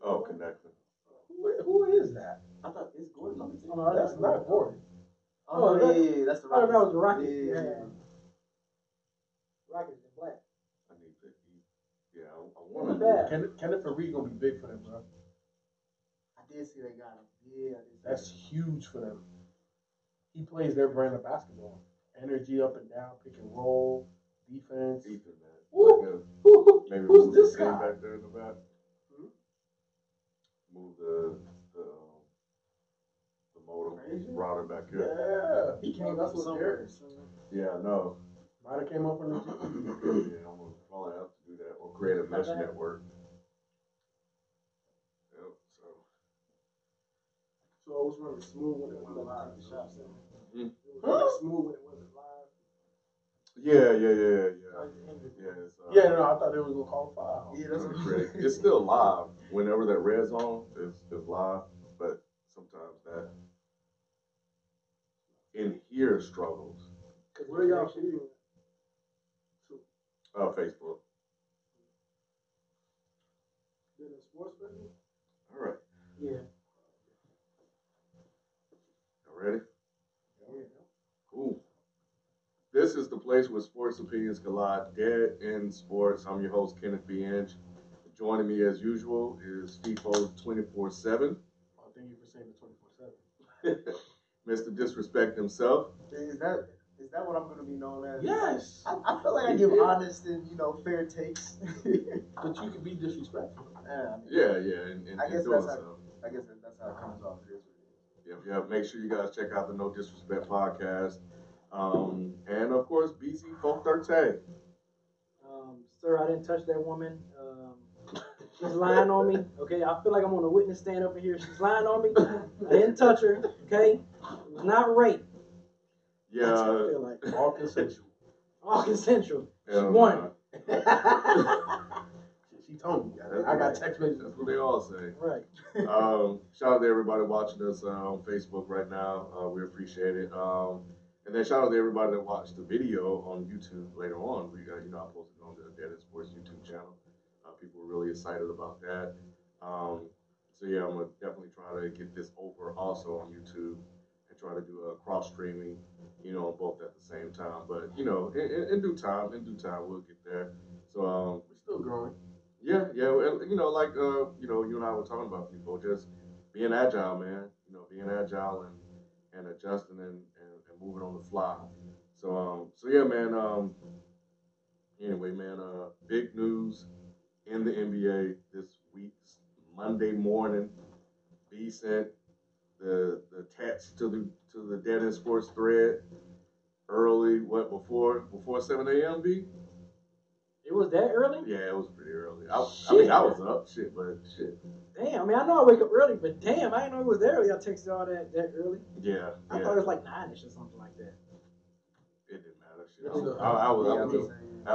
Oh, connecting. Who is that? I thought it's Gordon on the team. Oh, no, that's not Gordon. Yeah, that's the Rockets. That was the Rockets. Yeah. Rockets in black. I need to eat. Yeah, I want to. Kenneth Faried gonna be big for them, bro. I did see they got him. Yeah, I did see That's huge for them. He plays their brand of basketball. Energy up and down, pick and roll, defense. Ethan, man. Who? Maybe Who's this guy guy? back there in the back? Move the modem router back here. Yeah, he came up with somewhere. Yeah, I know. Might have came up from the gym. Yeah, I'm gonna probably have to do that or create a mesh network. Yep. So it was running smooth when it went live. Smooth when it went live. Yeah. Yeah, no, I thought they were gonna call foul. Yeah, that's great. It's still live. Whenever that red zone is live, but sometimes that in here struggles. Where y'all shooting? Facebook. Did a sports betting? All right. Yeah. Y'all ready? Yeah. Cool. This is the place where sports opinions collide. Dead in Sports. I'm your host, Kenneth B. Inge. Joining me as usual is FIFO 24/7. Oh, thank you for saying the 24/7. Mr. Disrespect himself. Is that what I'm going to be known as? Yes. I feel like I give honest and fair takes. But you can be disrespectful. Yeah. And I guess doing that's so. how it comes off. It is what it is. Yeah. Make sure you guys check out the No Disrespect podcast. And of course, BC Folk 13. Sir, I didn't touch that woman. She's lying on me. Okay, I feel like I'm on a witness stand up in here. She's lying on me. I didn't touch her. Okay, it was not rape. Yeah. That's what I feel like. All consensual. All consensual. She wanted it. She told me. I got text messages. That's what they all say. Right. Shout out to everybody watching us on Facebook right now. We appreciate it. And then shout out to everybody that watched the video on YouTube later on. We I posted on the Dead in Sports YouTube channel. People were really excited about that. So yeah, I'm gonna definitely try to get this over also on YouTube and try to do a cross streaming, both at the same time. But in due time, we'll get there. So we're still growing. Yeah. You and I were talking about people just being agile, man. Being agile and adjusting and moving on the fly. So yeah, man. Anyway, man. Big news in the NBA this week, Monday morning. B sent the text to the Dead in Sports thread early. Before 7 a.m. B? It was that early? Yeah, it was pretty early. I I was up, but shit. Damn, I mean, I know I wake up early, but damn, I didn't know it was that early. I texted all that early. Yeah. I thought it was like 9ish or something like that. It didn't matter. Shit. I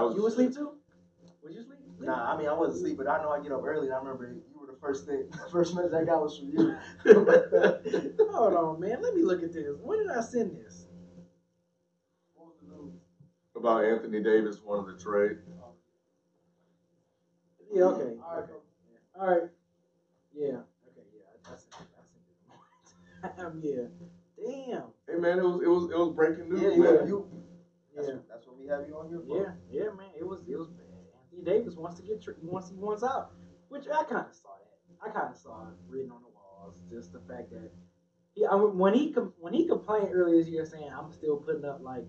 was. You was asleep too? Was you asleep? Nah, I mean, I wasn't asleep, but I know I get up early. And I remember you were the first message I got was from you. Hold on, man. Let me look at this. When did I send this? What was the news? About Anthony Davis wanted to trade. Yeah, okay. All right. Yeah. Okay, yeah. I sent it. Yeah. Damn. Hey man, it was breaking news. That's what we have you on here for. Yeah, man. It was bad. Anthony Davis wants to get he wants out, which I kind of saw that. I kind of saw it written on the walls. Just the fact that when he complained earlier this year saying I'm still putting up like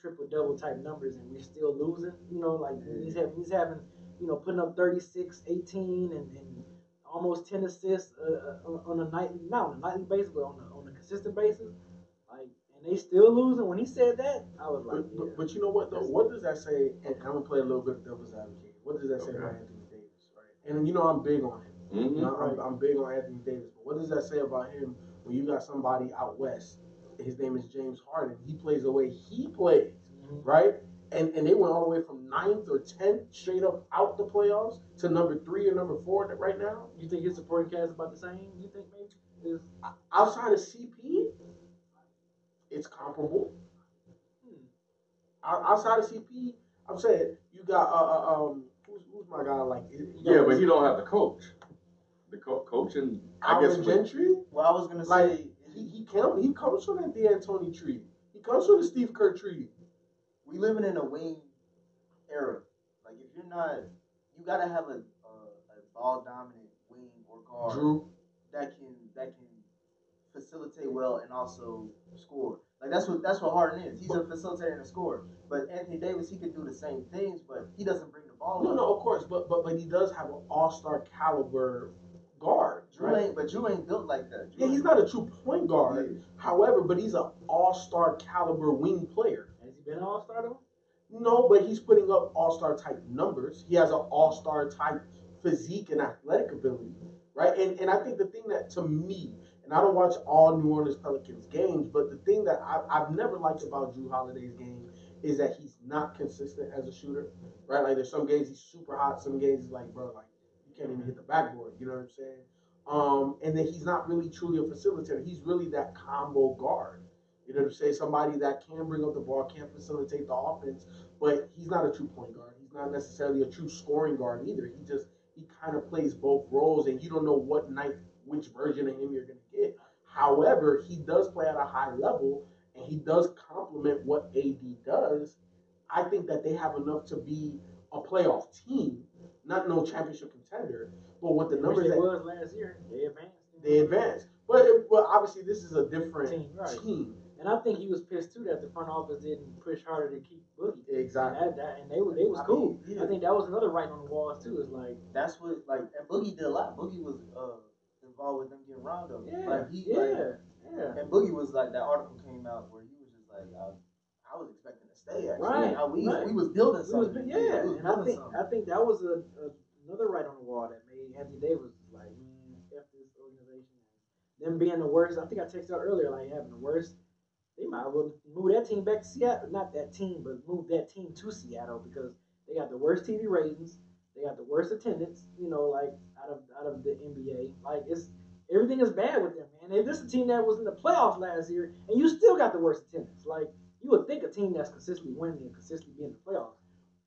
triple double type numbers and we're still losing. He's having putting up 36, 18, and almost 10 assists on a nightly basis, but on a consistent basis. And they still losing. When he said that, I was like, but you know what though? What does that say? And I'm gonna play a little bit of devil's advocate. What does that say about Anthony Davis, right? And I'm big on him. Mm-hmm. I'm big on Anthony Davis. But what does that say about him when you got somebody out west? His name is James Harden. He plays the way he plays, right? And they went all the way from 9th or 10th straight up out the playoffs to number 3 or number 4 right now. You think his supporting cast is about the same? You think maybe? Outside of CP, it's comparable. Outside of CP, I'm saying you got who's my guy like? But he don't have the coach. coaching. I guess Alvin Gentry. Well, I was gonna Like say he comes from that D'Antoni tree. He comes from the Steve Kerr tree. we living in a wing era. Like if you're not, you gotta have a ball dominant wing or guard Drew. that can facilitate well and also score. Like that's what Harden is. He's a facilitator and a scorer. But Anthony Davis, he could do the same things, but he doesn't bring the ball. No, of course, but he does have an all-star caliber guard. Drew ain't built like that. Yeah, he's not a true point guard. Yeah. However, but he's an all-star caliber wing player. Has he been an all-star though? No, but he's putting up all-star type numbers. He has an all-star type physique and athletic ability, right? And I think the thing that, to me, and I don't watch all New Orleans Pelicans games, but the thing that I've never liked about Drew Holiday's game is that he's not consistent as a shooter, right? Like there's some games he's super hot, some games he's like, bro, like you can't even hit the backboard, you know what I'm saying? And then he's not really truly a facilitator. He's really that combo guard. You know what I'm saying? Somebody that can bring up the ball, can facilitate the offense, but he's not a true point guard. He's not necessarily a true scoring guard either. He kind of plays both roles, and you don't know what night, which version of him you're going to get. However, he does play at a high level, and he does complement what AD does. I think that they have enough to be a playoff team, not no championship contender, but with the numbers that was last year, they advanced. They advanced. But obviously, this is a different team. And I think he was pissed too that the front office didn't push harder to keep Boogie. Exactly. And they was cool. I think that was another writing on the walls too. It's like that's what and Boogie did a lot. Boogie was involved with them getting Rondo. Yeah. And Boogie was like that article came out where he was just like I was expecting to stay actually. Right. We was building something. And I think that was another write on the wall that made Anthony Davis like, man, F this organization. Them being the worst. I think I texted out earlier like having the worst. They might well move that team back to Seattle. Not that team, but move that team to Seattle because they got the worst TV ratings. They got the worst attendance. You know, like out of the NBA. Like everything is bad with them, man. If this is a team that was in the playoffs last year, and you still got the worst attendance, like you would think a team that's consistently winning and consistently being in the playoffs.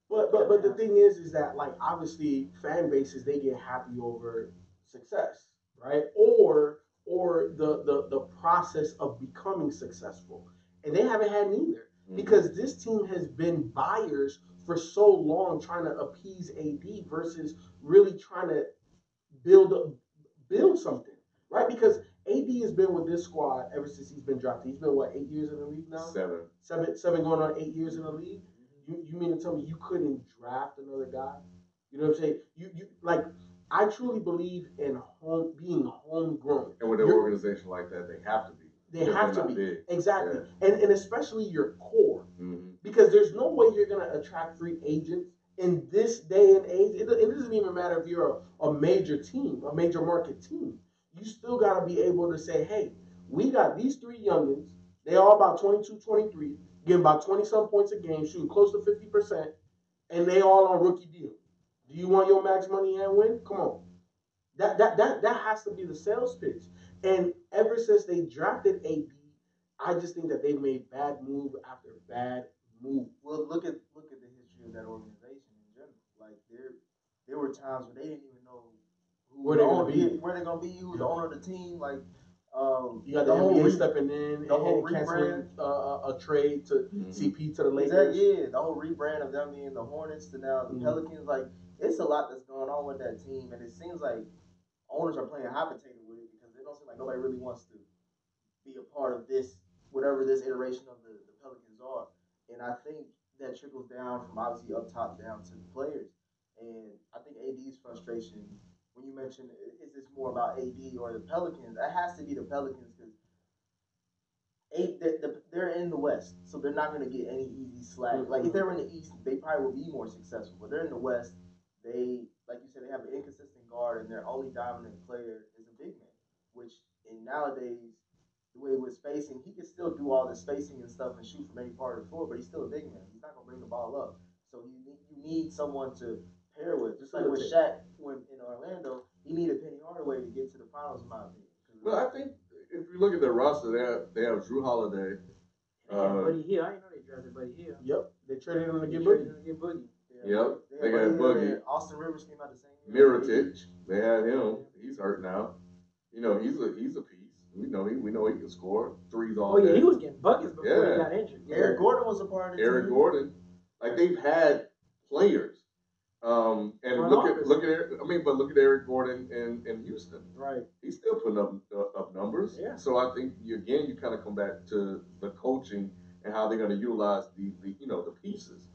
But the thing is that like obviously fan bases they get happy over success, right? Or the process of becoming successful. And they haven't had neither. Because this team has been buyers for so long trying to appease AD versus really trying to build something. Right? Because AD has been with this squad ever since he's been drafted. He's been 8 years in the league now? Seven going on 8 years in the league. You mean to tell me you couldn't draft another guy? You know what I'm saying? You like I truly believe in being homegrown. And with an organization like that, they have to be. They have to be. Big. Exactly. Yeah. And especially your core. Mm-hmm. Because there's no way you're going to attract free agents in this day and age. It doesn't even matter if you're a major team, a major market team. You still got to be able to say, hey, we got these 3 youngins. They all about 22, 23, getting about 20-some points a game, shooting close to 50%, and they all on rookie deal. Do you want your max money and win? Come on. That has to be the sales pitch. And ever since they drafted AD, I just think that they made bad move after bad move. Well, look at the history of that organization in general. Like there were times where they didn't even know where they're gonna be, who's the owner of the team. Like you got the NBA stepping in, the whole rebrand, a trade to CP to the Lakers. Exactly, the whole rebrand of them being the Hornets to now the Pelicans. Like it's a lot that's going on with that team, and it seems like owners are playing hot potato with it because it don't seem like nobody really wants to be a part of this, whatever this iteration of the Pelicans are. And I think that trickles down from obviously up top down to the players. And I think AD's frustration, when you mention is this more about AD or the Pelicans, that has to be the Pelicans because they're in the West, so they're not going to get any easy slack. Like if they were in the East, they probably would be more successful. But they're in the West, they, like you said, they have an inconsistent guard, and their only dominant player is a big man. Which in nowadays, the way with spacing, he can still do all the spacing and stuff and shoot from any part of the floor, but he's still a big man. He's not gonna bring the ball up. So you need someone to pair with. Just like with Shaq when in Orlando, he needed Penny Hardaway to get to the finals, in my opinion. Well, I think if you look at their roster, they have Drew Holiday. Buddy Hill. I didn't know they drafted Buddy Hill. Yep, they traded him to get Boogie. Yep, they got Boogie. Austin Rivers came out the same year. Mirotic. They had him. He's hurt now. You know, he's a piece. We know he can score threes all Oh yeah, day. he was getting buckets before Yeah. he got injured. Eric Gordon was a part of the Eric team. Gordon. Like they've had players. And Front look office. at Eric Gordon in Houston. Right. He's still putting up numbers. Yeah. So I think you kind of come back to the coaching and how they're going to utilize the pieces.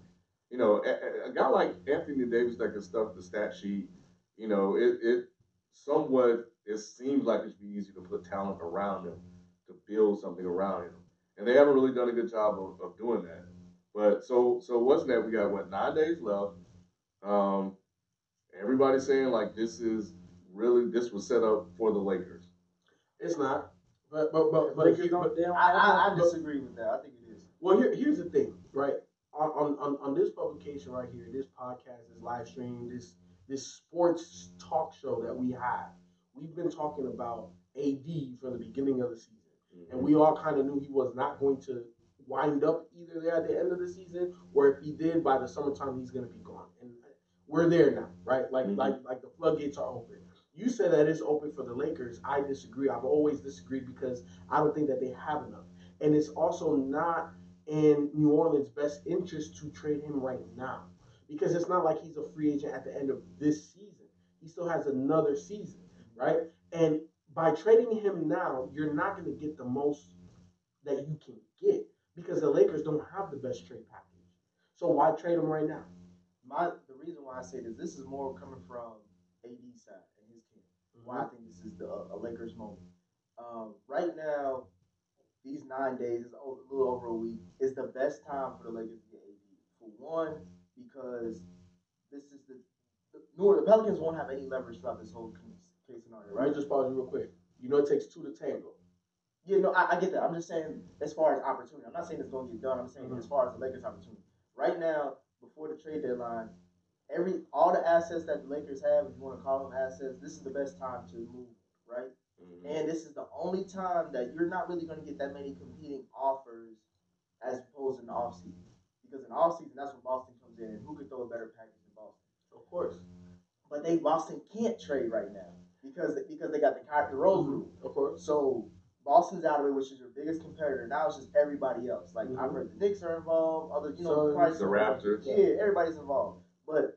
You know, a guy like Anthony Davis that can stuff the stat sheet. You know, it seems like it should be easy to put talent around him to build something around him, and they haven't really done a good job of doing that. But so what's that? We got 9 days left. Everybody's saying like this was set up for the Lakers. It's not. But I disagree with that. I think it is. Well, here's the thing, right? On this publication right here, this podcast, this live stream, this sports talk show that we have, we've been talking about AD from the beginning of the season, and we all kind of knew he was not going to wind up either there at the end of the season, or if he did, by the summertime he's going to be gone. And we're there now, right? Like the floodgates are open. You said that it's open for the Lakers. I disagree. I've always disagreed because I don't think that they have enough, and it's also not in New Orleans' best interest to trade him right now, because it's not like he's a free agent at the end of this season. He still has another season, right? And by trading him now, you're not going to get the most that you can get because the Lakers don't have the best trade package. So why trade him right now? The reason why I say this is more coming from AD's side and his team. Why I think this is a Lakers moment. Right now, these 9 days, it's a little over a week, is the best time for the Lakers to get AD. For one, because this is the Pelicans won't have any leverage throughout this whole case scenario, right? Let me just pause you real quick. You know it takes two to tango. Yeah, no, I get that. I'm just saying as far as opportunity. I'm not saying it's going to get done. I'm saying as far as the Lakers' opportunity. Right now, before the trade deadline, all the assets that the Lakers have, if you want to call them assets, this is the best time to move, right? And this is the only time that you're not really going to get that many competing offers as opposed in the offseason. Because in the offseason, that's when Boston comes in. And who could throw a better package than Boston? Of course. But Boston can't trade right now because they got the Rose rule. Of course. So Boston's out of it, which is your biggest competitor. Now it's just everybody else. Like I've heard the Knicks are involved, other the Raptors. Yeah, everybody's involved. But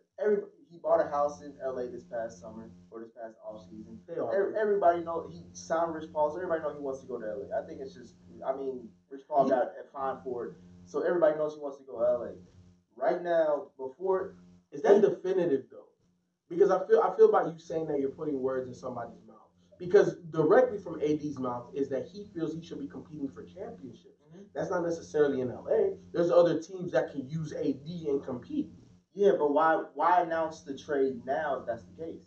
he bought a house in LA this past summer or this past off season. Everybody know he signed Rich Paul, so everybody know he wants to go to LA. I think it's just Rich Paul got fined for it. So everybody knows he wants to go to LA. Right now, is that definitive though? Because I feel about you saying that you're putting words in somebody's mouth. Because directly from AD's mouth is that he feels he should be competing for championships. That's not necessarily in LA. There's other teams that can use AD and compete. Yeah, but why announce the trade now if that's the case?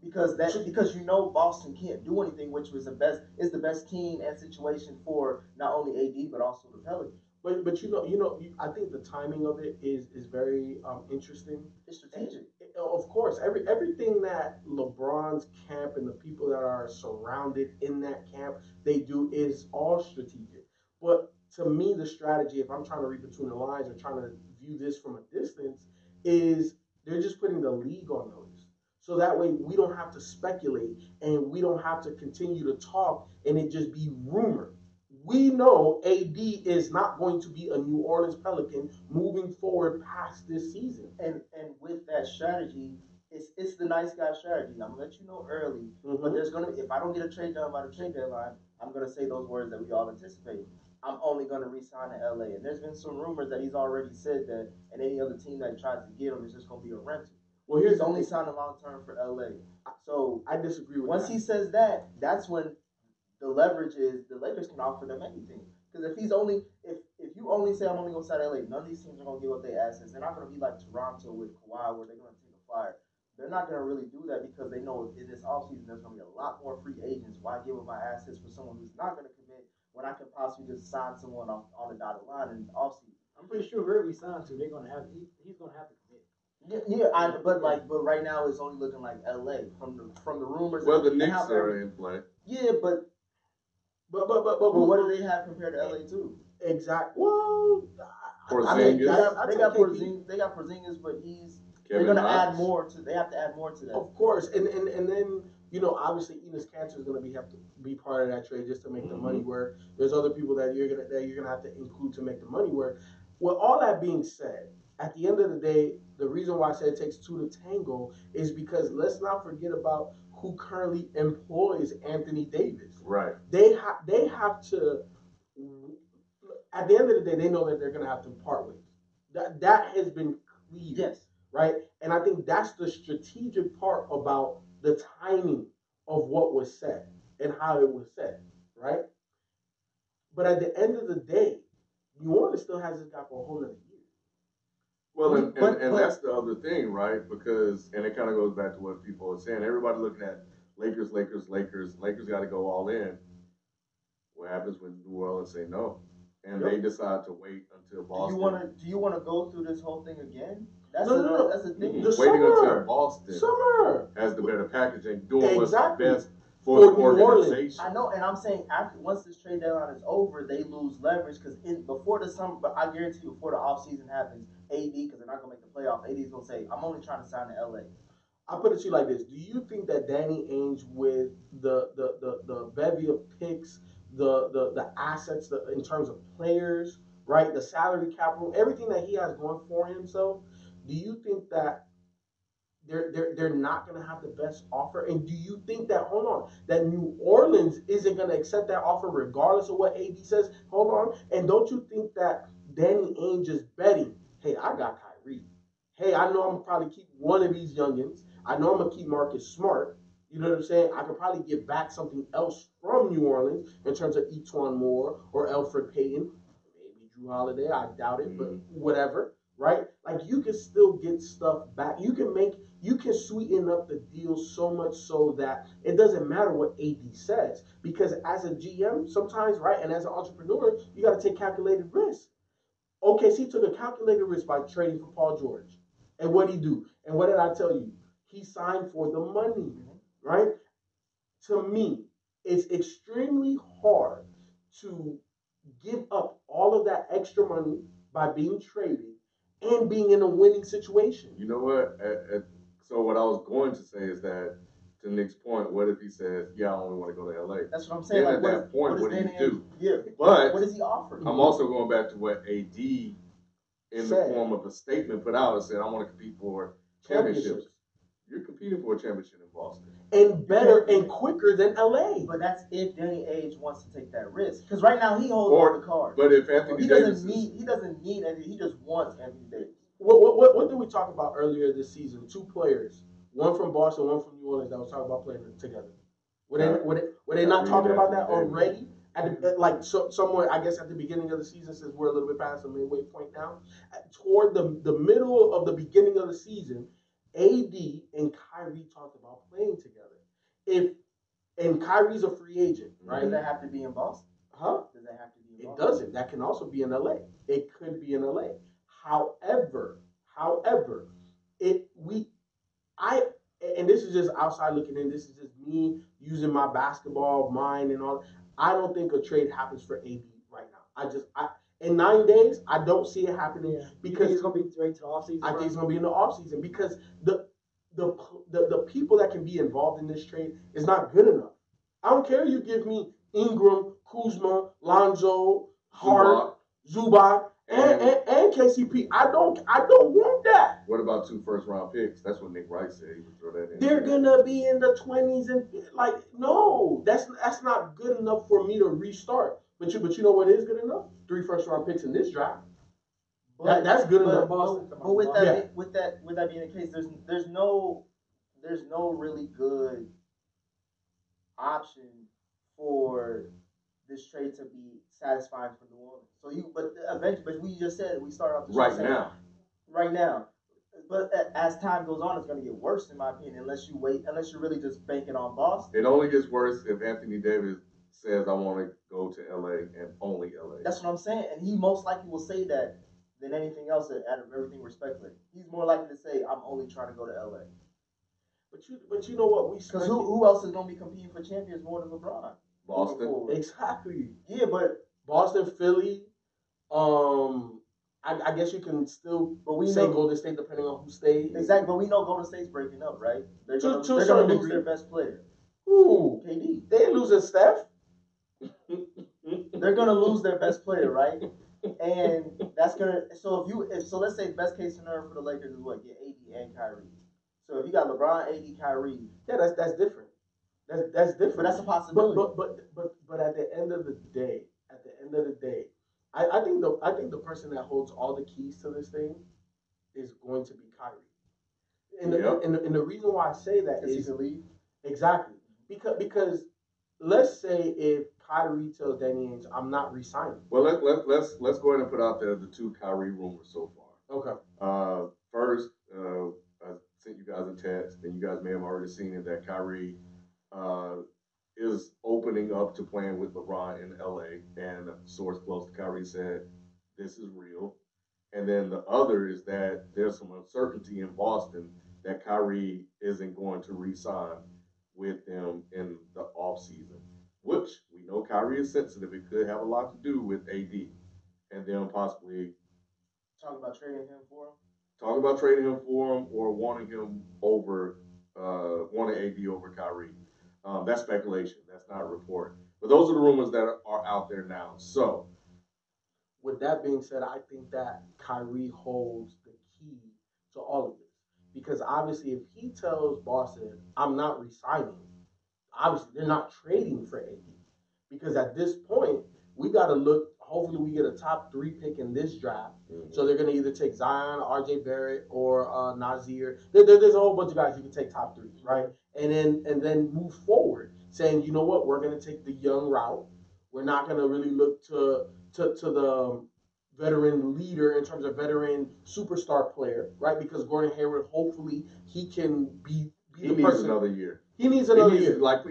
Because Boston can't do anything, which was the best team and situation for not only AD but also the Pelicans. But I think the timing of it is very interesting. It's strategic. Of course, everything that LeBron's camp and the people that are surrounded in that camp they do is all strategic. But to me, the strategy, if I'm trying to read between the lines or trying to view this from a distance, is they're just putting the league on notice. So that way we don't have to speculate and we don't have to continue to talk and it just be rumor. We know AD is not going to be a New Orleans Pelican moving forward past this season. And with that strategy, it's the nice guy strategy. I'm gonna let you know early, but there's gonna if I don't get a trade done by the trade deadline, I'm gonna say those words that we all anticipate. I'm only gonna re-sign in LA. And there's been some rumors that he's already said that, and any other team that tries to get him is just gonna be a rental. Well, he's only signing long term for LA. So I disagree with once he says that, that's when the leverage is the Lakers can offer them anything. Because if you only say I'm only gonna sign LA, none of these teams are gonna give up their assets. They're not gonna be like Toronto with Kawhi where they're gonna take a flyer. They're not gonna really do that because they know in this offseason there's gonna be a lot more free agents. Why give up my assets for someone who's not gonna commit when I could possibly just sign someone on the dotted line in the offseason? I'm pretty sure wherever he signs to, he's gonna have to commit. But right now it's only looking like LA from the rumors. Well, the Knicks are in play. Yeah, but what do they have compared to LA too? Exactly. Well, Porzingis. They got Porzingis, but he's they're gonna Knox. add more to. They have to add more to that. Of course, and then obviously Enos Cancer is gonna have to be part of that trade just to make the money work. There's other people that you're gonna have to include to make the money work. With all that being said, at the end of the day, the reason why I said it takes two to tango is because let's not forget about who currently employs Anthony Davis. Right. They have to. At the end of the day, they know that they're gonna have to part ways. That has been clear. Yes. Right? And I think that's the strategic part about the timing of what was said and how it was said, right? But at the end of the day, New Orleans still has this guy for a whole other year. Well, and that's the other thing, right? Because, and it kind of goes back to what people are saying. Everybody looking at Lakers. Lakers got to go all in. What happens when New Orleans say no? And they decide to wait until Boston. Do you want to go through this whole thing again? That's No. That's the thing. Waiting until Boston has the better packaging, doing what's best for the organization. I know, and I'm saying after once this trade deadline is over, they lose leverage because before the summer. But I guarantee you, before the offseason happens, AD, because they're not gonna make the playoff, AD is gonna say, "I'm only trying to sign to LA." I'll put it to you like this: do you think that Danny Ainge, with the bevy of picks, the assets, in terms of players, right, the salary capital, everything that he has going for himself, do you think that they're not going to have the best offer? And do you think that, hold on, that New Orleans isn't going to accept that offer regardless of what AD says? Hold on. And don't you think that Danny Ainge is betting, hey, I got Kyrie. Hey, I know I'm going to probably keep one of these youngins. I know I'm going to keep Marcus Smart. You know what I'm saying? I could probably get back something else from New Orleans in terms of Etuan Moore or Elfrid Payton. Maybe Drew Holiday. I doubt it, but whatever. Right? Like, you can still get stuff back. You can sweeten up the deal so much so that it doesn't matter what AD says. Because as a GM, sometimes, right, and as an entrepreneur, you got to take calculated risks. OKC took a calculated risk by trading for Paul George. And what did he do? And what did I tell you? He signed for the money, right? To me, it's extremely hard to give up all of that extra money by being traded and being in a winning situation. You know what? So what I was going to say is that, to Nick's point, what if he says, "Yeah, I only want to go to LA"? That's what I'm saying. Then like, at that point, what do you do? Yeah. But what does he offer? I'm also going back to what AD, in the form of a statement, put out and said, "I want to compete for championships." You're competing for a championship in Boston. And better and quicker than LA. But that's if Danny Ainge wants to take that risk. Because right now he holds all the cards. But if Anthony Davis he doesn't need Anthony, he just wants Anthony Davis. What did we talk about earlier this season? Two players, one from Boston, one from New Orleans, that was talking about playing together. Were they not talking about that already? Somewhere, I guess, at the beginning of the season, since we're a little bit past the midway point now, toward the middle of the beginning of the season, AD and Kyrie talked about playing together. And Kyrie's a free agent, right? Does that have to be in Boston? Huh? Does that have to be in Boston? It doesn't. That can also be in LA. It could be in LA. However, and this is just outside looking in. This is just me using my basketball mind and all. I don't think a trade happens for AD right now. In 9 days, I don't see it happening because it's going to be right to the offseason. I think it's going to be in the offseason because the people that can be involved in this trade is not good enough. I don't care. You give me Ingram, Kuzma, Lonzo, Hart, Zubac, and KCP. I don't want that. What about 2 first-round picks? That's what Nick Wright said. He would throw that in. They're gonna be in the 20s and no, that's not good enough for me to restart. But you know what is good enough? 3 first-round picks in this draft. That's good enough. But with that being the case, there's no really good option for this trade to be satisfying for New Orleans. But we just said we start off the right now. But as time goes on, it's going to get worse, in my opinion, unless you're really just banking on Boston. It only gets worse if Anthony Davis says, "I want to go to LA and only LA." That's what I'm saying, and he most likely will say that than anything else. Out of everything respectfully, he's more likely to say, "I'm only trying to go to LA." But you know what? Because who else is going to be competing for champions more than LeBron? Boston. Exactly. Yeah, but Boston, Philly, I guess you can still But we say know Golden State depending on who stays. exactly. But we know Golden State's breaking up, right? They're To a gonna certain lose degree. their best player, Ooh, KD. they ain't losing Steph. They're gonna lose their best player, right? And that's gonna. So so let's say best case scenario for the Lakers is what, get AD and Kyrie. So if you got LeBron, AD, Kyrie, Yeah, that's different. That's different. but that's a possibility. But at the end of the day, I think the person that holds all the keys to this thing is going to be Kyrie. And the reason why I say that Because he is can leave. exactly because let's say if Kyrie tells Danny Ainge, I'm not resigning. Well, let's go ahead and put out there the 2 Kyrie rumors so far. Okay. First, I sent you guys a text, and you guys may have already seen it, that Kyrie is opening up to playing with LeBron in LA, and a source close to Kyrie said this is real. And then the other is that there's some uncertainty in Boston that Kyrie isn't going to re-sign with them in the offseason, which we know Kyrie is sensitive. It could have a lot to do with AD, and then possibly Talking about trading him for him. talking about trading him for him or wanting him over, wanting AD over Kyrie. That's speculation. That's not a report. But those are the rumors that are out there now. So, With that being said, I think that Kyrie holds the key to all of this. Because obviously, if he tells Boston, I'm not resigning, obviously they're not trading for AD. Because at this point, we got to look. Hopefully, we get a top 3 pick in this draft. So they're going to either take Zion, RJ Barrett, or Nazir. There's a whole bunch of guys you can take top 3s, right? And then move forward, saying, you know what, we're going to take the young route. We're not going to really look to the veteran leader in terms of veteran superstar player, right? Because Gordon Hayward, hopefully, he can be he the needs person. another year. He needs another year. He's like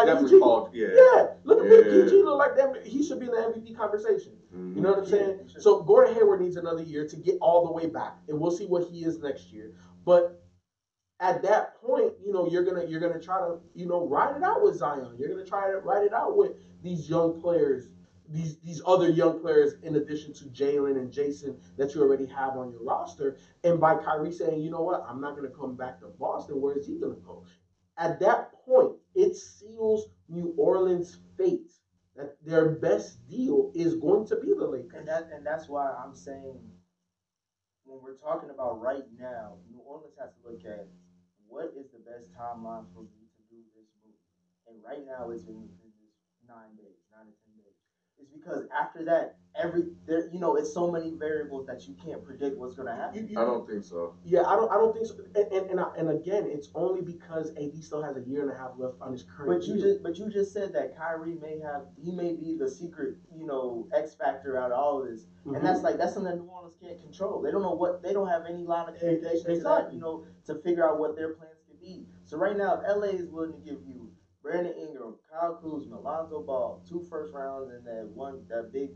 definitely PG. called. Yeah. Look at PG. Look like that. He should be in the MVP conversation. Mm-hmm. You know what I'm saying? So Gordon Hayward needs another year to get all the way back, and we'll see what he is next year. But at that point, you're gonna try to ride it out with Zion. You're gonna try to ride it out with these young players, these other young players in addition to Jalen and Jason that you already have on your roster. And by Kyrie saying, you know what, I'm not gonna come back to Boston, where is he gonna go? At that point, it seals New Orleans' fate that their best deal is going to be the Lakers. And that's why I'm saying, when we're talking about right now, New Orleans has to look at what is the best timeline for me to do this move. And right now it's in this 9 days, 9 to 10 days. It's because after that, it's so many variables that you can't predict what's going to happen. I don't think so. Yeah, I don't think so. And again, it's only because AD still has a year and a half left on his current deal. But you just said that Kyrie may be the secret, X factor out of all of this. Mm-hmm. And that's something that New Orleans can't control. They don't have any line of communication exactly. to that, to figure out what their plans could be. So right now, if LA is willing to give you Brandon Ingram, Kyle Kuzma, Lonzo Ball, 2 first rounds, and that big,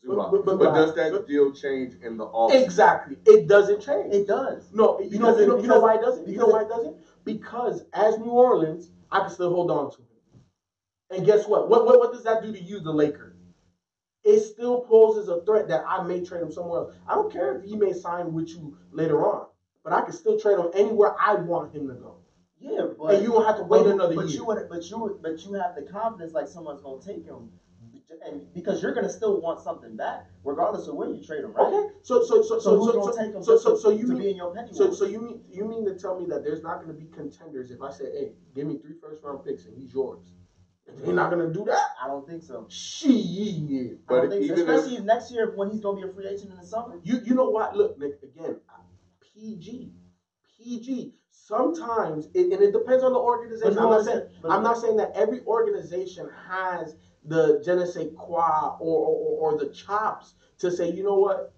But does that deal change in the offseason? Exactly. It doesn't change. It does. No, you know why it doesn't? You know why it doesn't? Because as New Orleans, I can still hold on to him. And guess what? What does that do to you, the Lakers? It still poses a threat that I may trade him somewhere else. I don't care if he may sign with you later on, but I can still trade him anywhere I want him to go. Yeah, but and you don't have to wait another year. But you have the confidence like someone's gonna take him, and because you're gonna still want something back, regardless of where you trade him, right? Okay. So who's gonna take him? So you mean be in your penny? So you mean to tell me that there's not gonna be contenders if I say, hey, give me 3 first-round picks and he's yours? They're not gonna do that. I don't think so. Shit. I don't think so. Especially next year when he's gonna be a free agent in the summer. You know what? Look, Nick, again, PG. Sometimes, and it depends on the organization. I'm not saying that every organization has the je ne sais quoi or the chops to say, you know what,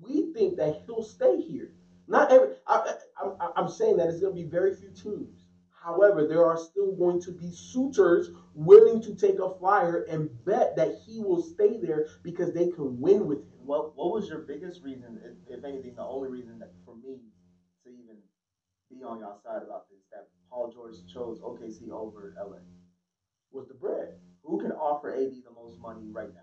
we think that he'll stay here. Not every. I'm saying that it's going to be very few teams. However, there are still going to be suitors willing to take a flyer and bet that he will stay there because they can win with him. What was your biggest reason, if anything, the only reason that for me to even be on y'all side about this, that Paul George chose OKC over LA? Was the bread. Who can offer AD the most money right now?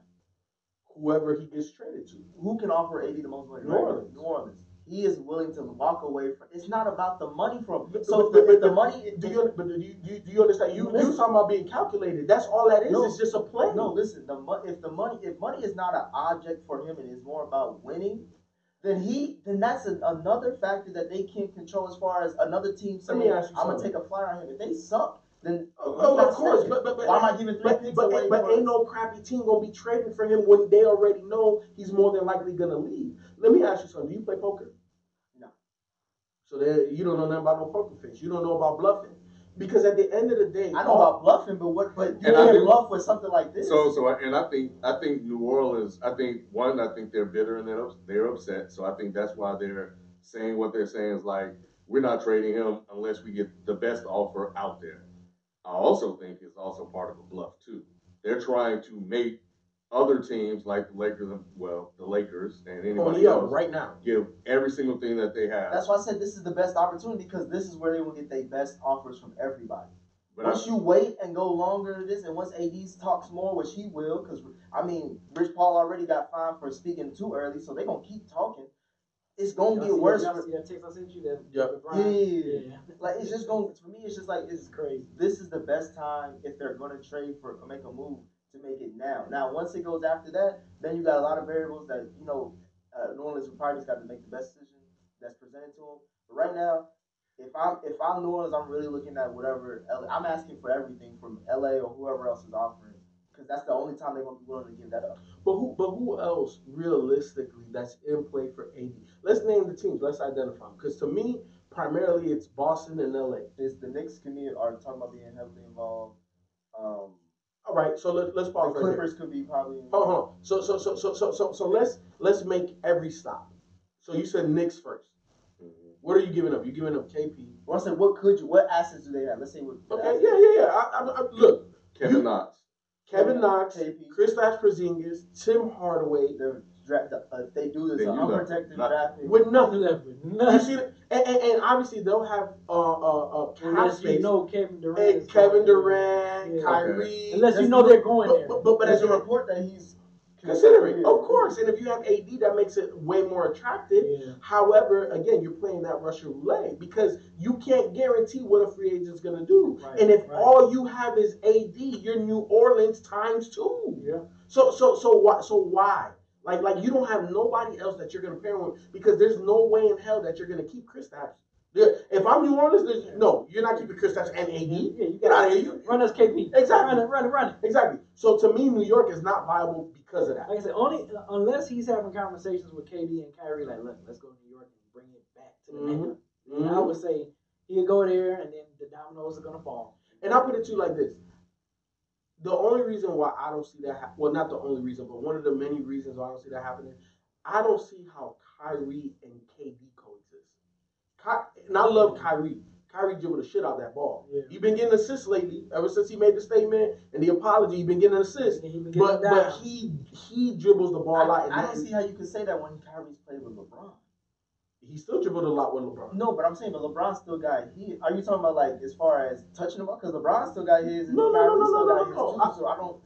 Whoever he gets traded to. Who can offer AD the most money? New Orleans. New Orleans. He is willing to walk away from. It's not about the money from. But So do the money. you understand? You talking about being calculated. That's all that is. No. It's just a play. No, listen. If money is not an object for him and is more about winning, then that's another factor that they can't control as far as another team saying, I'm gonna take a flyer on him. If they suck, then of course. But why am I giving 3 picks away? But ain't no crappy team gonna be trading for him when they already know he's more than likely gonna leave. Let me ask you something. Do you play poker? No. So you don't know nothing about no poker face. You don't know about bluffing. Because at the end of the day, I know about bluffing, but you can't bluff with something like this. And I think New Orleans. I think they're bitter and they're upset. So I think that's why they're saying what they're saying is like, we're not trading him unless we get the best offer out there. I also think it's also part of a bluff too. They're trying to make other teams like the Lakers and anybody else right now give every single thing that they have. That's why I said this is the best opportunity because this is where they will get their best offers from everybody. But once you wait and go longer than this, and once AD talks more, which he will, because Rich Paul already got fined for speaking too early, so they're gonna keep talking. It's gonna get worse. Y'all see that text I sent you? Yeah. Like it's just going. For me, it's just like it's crazy. This is the best time if they're gonna trade for or make a move to make it now. Now, once it goes after that, then you got a lot of variables that New Orleans will probably just got to make the best decision that's presented to them. But right now, if I'm New Orleans, I'm really looking at whatever. I'm asking for everything from LA or whoever else is offering because that's the only time they're gonna be willing to give that up. But who else realistically that's in play for AD? Let's name the teams. Let's identify them. Because to me, primarily it's Boston and LA. It's the Knicks are talking about being heavily involved. All right, so let's pause. The Clippers could be probably. Hold on. So let's make every stop. So you said Knicks first. Mm-hmm. What are you giving up? You giving up KP? Well, I said, what assets do they have? Let's say what. Okay, yeah. Look, Kevin Knox, KP, Kristaps Porzingis, Tim Hardaway. If they do this, unprotected draft pick with nothing left. You see, and obviously they'll have cap space. Kevin Durant, Kyrie. Okay. Unless you know they're going there. But there's a report that he's considering, of course. And if you have AD, that makes it way more attractive. Yeah. However, again, you're playing that Russian roulette because you can't guarantee what a free agent's going to do. Right, and if all you have is AD, you're New Orleans times 2. Yeah. So why? Like you don't have nobody else that you're going to pair with because there's no way in hell that you're going to keep Kristaps. If I'm New Orleans, you're not keeping Kristaps and AD. Yeah, you get out of here. Run us KP. Exactly. Run it. Exactly. So to me, New York is not viable because of that. Like I said, only unless he's having conversations with KD and Kyrie, like, look, let's go to New York and bring it back to the Mecca. And I would say he'll go there, and then the dominoes are gonna fall. And I'll put it to you like this: the only reason why I don't see that, well, not the only reason, but one of the many reasons why I don't see that happening, I don't see how Kyrie and KD coexist. And I love Kyrie. Kyrie dribbled the shit out of that ball. Yeah. He's been getting assists lately. Ever since he made the statement and the apology, he's been getting assists. But he dribbles the ball out. I don't see how you can say that when Kyrie's played with LeBron. He still dribbled a lot with LeBron. No, but I'm saying, but LeBron still got he. Are you talking about like as far as touching the ball? Because LeBron still got his. And Kyrie still got his too. So I don't.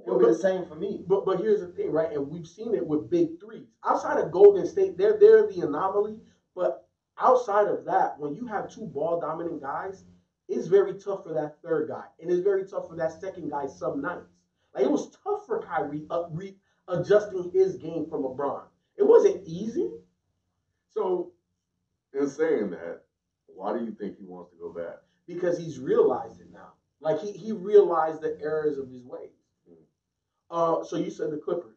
It'll be the same for me. But here's the thing, right? And we've seen it with big threes. Outside of Golden State, they're the anomaly. But outside of that, when you have 2 ball dominant guys, it's very tough for that third guy, and it's very tough for that second guy some nights. Like it was tough for Kyrie adjusting his game from LeBron. It wasn't easy. So, in saying that, why do you think he wants to go back? Because he's realized it now. Like he realized the errors of his ways. So you said the Clippers.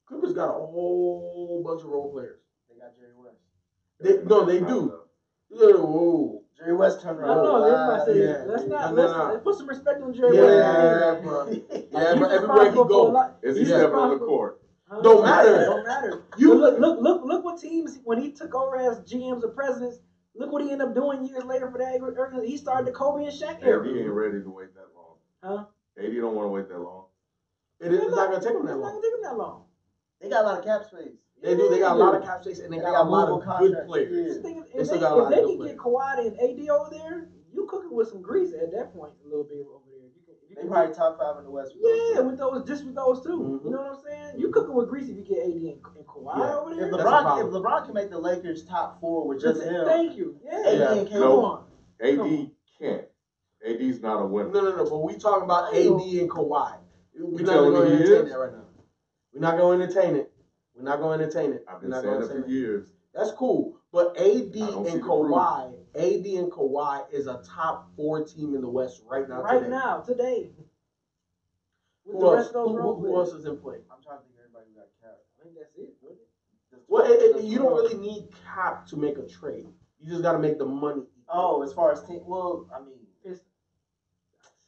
Clippers got a whole bunch of role players. They got Jerry West. They do. Whoa. Jerry West turned around. Let's not put some respect on Jerry West. Yeah, bro. Everywhere he goes, is he stepping on the court? Don't matter. Don't matter. You look what teams when he took over as GMs or presidents. Look what he ended up doing years later for that. He started the Kobe and Shaq era. He ain't ready to wait that long. Huh? AD don't want to wait that long. It's not gonna take him that long. It's not gonna take him that long. They got a lot of cap space. They do. They got a lot of cap space, and they got a lot of good players. Yeah. If they can get Kawhi and AD over there, you cooking with some grease at that point a little bit over there. They probably top 5 in the West. Yeah, with those two. Mm-hmm. You know what I'm saying? You cooking with grease if you get AD and Kawhi over there. If LeBron can make the Lakers top 4 with just him, thank you. Yeah, AD and come No. on. AD can't. AD's not a winner. No. But we talking about AD and Kawhi. We're not telling going me to he entertain is? that right now. We're not going to entertain it. We're not going to entertain it. I've We're been not saying going it to for years. That's cool. But AD don't see and the Kawhi is a top 4 team in the West right now. Today. With Who the else? rest of those role Who else is in play? I'm trying to think of everybody who got capped. I think that's it, wouldn't it? Well, you don't really need cap to make a trade. You just got to make the money. Oh, as far as team, well, I mean,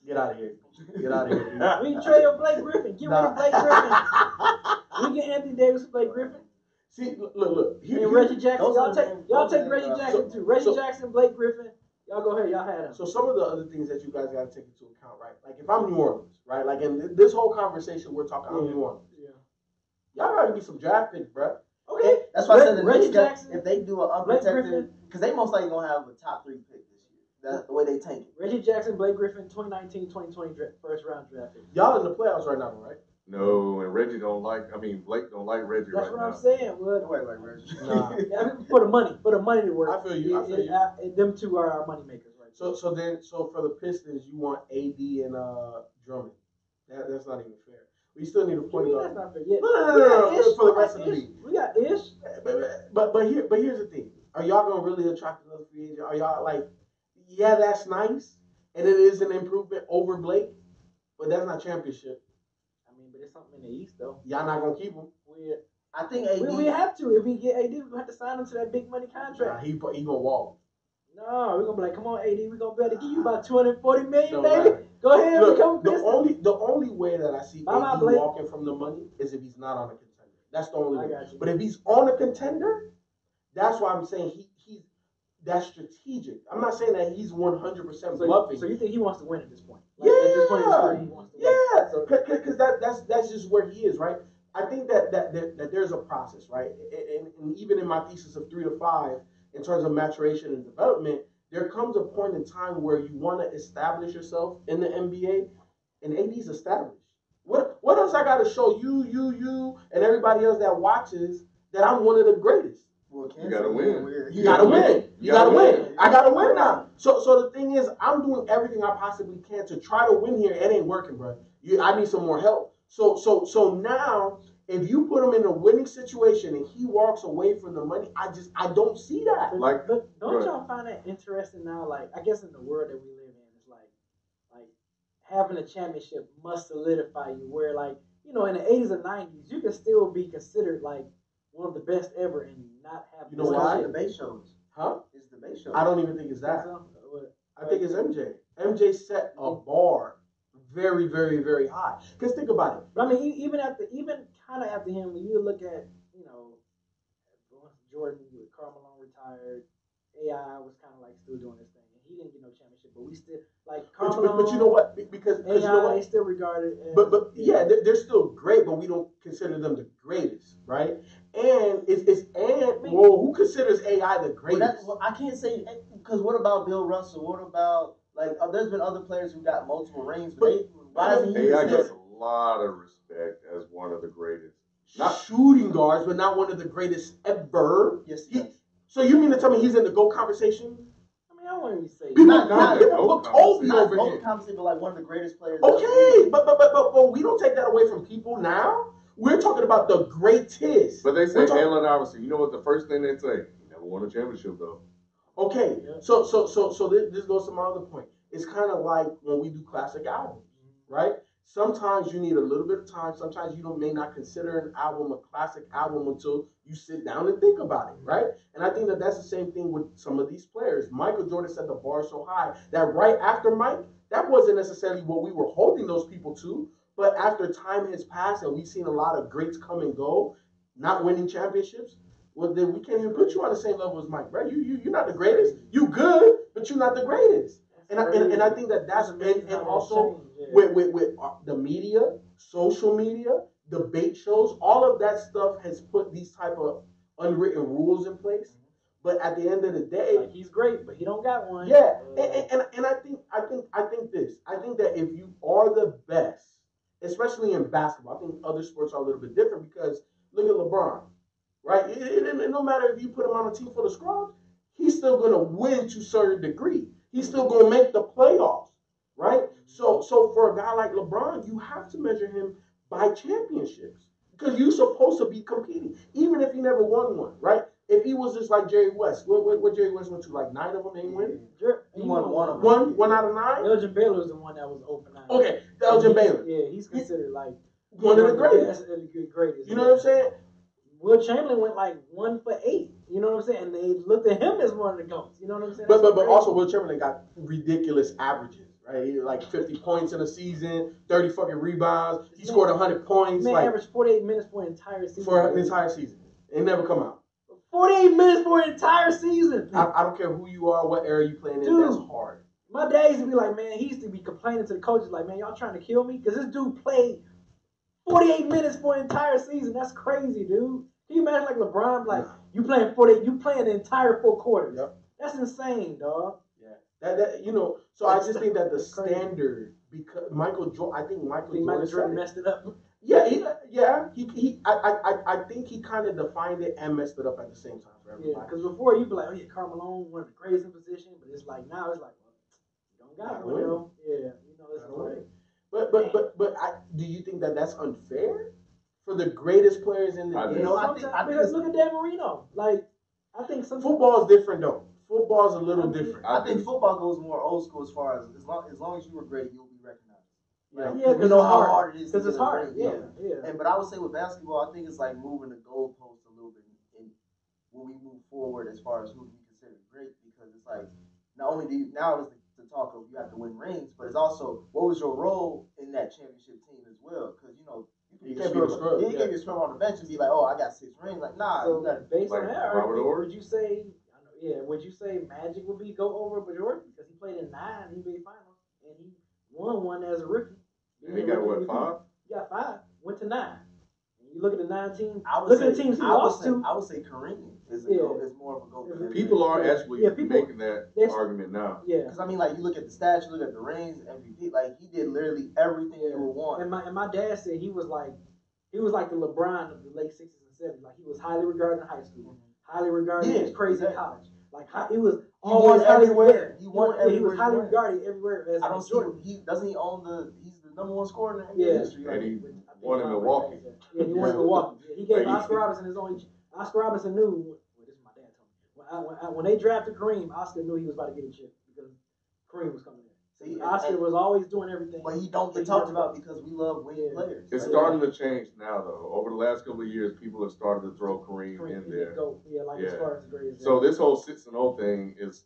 Get out of here. Get out of here. We can trade your Blake Griffin. Get rid of Blake Griffin. We get Anthony Davis and Blake Griffin. See, look. And Reggie Jackson. Y'all take Reggie so- Jackson too. Reggie Jackson, Blake Griffin. Y'all go ahead. Y'all had him. So some of the other things that you guys got to take into account, right? Like if I'm New Orleans, right? Like in this whole conversation, we're talking I'm New Orleans. Yeah. Y'all got to be some draft picks, bro. Okay. that's why I said the Reggie Knicks got, Jackson, if they do an Blake unprotected, Griffin. because they most likely gonna have a top 3 pick this year. That's the way they tank it. Reggie Jackson, Blake Griffin, 2019-2020 first round draft pick. Y'all in the playoffs right now, right? No, and Blake don't like Reggie That's right what now. I'm saying. Well, Nobody like Reggie. Nah. yeah, for the money to work. I feel you. Them two are our money makers, right? So for the Pistons, you want AD and Drummond. That's not even fair. We still need a point That's guard. not fair. Yeah. No. For the rest of the league. We got Ish. But here's the thing. Are y'all gonna really attract another free agent? Are y'all like, yeah, that's nice, and it is an improvement over Blake, but that's not championship. I mean, but it's something in the East though. Y'all not gonna keep him. I think AD. We have to. If we get AD, we're gonna have to sign him to that big money Nah, contract. he gonna walk. No, we're gonna be like, come on, AD, we're gonna be able to give you about $240 million, No, baby. right. Go ahead, Look, become the Piston. only way that I see Bye, AD Blake. walking from the money is if he's not on a contender. That's the only I way. got you. But if he's on a contender, that's why I'm saying he's that's strategic. I'm not saying that he's 100% bluffing. So you think he wants to win at this point? Yeah. At this point in his career, he wants to win. Yeah, because that's just where he is, right? I think that there's a process, right? And even in my thesis of 3 to 5, in terms of maturation and development, there comes a point in time where you want to establish yourself in the NBA, and AD's established. What else I got to show you, and everybody else that watches that I'm one of the greatest? Well, You gotta win. You gotta win. You gotta win. I gotta win now. So the thing is, I'm doing everything I possibly can to try to win here. It ain't working, bro. I need some more help. So now, if you put him in a winning situation and he walks away from the money, I don't see that. But don't y'all find that interesting now? Like, I guess in the world that we live in, it's like having a championship must solidify you. Where like, you know, in the 80s and 90s, you can still be considered like one of the best ever and not have. You know why? The base shows. Huh? It's the base shows. I don't even think it's that. So, I think it's MJ. MJ set a bar very, very, very high. Because think about it. But I mean, even kind of after him, when you look at, you know, once Jordan with Carmelo retired, AI was kind of like still doing his thing, and he didn't get no championship, but we still like Carmelo. But you know what? Because AI, you know what? they still regarded as. But yeah, they're still great, but we don't consider them the greatest, right? And who considers AI the greatest? I can't say, because what about Bill Russell? What about there's been other players who got multiple rings, but why isn't he? AI gets a lot of respect as one of the greatest. Not shooting guards, but not one of the greatest ever. Yes, So you mean to tell me he's in the GOAT conversation? I mean, I wouldn't even say. People Not put Kobe not over both here. conversation, but like one of the greatest players. Okay, but we don't take that away from people now. We're talking about the greatest. But they say Allen Iverson. You know what the first thing they say? He never won a championship though. Okay, so this goes to my other point. It's kind of like when we do classic albums, right? Sometimes you need a little bit of time. Sometimes you may not consider an album a classic album until you sit down and think about it, right? And I think that's the same thing with some of these players. Michael Jordan set the bar so high that right after Mike, that wasn't necessarily what we were holding those people to. But after time has passed and we've seen a lot of greats come and go, not winning championships, well, then we can't even put you on the same level as Mike, right? You're not the greatest. You good, but you're not the greatest. And I think that's and also with the media, social media, debate shows, all of that stuff has put these type of unwritten rules in place. But at the end of the day, like he's great, but he don't got one. yeah, and I think this. I think that if you are the best, especially in basketball, I think other sports are a little bit different because look at LeBron, right? It no matter if you put him on a team full of scrubs, he's still gonna win to a certain degree. He's still gonna make the playoffs, right? So for a guy like LeBron, you have to measure him by championships because you're supposed to be competing, even if he never won one, right? If he was just like Jerry West, what Jerry West went to, like 9 of them, ain't win? He won one of them. One out of 9? Elgin Baylor was the one that was open. Okay, Elgin Baylor. Yeah, he's considered like one of the greatest. Greatest. You know what I'm saying? Will Chamberlain went like 1 for 8. You know what I'm saying? And they looked at him as one of the GOATs. You know what I'm saying? But also Will Chamberlain got ridiculous averages, right? He like 50 points in a season, 30 fucking rebounds. He scored 100 points. Man like, averaged 48 minutes for an entire season. For an entire season. It never come out. 48 minutes for an entire season. I don't care who you are, what era you playing in. Dude, that's hard. My dad used to be like, man, he used to be complaining to the coaches like, man, y'all trying to kill me? Because this dude played 48 minutes for an entire season. That's crazy, dude. Can you imagine like LeBron, like you playing 48, you playing the entire 4 quarters. Yep. That's insane, dog. Yeah. That you know, so I just think that the standard, because Michael Jordan, I think Michael Jordan messed it up. Yeah, I think he kind of defined it and messed it up at the same time for everybody. Yeah, because before you'd be like, oh yeah, Carmelo, one of the greatest in position, but it's like now it's like, well, you don't got one, though. Yeah, you know, it's like. But do you think that that's unfair for the greatest players in the game? You know, because look at Dan Marino. Like, I think football is different though. Football's a little different. I think football goes more old school as far as long as you were great, you'll be recognized. Yeah, because you know how hard it is. Because it's hard. Yeah. But I would say with basketball, I think it's like moving the goalpost a little bit in when we move forward as far as who we consider great. Because it's like not only do you now is the talk of you have to win rings, but it's also what was your role in that championship team as well. Because you can't be a scrub. You can't be a scrub on the bench and be like, oh, I got 6 rings. Like, nah, so you got to based on that argument, would you say? Would you say Magic would be go over Jordan because he played in 9 NBA finals and he won one as a rookie? And he got what, 5? He got 5. Went to 9. And you look at the 9 team. Look at the teams he lost to. I would say Kareem is more of a go. People are actually making that argument now. Yeah, because I mean, like you look at the stats, you look at the rings, MVP. Like he did literally everything you would want. And my dad said he was like the LeBron of the late 60s and 70s. Like he was highly regarded in high school, highly regarded in crazy college. Like it was always everywhere. He was highly regarded everywhere. I don't see doesn't he own he's the number 1 scorer in the industry. And he won in Milwaukee. Yeah, he won in Milwaukee. He gave Oscar Robertson his own. Oscar Robertson knew. Well, this is my dad told me. When they drafted Kareem, Oscar knew he was about to get a chip because Kareem was coming in. See, Oscar was always doing everything. But he don't get talked about because we love winning players. It's starting to change now, though. Over the last couple of years, people have started to throw Kareem in there. As far as the greatest. So this whole 6-0 thing is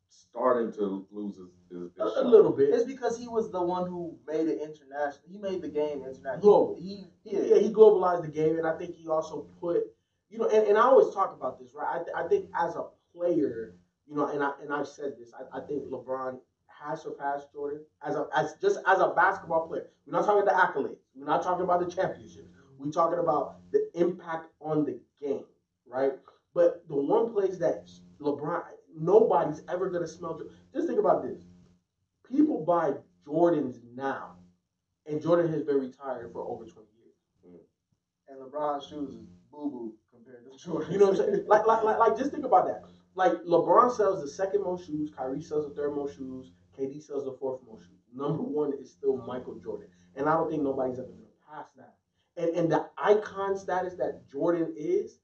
starting to lose its a little bit. It's because he was the one who made it international. He made the game international. Global. He globalized the game, and I think he also put, and I always talk about this, right? I think as a player, and I've said this, I think LeBron has surpassed Jordan as a basketball player. We're not talking the accolades. We're not talking about the championships. We're talking about the impact on the game, right? But the one place that LeBron, nobody's ever gonna smell. Just think about this: people buy Jordans now, and Jordan has been retired for over 20 years. And LeBron's shoes is boo boo compared to Jordan. You know what I'm saying? Like, just think about that. Like LeBron sells the 2nd most shoes, Kyrie sells the 3rd most shoes, KD sells the 4th most shoes. Number 1 is still Michael Jordan, and I don't think nobody's ever gonna pass that. And the icon status that Jordan is,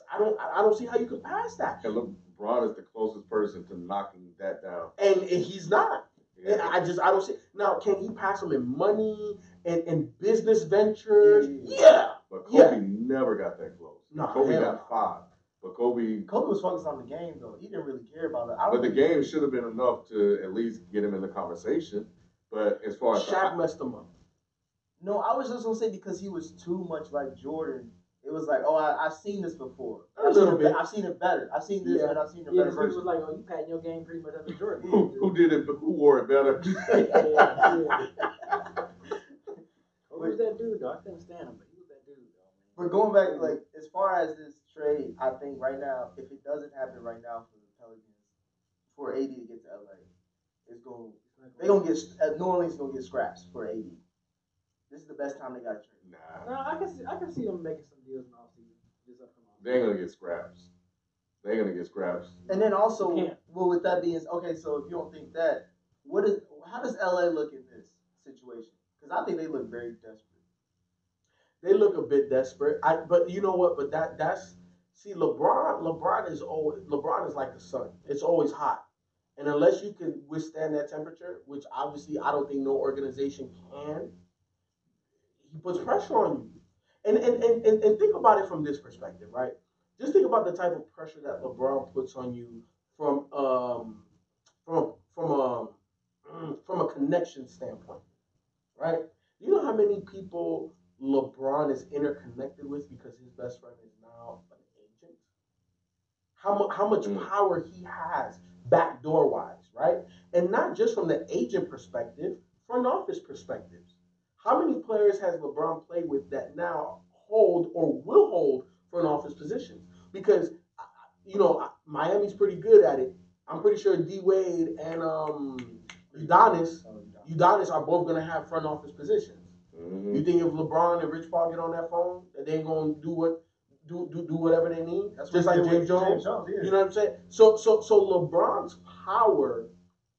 I don't see how you could pass that. And LeBron is the closest person to knocking that down, and he's not. Yeah. And I don't see. Now, can he pass him in money and business ventures? Yeah. But Kobe never got that close. No, Kobe got 5. But Kobe was focused on the game, though. He didn't really care about it. But the game should have been enough to at least get him in the conversation. But as far as Shaq messed him up. No, I was just gonna say because he was too much like Jordan. It was like, oh, I've seen this before. I've seen it better. I've seen this, and I've seen it better. Yeah, it was like, oh, you patting your game pretty much after Jordan. Who did it? Who wore it better? Who was that dude though? I couldn't stand him, but he was that dude though. But going back, like as far as this trade, I think right now, if it doesn't happen right now for the Pelicans, for AD to get to LA, they're gonna get New Orleans is gonna get scraps for AD. This is the best time they got to trade. Nah, No, I can see them making some deals in the offseason. This upcoming offseason. they ain't gonna get scraps. They're gonna get scraps. And then also, You can't. well, with that being okay, so if you don't think that, how does LA look in this situation? Because I think they look very desperate. They look a bit desperate. But you know what? But that's see LeBron. LeBron is like the sun. It's always hot, and unless you can withstand that temperature, which obviously I don't think no organization can, he puts pressure on you. And think about it from this perspective, right? Just think about the type of pressure that LeBron puts on you from from from a from a connection standpoint, right? You know how many people LeBron is interconnected with because his best friend is now an agent? How much power he has backdoor wise, right? And not just from the agent perspective, front office perspectives. How many players has LeBron played with that now hold or will hold front office positions? Because Miami's pretty good at it. I'm pretty sure D Wade and Udonis are both going to have front office positions. Mm-hmm. You think if LeBron and Rich Paul get on that phone, that they ain't gonna do whatever they need? That's just what like they did James with Jones. yeah. You know what I'm saying? So LeBron's power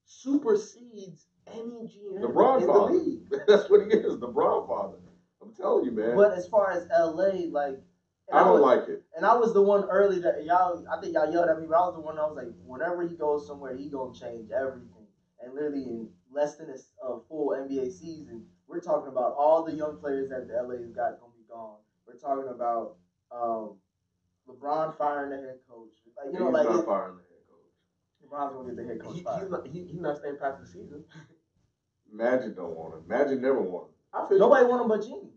supersedes any GM LeBron in father. the league. That's what he is, the Brown father. I'm telling you, man. But as far as LA, like, I don't like it. And I was the one early that I think y'all yelled at me, but I was the one that was like, whenever he goes somewhere, he gonna change everything. And literally in less than a full NBA season, we're talking about all the young players that the LA's got gonna be gone. We're talking about LeBron firing the head coach. Like, He's not firing the head coach. LeBron's gonna get the head coach fired. He's not staying past the season. Magic don't want him. Magic never want him. Nobody want him but Genie.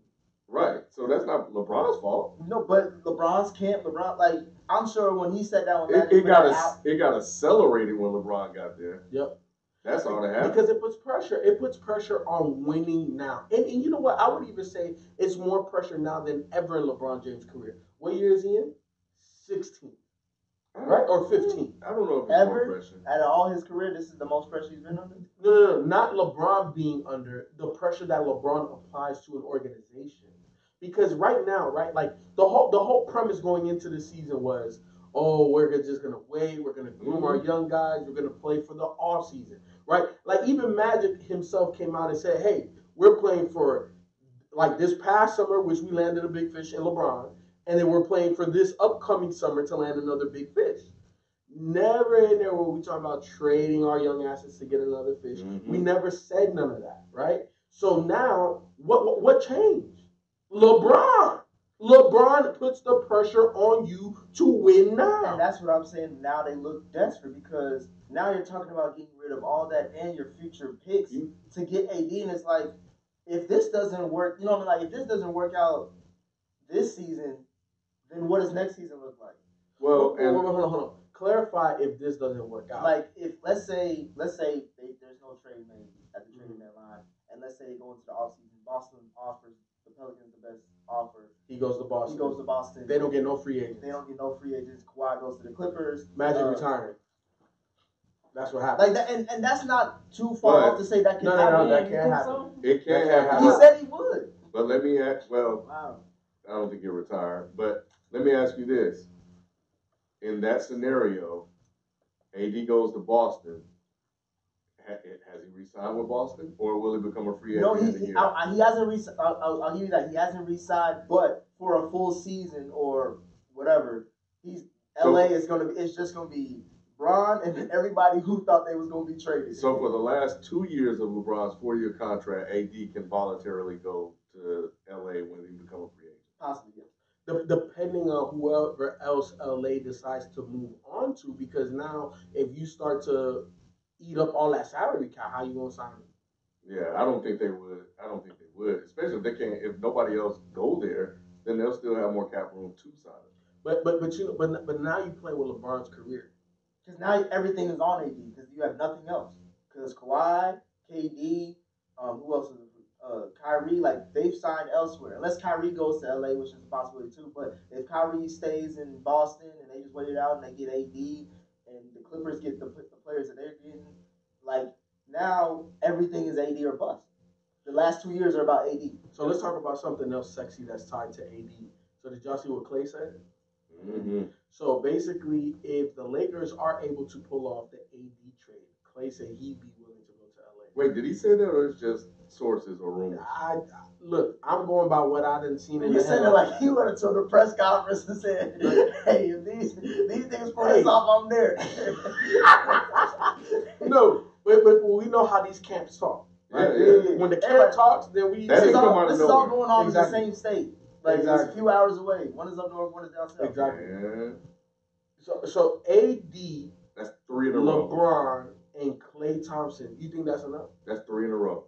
Right. So that's not LeBron's fault. No, but LeBron's camp, like, I'm sure when he sat down with It got accelerated when LeBron got there. Yep. That's all that happened. Because it puts pressure. It puts pressure on winning now. And you know what? I would even say it's more pressure now than ever in LeBron James' career. What year is he in? 16. Right? Or 15. I don't know if it's more pressure. Out of all his career, this is the most pressure he's been under? No. Not LeBron being under. The pressure that LeBron applies to an organization. Because right now, right, like the whole premise going into the season was, oh, we're just gonna wait, we're gonna groom our young guys, we're gonna play for the off season, right? Like even Magic himself came out and said, hey, we're playing for like this past summer, which we landed a big fish in LeBron, and then we're playing for this upcoming summer to land another big fish. Never in there were we talking about trading our young assets to get another fish. Mm-hmm. We never said none of that, right? So now, what changed? LeBron puts the pressure on you to win now. And that's what I'm saying. Now they look desperate because now you're talking about getting rid of all that and your future picks to get AD. And it's like, if this doesn't work, like if this doesn't work out this season, then what does next season look like? Well, hold on. Clarify if this doesn't work out. Like if let's say there's no trade made at the trading deadline, and let's say they go into the offseason, Boston offers the Pelicans the best offer. He goes to Boston. They don't get no free agents. Kawhi goes to the Clippers. Magic retiring. That's what happened. Like that, and that's not too far off to say that can happen. No, that can't happen. It can't happen. He said he would. But let me ask. Well, wow. I don't think he'll retire. But let me ask you this: in that scenario, AD goes to Boston. Has he re-signed with Boston, or will he become a free agent? No, he hasn't re-signed. I'll give you that. He hasn't re-signed, but for a full season or whatever, LA is gonna be. It's just gonna be Bron and everybody who thought they was gonna be traded. So for the last 2 years of LeBron's 4-year contract, AD can voluntarily go to LA when he become a free agent. Possibly, yes. Depending on whoever else LA decides to move on to, because now if you start to eat up all that salary cap, how you gonna sign him? Yeah, I don't think they would. Especially if they can't. If nobody else go there, then they'll still have more cap room to sign him. But now you play with LeBron's career. Because now everything is on AD because you have nothing else. Because Kawhi, KD, who else is Kyrie, like they've signed elsewhere. Unless Kyrie goes to LA, which is a possibility too. But if Kyrie stays in Boston and they just wait it out and they get AD and the Clippers get the players that they're getting, like now everything is AD or bust. The last 2 years are about AD. So let's talk about something else sexy that's tied to AD. So did y'all see what Clay said? Mm-hmm. So basically, if the Lakers are able to pull off the AD trade, Clay said he'd be willing to go to LA. Wait, did he say that or it's just sources or rumors? Look, I'm going by what I didn't see in You the said it like he went to the press conference and said, "Hey, if these niggas pull this off, I'm there." No, but we know how these camps talk. Right? Yeah. When the camp talks, then we. That This is come all, out of this is all nowhere. going on Exactly. in the same state. Like it's a few hours away. One is up north, one is down south. Exactly. Yeah. So AD, That's 3 in a row. LeBron, and Klay Thompson. You think that's enough? That's 3 in a row.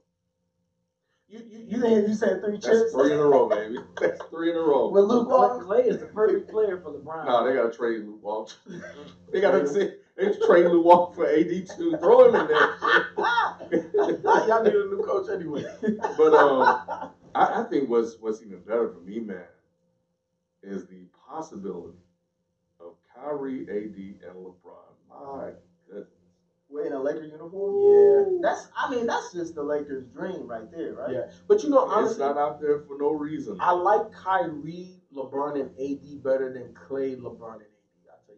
You think you said 3 chips? That's 3 in a row, baby. That's 3 in a row. With Luke Walton? Clay is the perfect player for LeBron. No, they gotta trade Luke Walton. They trade Luke Walton for AD too. Throw him in there. Y'all need a new coach anyway. But I think what's even better for me, man, is the possibility of Kyrie, AD, and LeBron. My goodness. In a Laker uniform? Yeah. That's just the Lakers' dream right there, right? Yeah. But you know, honestly, It's not out there for no reason. I like Kyrie, LeBron, and AD better than Klay, LeBron, and AD. I'll tell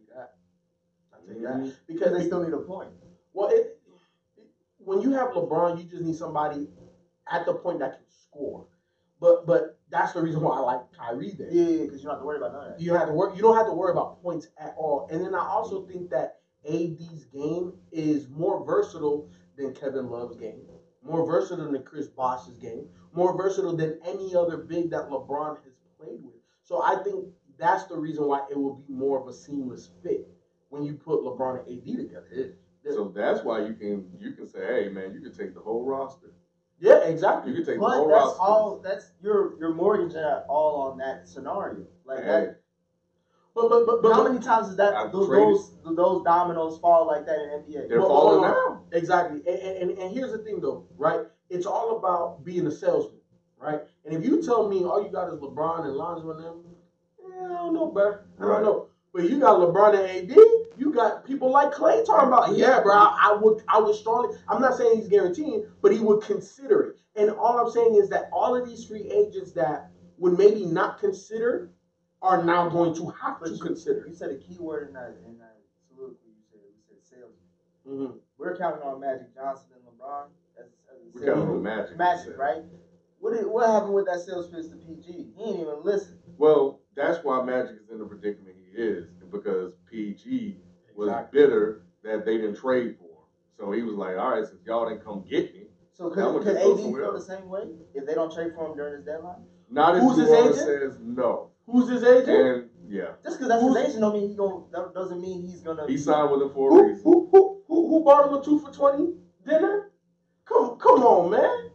you that. Because they still need a point. Well, when you have LeBron, you just need somebody at the point that can score. But that's the reason why I like Kyrie there. Yeah, because you don't have to worry about none of that. You don't have to worry about points at all. And then I also think that AD's game is more versatile than Kevin Love's game, more versatile than Chris Bosh's game, more versatile than any other big that LeBron has played with. So I think that's the reason why it will be more of a seamless fit when you put LeBron and AD together. So that's why you can say, hey man, you can take the whole roster. Yeah, exactly. You can take the But whole that's roster. all. That's you're mortgaging that all on that scenario. Like Hey. that. But How many times does that those dominoes fall like that in NBA? They're falling now. Exactly. And here's the thing though, right? It's all about being a salesman, right? And if you tell me all you got is LeBron and Lonzo and them, I don't know, bro. I don't know. But you got LeBron and AD, you got people like Clay talking about, yeah, bro, I would strongly, I'm not saying he's guaranteeing, but he would consider it. And all I'm saying is that all of these free agents that would maybe not consider are now going to have to consider. You said a key word in that soliloquy. You said sales. Mm-hmm. We're counting on Magic Johnson and LeBron as We're counting on Magic. Magic, right? What happened with that sales pitch to PG? He ain't even listen. Well, that's why Magic is in the predicament he is, because PG was bitter that they didn't trade for him. So he was like, all right, since y'all didn't come get me. So could AD feel the same way if they don't trade for him during his deadline? Not if Luana says no. Who's his agent? And yeah. Just because that's his agent don't mean doesn't mean he's gonna. He signed with him for a reason. Who bought him a 2 for $20 dinner? Come on, man.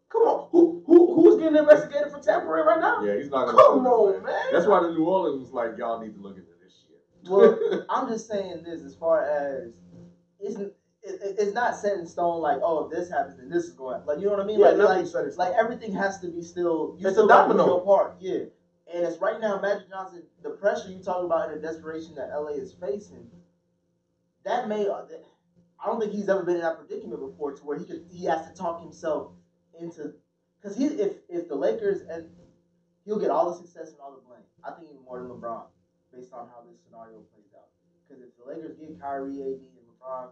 Come on. Who's getting investigated for tampering right now? Yeah, he's not gonna. Come on, man. That's why the New Orleans was like, y'all need to look into this shit. Well, I'm just saying this as far as it's not set in stone. Like, oh, if this happens, then this is going. Like, you know what I mean? Yeah, like everything has to be still. It's a domino. Your part, yeah. And it's right now, Magic Johnson. The pressure you talk about and the desperation that LA is facing. That may. I don't think he's ever been in that predicament before, to where he has to talk himself into. Because if the Lakers and he'll get all the success and all the blame. I think even more than LeBron, based on how this scenario plays out. Because if the Lakers get Kyrie, AD, and LeBron,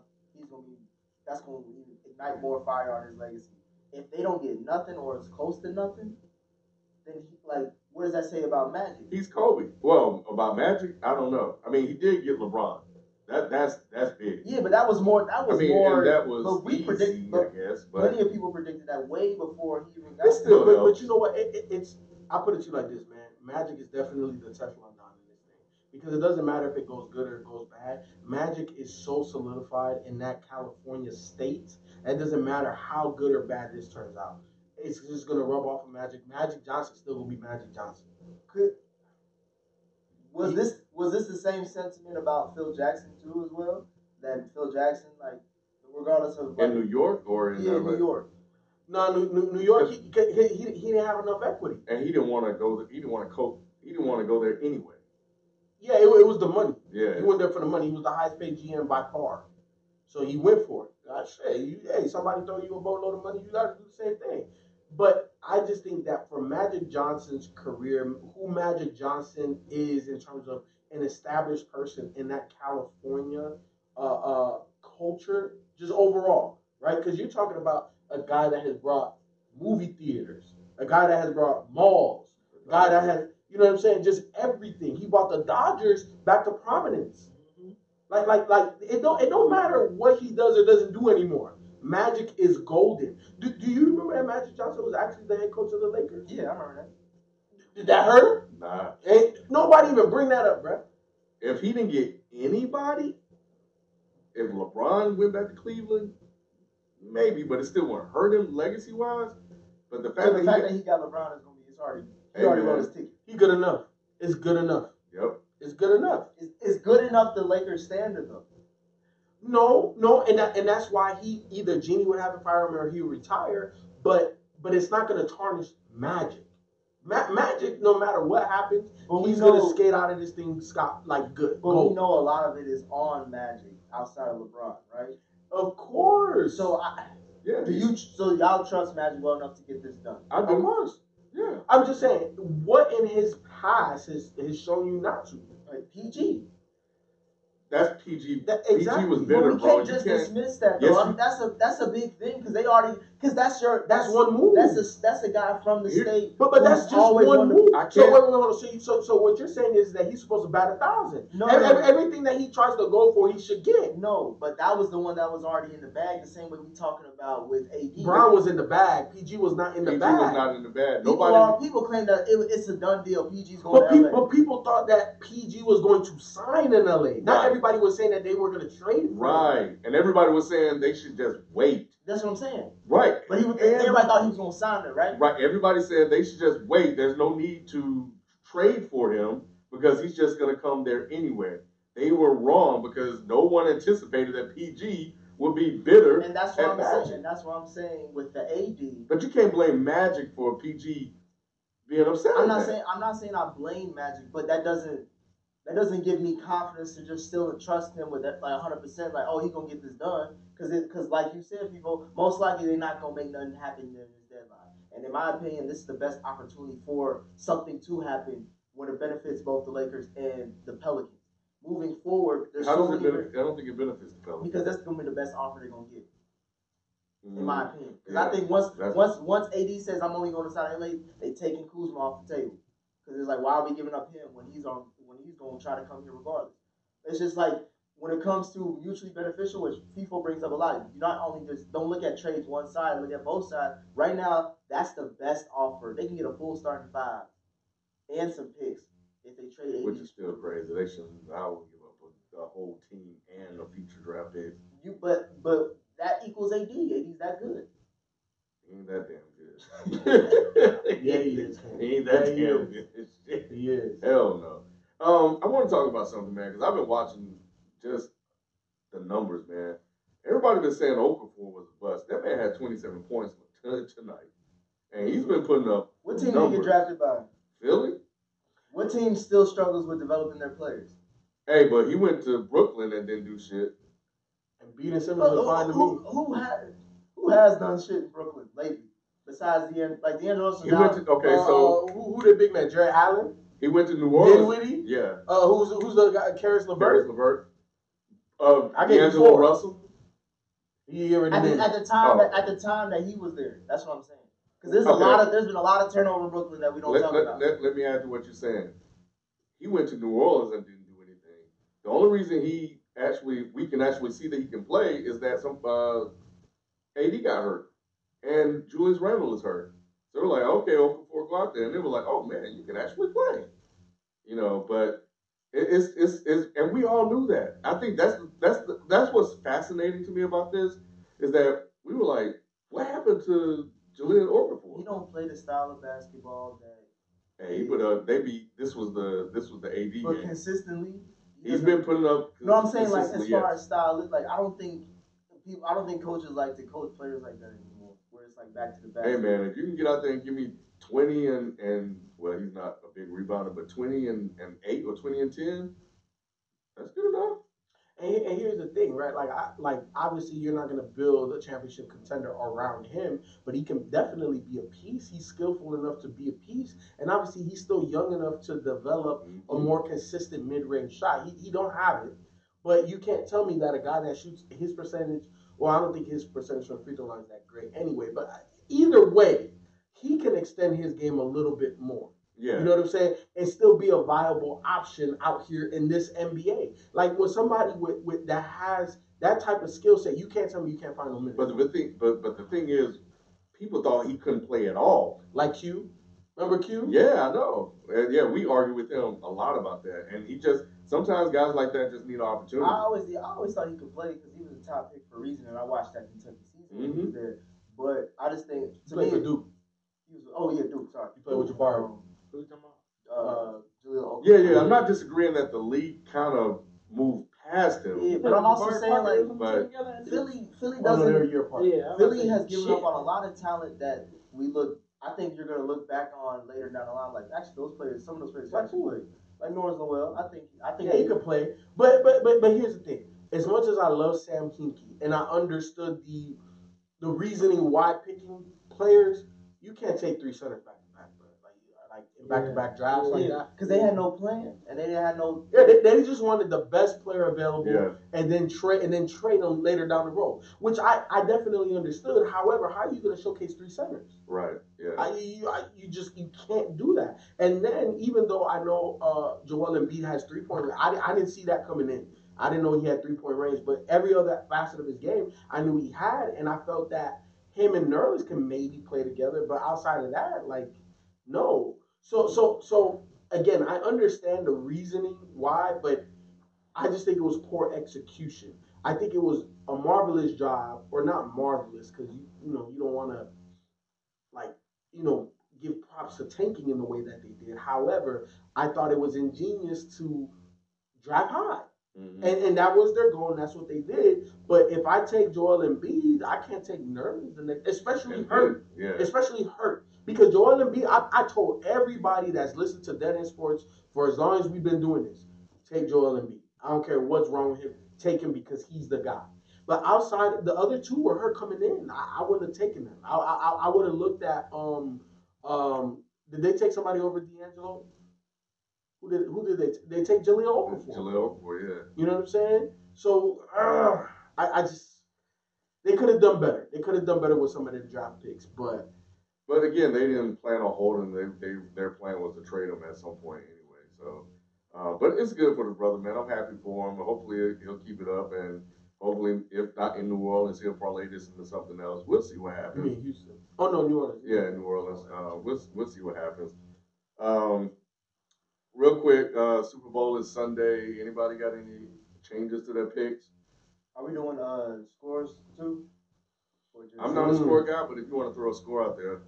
that's going to ignite more fire on his legacy. If they don't get nothing or it's close to nothing, then what does that say about Magic? He's Kobe. Well, about Magic, I don't know. I mean, he did get LeBron. That's big. Yeah, but that was more. And that was but we predicted. I guess. But plenty of people predicted that way before he even got. It still but you know what? It's. I put it to you like this, man. Magic is definitely the Teflon Don in this thing, because it doesn't matter if it goes good or it goes bad. Magic is so solidified in that California state. It doesn't matter how good or bad this turns out. It's just gonna rub off of Magic. Magic Johnson's still gonna be Magic Johnson. Was this the same sentiment about Phil Jackson too as well? That Phil Jackson, regardless of in New York or in New York. No, New York, he didn't have enough equity, and he didn't want to go. He didn't want to coach. He didn't want to go there anyway. Yeah, it was the money. Yeah, he went there for the money. He was the highest paid GM by far, so he went for it. Hey, somebody throw you a boatload of money, you got to do the same thing. But I just think that for Magic Johnson's career, who Magic Johnson is in terms of an established person in that California culture, just overall, right? Because you're talking about a guy that has brought movie theaters, a guy that has brought malls, a guy that has, you know what I'm saying, just everything. He brought the Dodgers back to prominence. Like it don't matter what he does or doesn't do anymore. Magic is golden. Do you remember that Magic Johnson was actually the head coach of the Lakers? Yeah, I remember that. Did that hurt him? Nah. Ain't nobody even bring that up, bro. If he didn't get anybody, if LeBron went back to Cleveland, maybe, but it still won't hurt him legacy wise. But the fact that he got LeBron is gonna be he already wrote his ticket. He good enough. It's good enough. Yep. It's good enough. It's good enough the Lakers standard though. No, and that's why he either Jeannie would have to fire him or he would retire. But it's not going to tarnish Magic. Magic, no matter what happens, he's going to skate out of this thing scot like good. But we know a lot of it is on Magic outside of LeBron, right? Of course. So so y'all trust Magic well enough to get this done? Of course. Yeah. I'm just saying, what in his past has shown you not to? Like PG. That's PG. Exactly. PG was better, we bro. can't just dismiss that though. Yes, I mean, that's a big thing because that's one move. That's a guy from the state. But that's just one move. So wait. So what you're saying is that he's supposed to bat 1,000. No, everything that he tries to go for, he should get. No, but that was the one that was already in the bag. The same way we talking about with AD. Brown was in the bag. PG was not in the bag. PG was not in the bag. People claim that it's a done deal. PG's going to LA. But people thought that PG was going to sign in LA. Not everybody was saying that they were going to trade for him. And everybody was saying they should just wait. That's what I'm saying. Right. But everybody thought he was going to sign it, right? Right. Everybody said they should just wait. There's no need to trade for him because he's just going to come there anyway. They were wrong because no one anticipated that PG would be bitter. And that's what I'm saying. That's what I'm saying with the AD. But you can't blame Magic for PG being upset. I'm not saying I blame Magic, but that doesn't give me confidence to just still trust him with that, like 100%. Like, oh, he's gonna get this done because like you said, people most likely they're not gonna make nothing happen during this deadline. And in my opinion, this is the best opportunity for something to happen when it benefits both the Lakers and the Pelicans. Moving forward, there's I don't think it benefits the Pelicans because that's gonna be the best offer they're gonna get. In my opinion, because I think once AD says I'm only going to sign LA, they taking Kuzma off the table because it's like why are we giving up him when he's going to try to come here regardless? It's just like when it comes to mutually beneficial, which FIFA brings up a lot. You not only just don't look at trades one side, look at both sides. Right now, that's the best offer. They can get a full starting five and some picks if they trade AD. Which is still crazy. They shouldn't. I would give up a whole team and a future draft pick. But that equals AD. AD's that good. He ain't that damn good. Yeah, he is. He ain't that damn good. He is. Hell no. I want to talk about something, man, because I've been watching just the numbers, man. Everybody been saying Okafor was a bust. That man had 27 points tonight, and he's been putting up. What team did he get drafted by? Philly. What team still struggles with developing their players? Hey, but he went to Brooklyn and didn't do shit. And beating Simmons was fine to me. Who has done shit in Brooklyn lately? Besides D'Angelo Russell. Who the big man? Jared Allen? He went to New Orleans. Dinwiddie? Yeah. Who's the guy? Karis LeVert? D'Angelo Russell. He already did. At the time that he was there. That's what I'm saying. Because there's been a lot of turnover in Brooklyn that we don't talk about. Let me add to what you're saying. He went to New Orleans and didn't do anything. The only reason we can actually see that he can play is that some AD got hurt and Julius Randle is hurt. So we're like, okay, Okafor go out there, and they were like, oh man, you can actually play, But it's and we all knew that. I think that's what's fascinating to me about this is that we were like, what happened to Jahlil Okafor? He don't play the style of basketball that. Hey, but this was the AD but game. Consistently, he's been putting up. No, I'm saying like as far as style, like I don't think coaches like to coach players like that anymore. Where it's like back to the back. Hey man, if you can get out there and give me 20 and well, he's not a big rebounder, but 20 and 8 or 20 and 10, that's good enough. And here's the thing, right? Like obviously you're not gonna build a championship contender around him, but he can definitely be a piece. He's skillful enough to be a piece, and obviously he's still young enough to develop a more consistent mid-range shot. He don't have it, but you can't tell me that a guy that shoots his percentage. Well, I don't think his percentage from free throw line is that great anyway. But either way, he can extend his game a little bit more. Yeah. You know what I'm saying? And still be a viable option out here in this NBA. Like with somebody with that has that type of skill set, you can't tell me you can't find no minutes. But the thing is, people thought he couldn't play at all. Like Q. Remember Q? Yeah, I know. And yeah, we argue with him a lot about that. And he just sometimes guys like that just need an opportunity. I always thought he could play because he was a top pick for a reason, and I watched that Kentucky season when he was there. But I just think He played for Duke. He was Duke. Sorry, He played with Jabari. Who you talking about? Jahlil Okafor. Yeah. I'm not disagreeing that the league kind of moved past him. Yeah, but I'm also saying like but Philly They're a doesn't. year apart. Yeah, Philly has given up on a lot of talent that I think you're gonna look back on later down the line. Like actually, some of those players actually play. Like Norris Noel, I think Yeah, he could play. But here's the thing. As much as I love Sam Hinkie and I understood the reasoning why picking players, you can't take 3 centers back to back, bro. Like in back-to-back drafts like that. Because they had no plan and they didn't have no. Yeah, they just wanted the best player available, and then trade them later down the road, which I definitely understood. However, how are you going to showcase 3 centers? Right. Yeah. You can't do that. And then even though I know Joel Embiid has 3-point range, I didn't see that coming in. I didn't know he had 3-point range, but every other facet of his game I knew he had, and I felt that him and Nerlens can maybe play together, but outside of that, like no. So again, I understand the reasoning why, but I just think it was poor execution. I think it was a marvelous job, or not marvelous, because you don't want to give props to tanking in the way that they did. However, I thought it was ingenious to draft high. Mm-hmm. And that was their goal, and that's what they did. But if I take Joel Embiid, I can't take Nerlens, especially hurt. Yeah. Especially hurt. Because Joel Embiid, I told everybody that's listened to Dead End Sports for as long as we've been doing this, take Joel Embiid. I don't care what's wrong with him. Take him because he's the guy. But outside, the other two were hurt coming in. I wouldn't have taken them. I would have looked at did they take somebody over D'Angelo? Who did they take? Jahlil Okafor. Jahlil Okafor, yeah. You know what I'm saying? So I just they could have done better. They could have done better with some of their draft picks, but again, they didn't plan on holding. Their plan was to trade him at some point anyway. So, but it's good for the brother, man. I'm happy for him. Hopefully he'll keep it up, and hopefully, if not in New Orleans, he'll parlay this into something else. We'll see what happens. You mean Houston? Oh no, New Orleans. Yeah, New Orleans. We'll see what happens. Real quick, Super Bowl is Sunday. Anybody got any changes to their picks? Are we doing scores too? I'm not a score guy, but if you want to throw a score out there,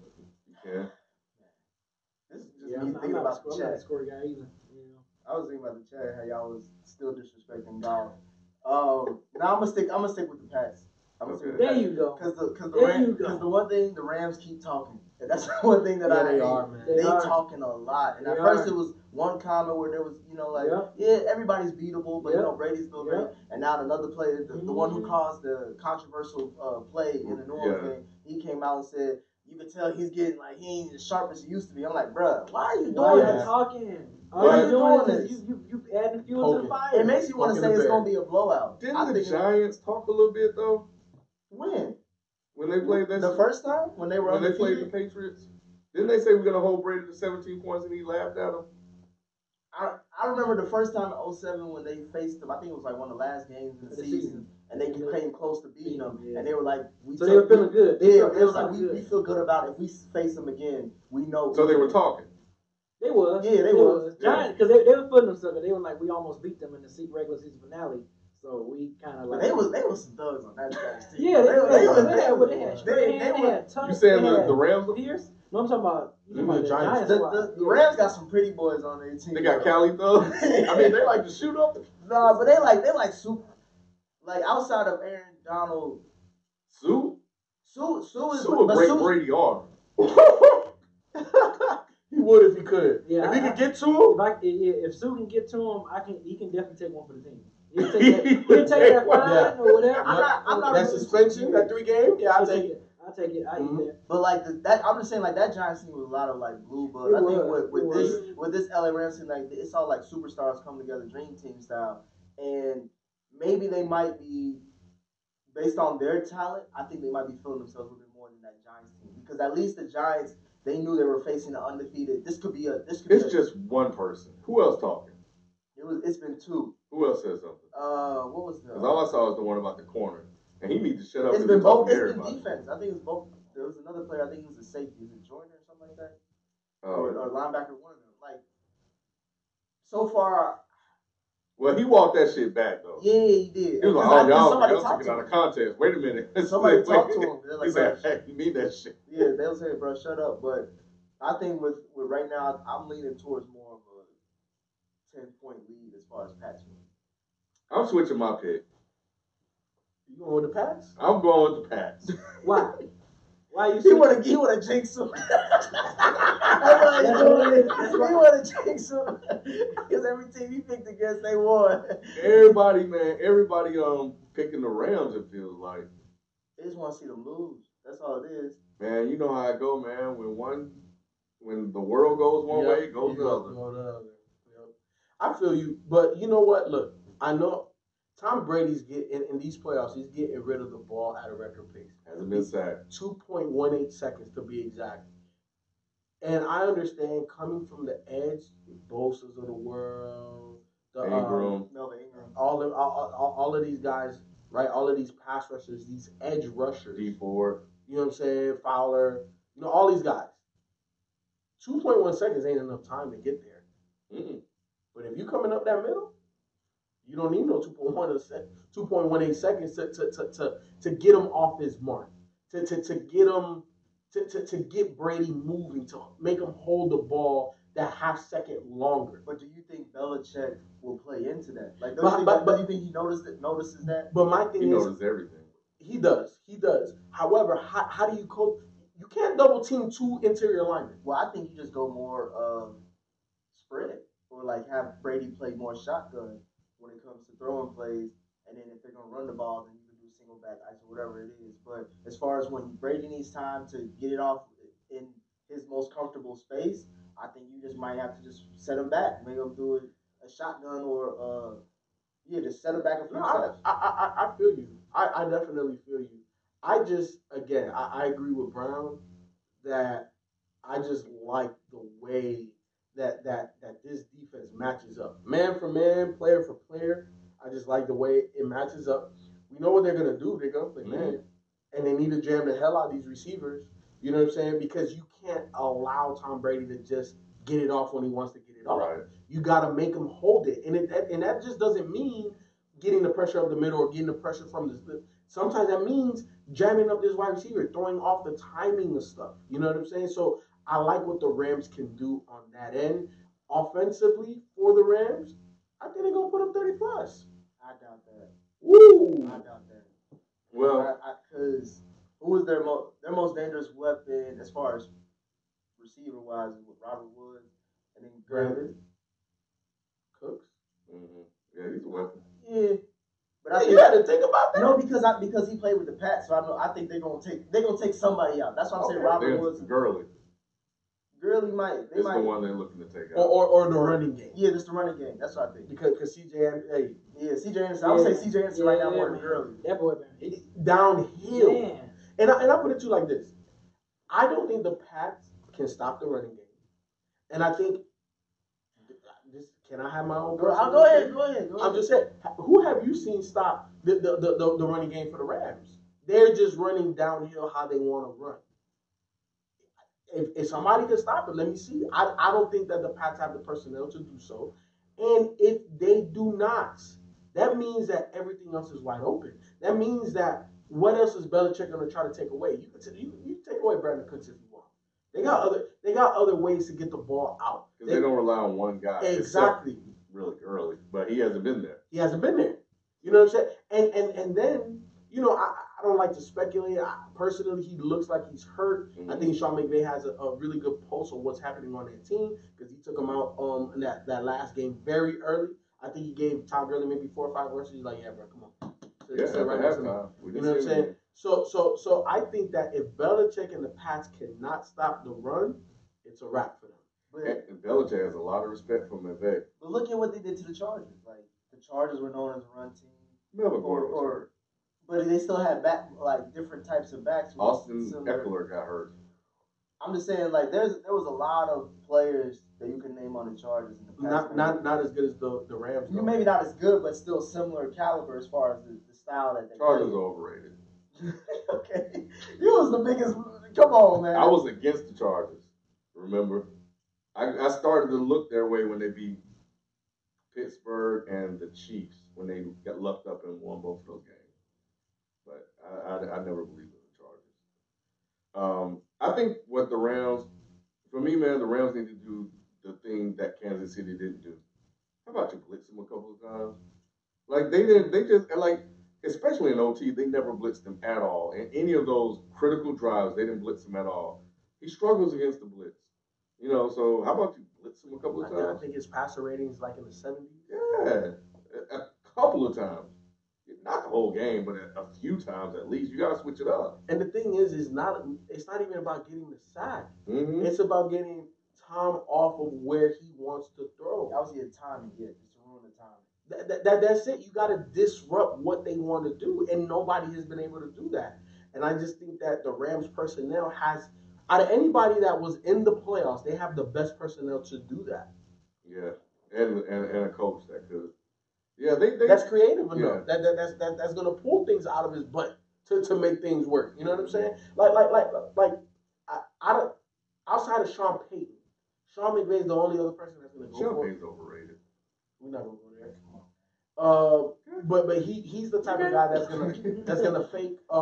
you can. This is just me thinking about the chat. I'm not a score guy either. I was thinking about the chat, how y'all was still disrespecting golf. Now I'm gonna stick with the Pats. There you go. Because the one thing the Rams keep talking. And that's the one thing that they are, man. They talking a lot. And at first it was one comment where there was, everybody's beatable, but Brady's still great. And now another player, the one who caused the controversial play in the New Orleans game, he came out and said, you can tell he's getting he ain't as sharp as he used to be. I'm like, bruh, why are you doing this? All you're doing is you adding fuel to the fire. It makes you want to say it's gonna be a blowout. Didn't the Giants talk a little bit though? When they played the first time when they played the Patriots, didn't they say we're gonna hold Brady to 17 points and he laughed at them? I remember the first time in 2007 when they faced them. I think it was one of the last games in the season, and they came close to beating them, and they were like, they were feeling good. It was like we feel good about it. If we face them again, we know. So they were talking. They was. Yeah, they was. Giants, because they were putting themselves. They were like, we almost beat them in the regular season finale. So we kind of they was some thugs on that team. Yeah, they had tough. You saying the Rams? Pierce? No, I'm talking about the Giants. The Rams got some pretty boys on their team. They got Cali thugs. I mean, they like to shoot up. Nah, but they like super. Like outside of Aaron Donald, Sue is Sue would but break Sue's- Brady arm. He would if he could. Yeah, if he could get to him. If Sue can get to him, he can definitely take one for the team. He'll take that fine Yeah. or whatever. I'm not that really- suspension, that 3 game. Yeah, I'll take it. I'll take it. I eat that. But like I'm just saying, like that Giants team was a lot of like blue blood. It I think was. with this LA Rams team, like it's all like superstars come together, dream team style, and maybe they might be based on their talent. I think they might be feeling themselves a little bit more than that Giants team because at least the Giants they knew they were facing an undefeated. This could be a. It's just one person. Who else talking? It's been 2. Who else said something? What was the? Because all I saw was the one about the corner, and he needs to shut up. It's and been talk both. to It's been everybody. defense. I think it was both. There was another player. I think he was a safety. Is it Jordan or something like that? Oh. Or linebacker, one of them. Like, so far, Well, he walked that shit back though. yeah, he did. He was like, Because "Oh, somebody y'all talked took it to out of him. context. Wait a minute." Somebody Wait. talked to him. They're He like, said, bro, "Hey, you mean that shit?" yeah, they'll say, bro, shut up. But I think with right now, I'm leaning towards more of a 10-point lead as far as Pats win. I'm switching my pick. You going with the Pats? I'm going with the Pats. Why? Why you? He want to jinx him. That's why he's doing it. He want to jinx him because every team he picked against, they won. Everybody picking the Rams. It feels like, They just want to see them lose. That's all it is. man, you know how I go, man. When the world goes one way, it goes the other. Yep. I feel you, but you know what? Look, I know Tom Brady's in these playoffs. He's getting rid of the ball at a record pace. Hasn't been sacked. 2.18 seconds to be exact. And I understand coming from the edge, Bosa's of the world, the Ingram. Melvin Ingram. all of these guys, right? All of these pass rushers, these edge rushers. D Ford. You know what I'm saying? Fowler. You know, all these guys. 2.1 seconds ain't enough time to get there. Mm-mm. But if you coming up that middle, you don't need no 2.18 seconds to get him off his mark, to get him to get Brady moving, to make him hold the ball that half second longer. But do you think Belichick will play into that? Like, do you think he notices that? But my thing He is, knows everything. he does. However, how do you coach? You can't double team 2 interior linemen. Well, I think you just go more spread or like have Brady play more shotgun when it comes to throwing plays, and then if they're gonna run the ball, then you can do single back ice or whatever it is. But as far as when Brady needs time to get it off in his most comfortable space, I think you just might have to just set him back, make him do a shotgun or just set him back a few steps. I feel you. I definitely feel you. I just, again, I agree with Brown that I just like the way that this defense matches up. Man for man, player for player. I just like the way it matches up. We know what they're going to do. They're going to play man. And they need to jam the hell out of these receivers. You know what I'm saying? Because you can't allow Tom Brady to just get it off when he wants to get it off. Right. You got to make him hold it. And that just doesn't mean getting the pressure up the middle or getting the pressure from the – sometimes that means jamming up this wide receiver, throwing off the timing of stuff. You know what I'm saying? So I like what the Rams can do on that end. Offensively, for the Rams, I think they're going to put up 30 plus. I doubt that. Woo! I doubt that. Well, Because who is their most dangerous weapon as far as receiver wise is with Robert Woods and then Granted. Cooks. yeah, he's a weapon. Yeah, but I Hey, think you got to think about that. no because he played with the Pats, so I think they're gonna take somebody out. That's why I'm saying Robert Woods. Gurley. Gurley might. They It's might. the one they're looking to take out. Or the running game. Yeah, just the running game. That's what I think. Because CJ, hey, Yeah, CJ Anderson. I would say CJ Anderson right now more than Gurley. That boy, man. downhill. Man. And I put it to you like this. I don't think the Pats can stop the running game. And I think, can I have my own personal Go ahead. I'm just saying, who have you seen stop the running game for the Rams? They're just running downhill how they want to run. If somebody can stop it, let me see. I don't think that the Pats have the personnel to do so. And if they do not, that means that everything else is wide open. That means that what else is Belichick going to try to take away? You can take away Brandon Cooks if you want. They got other ways to get the ball out. Because they don't rely on one guy. Exactly. Really early, but he hasn't been there. He hasn't been there. You know what I'm saying? And then, you know, don't like to speculate. Personally, he looks like he's hurt. Mm-hmm. I think Sean McVay has a really good pulse on what's happening on that team because he took him out in that last game very early. I think he gave Tom Gurley maybe 4 or 5 verses. He's like, yeah, bro, come on. At right next to me. You know what I'm saying? So I think that if Belichick and the Pats cannot stop the run, it's a wrap for them. And Belichick has a lot of respect for McVay. But look at what they did to the Chargers. Like the Chargers were known as a run team. But they still had different types of backs. Austin Eckler got hurt. I'm just saying, like there was a lot of players that you can name on the Chargers in the past. Not as good as the Rams. You maybe not as good, but still similar caliber as far as the style that they Chargers play. are overrated. Okay, you was the biggest. Come on, man. I was against the Chargers. Remember, I started to look their way when they beat Pittsburgh and the Chiefs when they got lucked up and won both of those games. But I never believed in the Chargers. I think what the Rams, for me, man, the Rams need to do the thing that Kansas City didn't do. How about you blitz them a couple of times? Like they just especially in OT, they never blitzed him at all. In any of those critical drives, they didn't blitz him at all. He struggles against the blitz. You know, so how about you blitz him a couple of times? I think his passer rating is like in the 70s. Yeah, a couple of times. Not the whole game, but a few times at least. You got to switch it up. And the thing is it's not even about getting the sack. Mm-hmm. It's about getting Tom off of where he wants to throw. That was your timing, just to ruin the timing. That's it. You got to disrupt what they want to do, and nobody has been able to do that. And I just think that the Rams personnel has, out of anybody that was in the playoffs, they have the best personnel to do that. Yeah, and a coach that could. Yeah, that's creative enough. Yeah. That's gonna pull things out of his butt to make things work. You know what I'm saying? Outside of Sean Payton, Sean McVay is the only other person that's gonna go Sean for it. Payton's overrated. We're not gonna go there. But he's the type of guy that's gonna fake a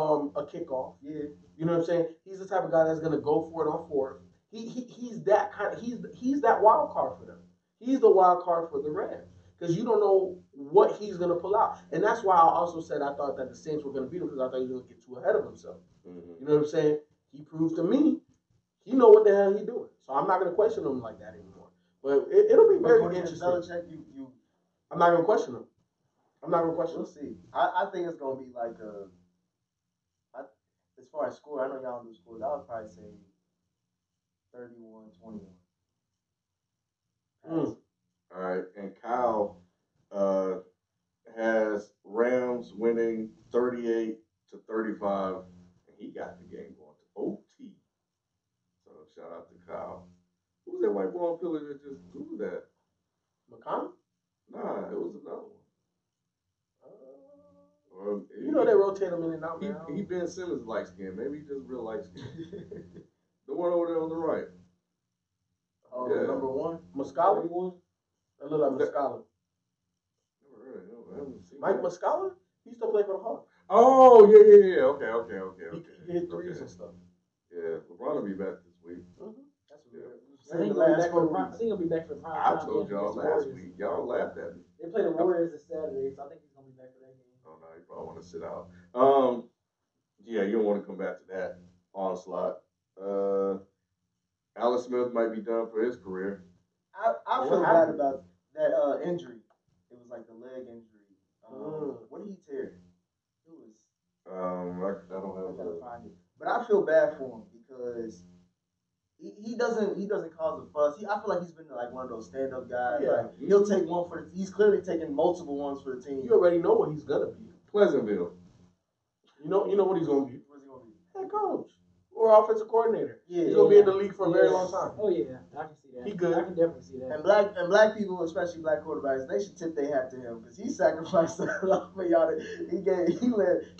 kickoff. Yeah. You know what I'm saying? He's the type of guy that's gonna go for it on fourth. He's that kind of he's that wild card for them. He's the wild card for the Rams. Because you don't know what he's going to pull out. And that's why I also said I thought that the Saints were going to beat him because I thought he was going to get too ahead of himself. Mm-hmm. You know what I'm saying? He proved to me he know what the hell he's doing. So I'm not going to question him like that anymore. But it'll be very interesting. I'm not going to question him. We'll see. I think it's going to be like as far as score, I know y'all don't do scores. I would probably say 31-21. All right, and Kyle has Rams winning 38-35, and he got the game going to OT. So shout out to Kyle. Who was that white boy in Philly that just? Who was that? McConnell? Nah, it was another one. They rotate him in and out. He Ben Simmons light skin. Maybe he just real light skin. The one over there on the right. Oh, yeah. Number one, Muscala. That look like Muscala. Never heard of him. Mike Muscala? He used to play for the Hawks. Oh, yeah. Okay. He hit threes and stuff. Yeah, LeBron will be back this week. Mm-hmm. That's weird. I think he'll be back for the prime. I told y'all last week. Y'all laughed at me. They play the Warriors this Saturday, so I think he's going to be back for that game. Oh, no, you probably want to sit out. Yeah, you don't want to come back to that onslaught. Alex Smith might be done for his career. I feel bad about that injury. It was like the leg injury. What did he tear? It was. I don't have. I gotta find it. But I feel bad for him because he doesn't cause a fuss. I feel like he's been like one of those stand up guys. Yeah. Like he'll take one for the. He's clearly taking multiple ones for the team. You already know what he's gonna be. Pleasantville. You know what he's gonna be. What's he gonna be? Head coach or offensive coordinator. Yeah, he's gonna be in the league for a very long time. Oh yeah, I can see that. He good. I can definitely see that. And black people, especially black quarterbacks, they should tip their hat to him because he sacrificed a lot for y'all. He let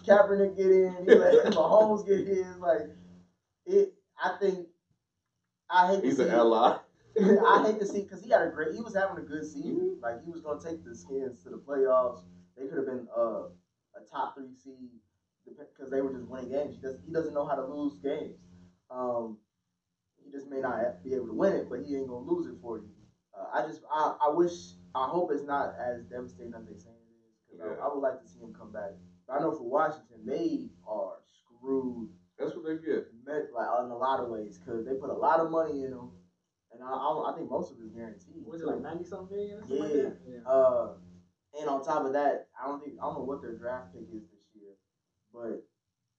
Kaepernick get in. He let Mahomes get his. I hate. He's an ally. I hate to see because he was having a good season. Like he was gonna take the Skins to the playoffs. They could have been a top 3 seed because they were just winning games. He doesn't know how to lose games. He just may not be able to win it, but he ain't gonna lose it for you. I hope it's not as devastating as they say it is. Because I would like to see him come back But I know for Washington, they are screwed. That's what they get. Like in a lot of ways, because they put a lot of money in them, and I think most of it's guaranteed. Was it like 90-something million or something like Yeah. that? Yeah. And on top of that, I don't know what their draft pick is this year, but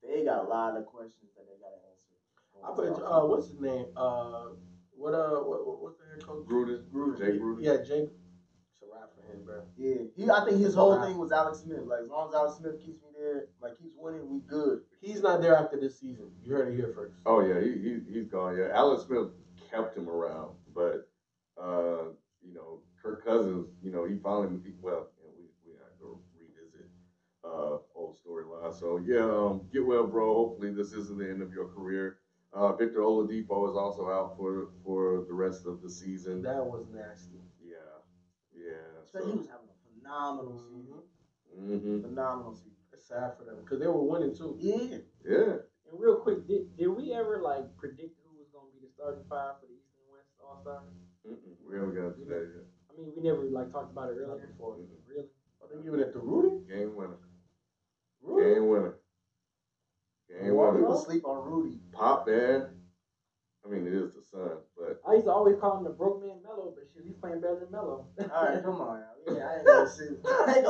they got a lot of questions that they got to answer. I bet. What's his name? What's the head coach? Gruden. Jay Gruden. Yeah, Jay. It's a wrap for him, bro. Yeah, I think his whole thing was Alex Smith. Like, as long as Alex Smith keeps me there, like keeps winning, we good. He's not there after this season. You heard it here first. Oh yeah, he's gone. Yeah, Alex Smith kept him around, but Kirk Cousins, he finally we have to revisit old storyline. So yeah, get well, bro. Hopefully this isn't the end of your career. Victor Oladipo is also out for the rest of the season. That was nasty. Yeah. So he was having a phenomenal season. Mm-hmm. Phenomenal season. It's sad for them because they were winning too. Yeah. And real quick, did we ever like predict who was gonna be the starting five for the East and West All Stars? We haven't got to that yet. I mean, we never like talked about it earlier. Before. Really? Are they giving it to Rudy? Game winner. Rudy? Game winner. Game People winner. sleep on Rudy. Pop, man. I mean, it is the son, but I used to always call him the broke man Melo, but shit, he's playing better than Melo. All right, come on. Yeah, I ain't gonna sit. I ain't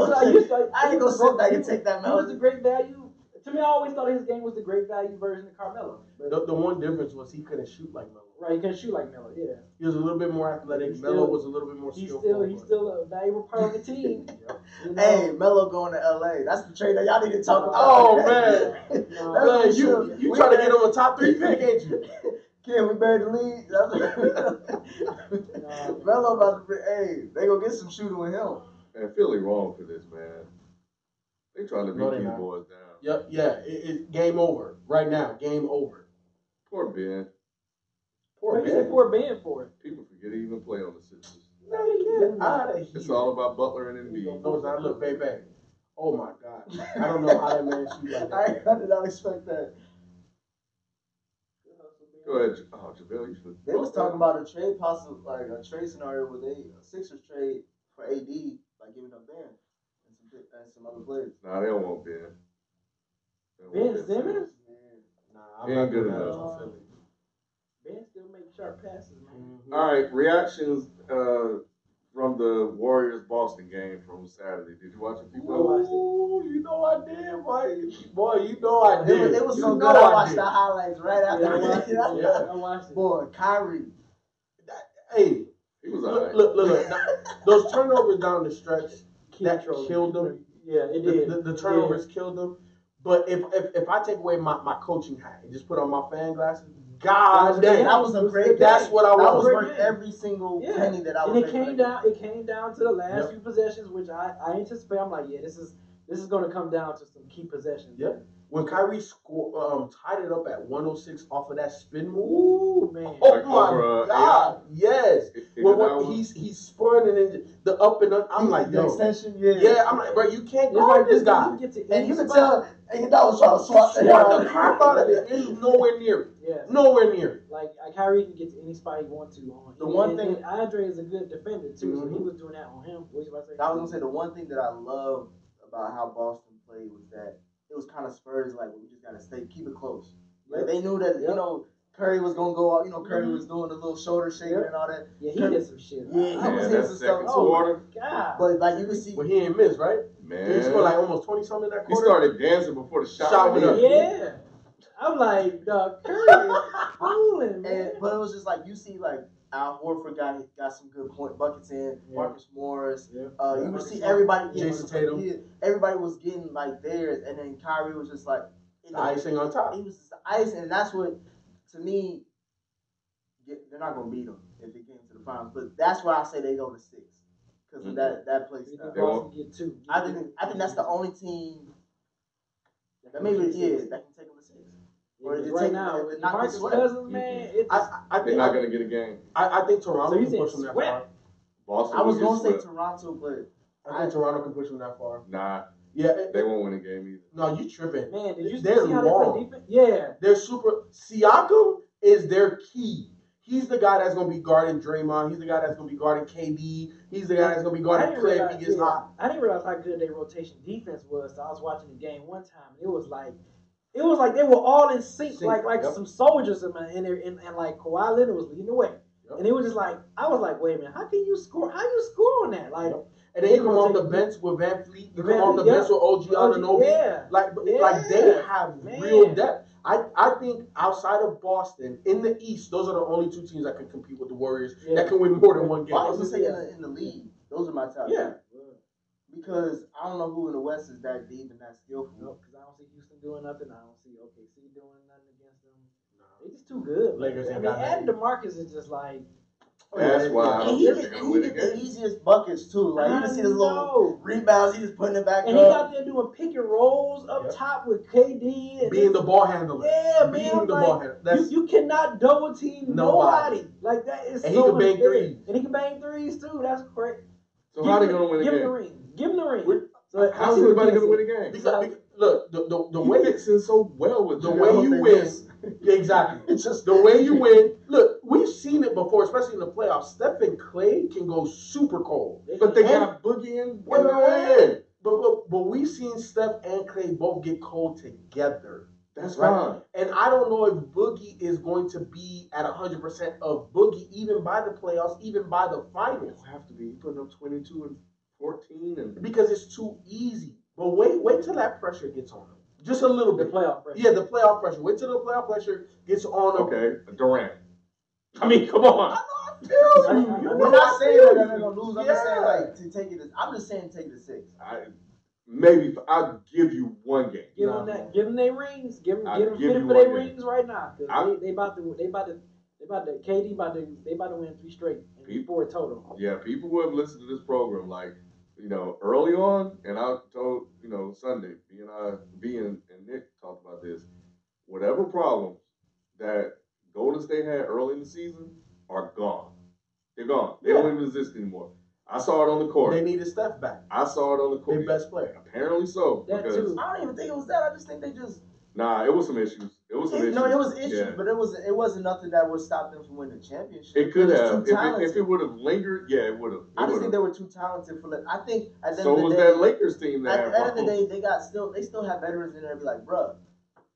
I gonna sit back and take that He was Melo. a great value. To me, I always thought his game was the great value version of Carmelo. But, The one difference was he couldn't shoot like Melo. right, he can shoot like Melo, yeah. He was a little bit more athletic. He's Melo still- was a little bit more He's skillful. still a valuable part of the team. You know? Hey, Melo going to LA. That's the trade that y'all need to talk about. Oh, man. No, That's Man, you trying to get him a top 3 pick, ain't you? Can we bury the lead? Melo about to be, hey, they gonna get some shooting with him. man, Philly wrong for this, man. They trying to No, beat they these not. boys down. Yep, yeah. It's game over right now. Game over. Poor Ben. Poor He said man. poor Ben for it. People forget he even play on the Sixers. No, he get out of here. It's all about Butler and Embiid. No, it's not. Look, baby. Oh my God. I don't know how that man shoot like that. I did not expect that. Go ahead. Oh, JaVale, you should. They was talking about a trade possible, like a trade scenario where a Sixers trade for AD, like giving up Ben and some other players. Nah, they don't want Ben. They don't Ben want Simmons? Nah, I'm He not ain't good doing that enough. on Philly. Ben still makes sharp passes, man. Mhm. All right, reactions from the Warriors-Boston game from Saturday. Did you watch it, people? I watched it. Ooh, you know I did, boy. Boy, you know I It did. was You so know good. I watched did. the highlights right after. Yeah, I watched it. that. Yeah, I watched it. Boy, Kyrie. Hey, He was all right. look. Now, those turnovers down the stretch that Control. killed them. Yeah, it did. The turnovers killed them. But if I take away my coaching hat and just put on my fan glasses, God damn, That was a great. That's what I That want. was Great worth game. every single Yeah. penny that I was. And it making. came down to the last Yep. few possessions, which I anticipate. I'm like, yeah, this is going to come down to some key possessions. Yep. When Kyrie tied it up at 106 off of that spin move. Ooh, man. Oh Like my over, God! Yes. When Iguodala? he's spun and then the up and up. I'm like, the yo, extension. yeah. I'm like, bro, you can't It's guard like this guy. You get to And any you can spot. tell, and that was trying to swat that Swat the guy. crap out of it. It's nowhere near it. Yes. Nowhere near it. Like Kyrie can get to any spot he wants to. The one and, thing- and Andre is a good defender too, so he Mhm. was doing that on him. What you about to say? I was gonna say the one thing that I love about how Boston played was that it was kind of Spurs like we just gotta keep it close. Like they knew that you know Curry was gonna go out. You know Curry was doing the little shoulder shaking and all that. Yeah, he did some shit. Yeah, I he was Man, was saying that some second stuff. quarter, God. But like you can see, But he ain't missed, right? man. He scored like almost 20 something in that He quarter. started dancing before the shot Shot went went in. up. Yeah. I'm like, dog, Curry is fooling, man. but it was just like you see like Al Horford got some good point buckets in. Yeah. Marcus Morris. Yeah. You would see everybody. Jason Tatum. Everybody was getting like theirs, and then Kyrie was just like The icing on top. He was just icing, and that's what to me. They're not gonna beat them if they came to the finals, but that's why I say they go to 6 because of that play You style. think Boston get 2? I think that's the only team that maybe that can take them to 6. Or Because they right take now, them with and not get Marcus swept. Cousins, man, it's I They're think not gonna get a game. I think Toronto So you can said push them that sweat? far. Boston I was will get gonna say swept. Toronto, but I think Toronto can push them that far. Nah, Yeah. they won't win a game either. No, you tripping. man. Did you see They're how they long. play defense? Yeah. They're super. Siakam is their key. He's the guy that's going to be guarding Draymond. He's the guy that's going to be guarding KD. He's the guy that's going to be guarding Clay if he gets hot. I didn't realize how good their rotation defense was. So I was watching the game one time, and it was like they were all in sync, like some soldiers, and like Kawhi Leonard was leading the way. Yep. And it was just like I was like, wait a minute, how can you score? How you score on that? Like, and then you come off the bench with Van Fleet. You come off the bench with OG Anunoby. Yeah. Like they have real depth. I think outside of Boston, in the East, those are the only two teams that can compete with the Warriors that can win more than one game. I was gonna say in the league, those are my top. Yeah. Because I don't know who in the West is that deep and that skillful. No, because I don't see Houston doing nothing. I don't see OKC doing nothing against them. No. They just too good. Lakers I mean, adding DeMarcus is just like. That's why and he get the easiest buckets too. Like you can see his little rebounds, he just putting it back and up. And he out there doing pick and rolls up top with KD. And being the ball handler. Yeah, being man. the Like, ball handler. You cannot double team nobody. Like that is and so he can bang threes. And he can bang threes too. That's great. So how they gonna win the game? Give him the ring. So how's anybody gonna win the game? Because look, the way mixing so well with the way you win. Exactly. It's just the way you win. Look, we've seen it before, especially in the playoffs. Steph and Clay can go super cold, but they got Boogie and win. But we've seen Steph and Clay both get cold together. That's right. And I don't know if Boogie is going to be at 100% of Boogie even by the playoffs, even by the finals. He'll have to be putting up 22 and 14 and because it's too easy. But wait till that pressure gets on him. Just a little bit. The playoff pressure. Yeah, the playoff pressure. Wait till the playoff pressure gets on him. Okay, Durant. I mean, come on. I'm not saying that they're gonna lose. I'm just saying like to take it. I'm just saying take it to 6. Maybe I'll give you one game. Give them that. Give them their rings. Give them fitted for their rings right now. Because they about to KD about to win 3 straight and 4 total. Yeah, people who have listened to this program, like, you know, early on, and I told, you know, Sunday, B and Nick talked about this. Whatever problems that Golden State had early in the season are gone. They're gone. They don't even exist anymore. I saw it on the court. They needed Steph back. I saw it on the court. Their best player. Apparently so. That too. I don't even think it was that. I just think they just. Nah, it was some issues. It was issues, but it wasn't nothing that would stop them from winning the championship. It could have. If it would have lingered, yeah, it would have. I just think they were too talented for that. I think at the end of the day, that Lakers team. At the end of the day, they still have veterans in there. Be like, bruh,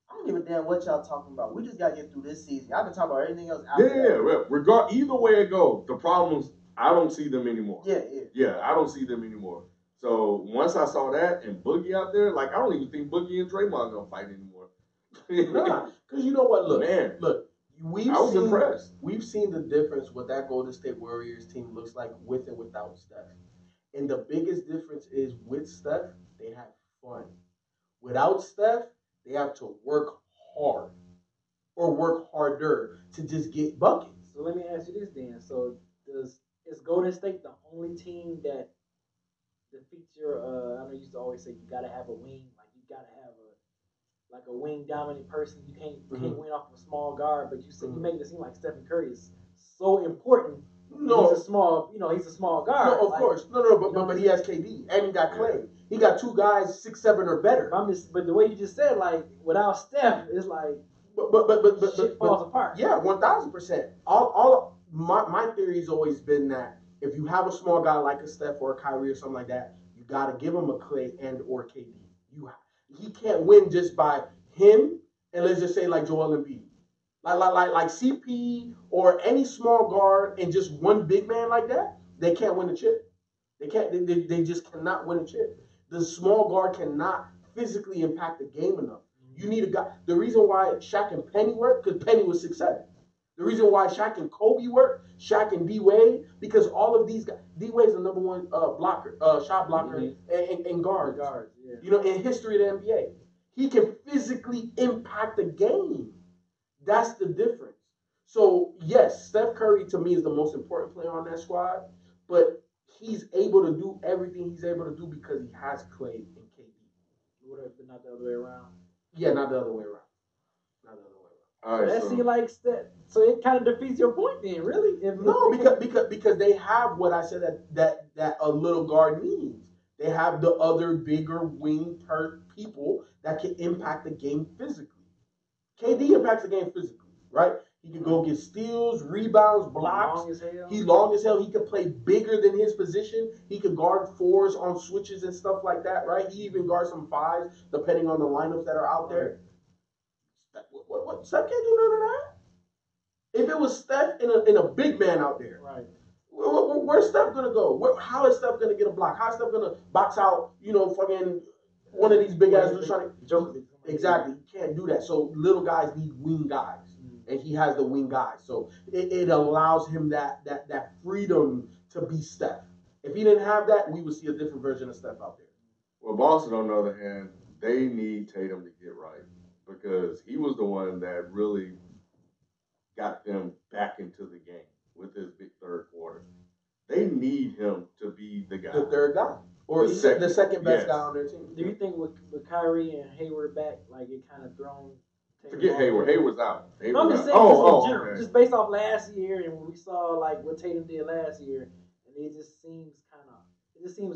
I don't give a damn what y'all talking about. We just gotta get through this season. Y'all can talk about everything else after that. Either way it goes, the problems, I don't see them anymore. Yeah, I don't see them anymore. So once I saw that and Boogie out there, like I don't even think Boogie and Draymond gonna fight anymore. Nah, because you know what? Look, I was impressed. We've seen the difference what that Golden State Warriors team looks like with and without Steph. And the biggest difference is with Steph, they have fun. Without Steph, they have to work hard or work harder to just get buckets. So let me ask you this then. So is Golden State the only team that defeats your I know you used to always say you gotta have a wing, like you gotta have a wing dominant person. You can't win off of a small guard, but you make it seem like Stephen Curry is so important. No, he's a small guard. No, of course. But he has KD and he got Clay. He got 2 guys 6'7" or better. But the way you just said, like without Steph, it's like shit falls apart. Yeah, 1,000%. All my theory has always been that if you have a small guy like a Steph or a Kyrie or something like that, you got to give him a Clay and or KD. He can't win just by him and let's just say like Joel Embiid. Like CP or any small guard and just one big man like that, they can't win a chip. They can't. They just cannot win a chip. The small guard cannot physically impact the game enough. You need a guy. The reason why Shaq and Penny worked, because Penny was 6'7". The reason why Shaq and Kobe worked, Shaq and D-Wade, because all of these guys, D-Wade's the number 1 shot blocker and guard. Yeah. You know, in history of the NBA. He can physically impact the game. That's the difference. So, yes, Steph Curry to me is the most important player on that squad, but he's able to do everything he's able to do because he has Clay and KD. Would have been not the other way around. Yeah, not the other way around. All right, so like that. So it kind of defeats your point then, really. Because they have what I said that a little guard needs. They have the other bigger wing people that can impact the game physically. KD impacts the game physically, right? He can go get steals, rebounds, blocks. Long as hell. He's long as hell. He could play bigger than his position. He could guard fours on switches and stuff like that, right? He even guards some fives, depending on the lineups that are out there. What? Steph can't do none of that. If it was Steph in a big man out there, Right. where's Steph gonna go? How is Steph gonna get a block? How is Steph gonna box out? Fucking one of these big guys who's trying to. Exactly, you can't do that. So little guys need wing guys, and he has the wing guys. So it allows him that freedom to be Steph. If he didn't have that, we would see a different version of Steph out there. Well, Boston, on the other hand, they need Tatum to get right because he was the one that really got them back into the game with his big third quarter. They need him to be the guy. The third guy. Or the second best guy on their team. Do you think with Kyrie and Hayward back, like it kind of thrown? Forget Hayward. Hayward's out. I'm just saying, in general, just based off last year and when we saw like what Tatum did last year, and it just seems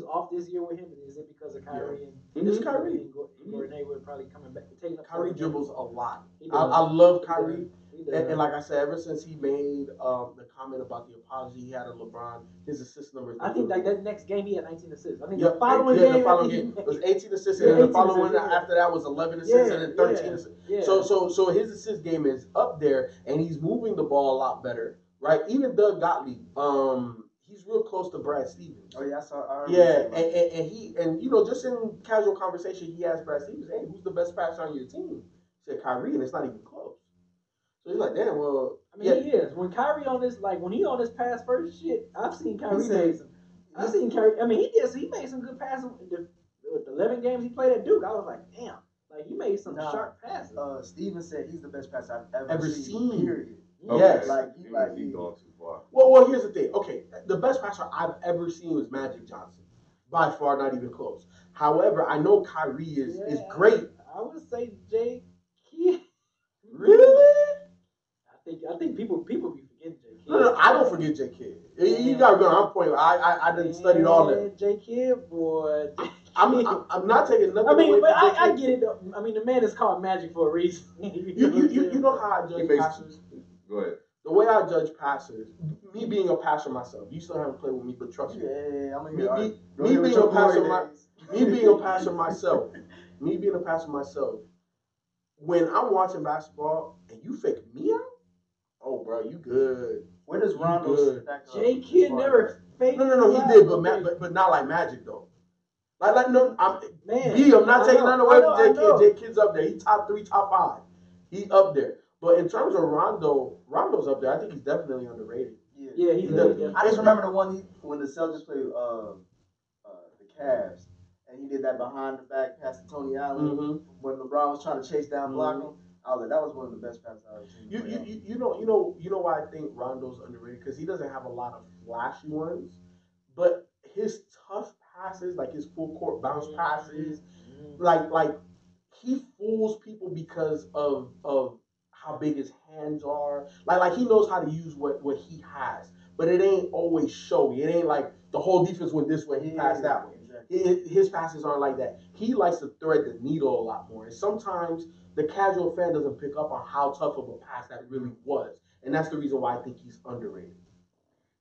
off this year with him. And is it because of Kyrie and It's Kyrie and Gordon Hayward probably coming back and taking up? Kyrie dribbles a lot. I love Kyrie. And like I said, ever since he made the comment about the apology he had of LeBron, his assist numbers. I think like that next game he had 19 assists. I think the following game it was 18 assists, and the following after that was 11 assists and then 13 assists. Yeah. So his assist game is up there, and he's moving the ball a lot better, right? Even Doug Gottlieb, he's real close to Brad Stevens. Oh yeah, and he just in casual conversation, he asked Brad Stevens, "Hey, who's the best passer on your team?" He said Kyrie, and it's not even close. So he's like, damn, well. I mean, he is. When Kyrie on this, like, when he on this pass first shit, I've seen Kyrie make some. I've seen Kyrie. I mean, he made some good passes. The 11 games he played at Duke, I was like, damn. Like, he made some sharp passes. Steven said he's the best passer I've ever seen. Period. Okay. Yes. He's going too far. Well, here's the thing. Okay, the best passer I've ever seen was Magic Johnson. By far, not even close. However, I know Kyrie is great. I would say J. Kidd. Really? I think people be forgetting J. Kidd. No, I don't forget J. Kidd. You gotta go on point. I didn't study all that. J. Kidd, boy. I'm not taking nothing. I mean, away but from I get it though. I mean, the man is called Magic for a reason. You know how I judge passers? Go ahead. The way I judge passers, me being a passer myself, you still haven't played with me, but trust me. Yeah, I'm me being a passer myself, when I'm watching basketball and you fake me out, oh, bro, you good. Where does Rondo stack up? J. Kidd never faked. No, he did, but not like Magic though. I'm not taking none away from J. Kidd. J. Kidd's up there. He top 3, top 5. He up there. But in terms of Rondo's up there. I think he's definitely underrated. Yeah, he's underrated. I just remember the one when the Celtics played the Cavs, and he did that behind the back pass to Tony Allen when LeBron was trying to chase down, block him. I was like, that was one of the best passes I've ever seen. You know why I think Rondo's underrated? Because he doesn't have a lot of flashy ones, but his tough passes, like his full court bounce passes, like he fools people because of how big his hands are. Like he knows how to use what he has, but it ain't always showy. It ain't like the whole defense went this way, he passed that way. Exactly. His passes aren't like that. He likes to thread the needle a lot more, and sometimes the casual fan doesn't pick up on how tough of a pass that really was, and that's the reason why I think he's underrated.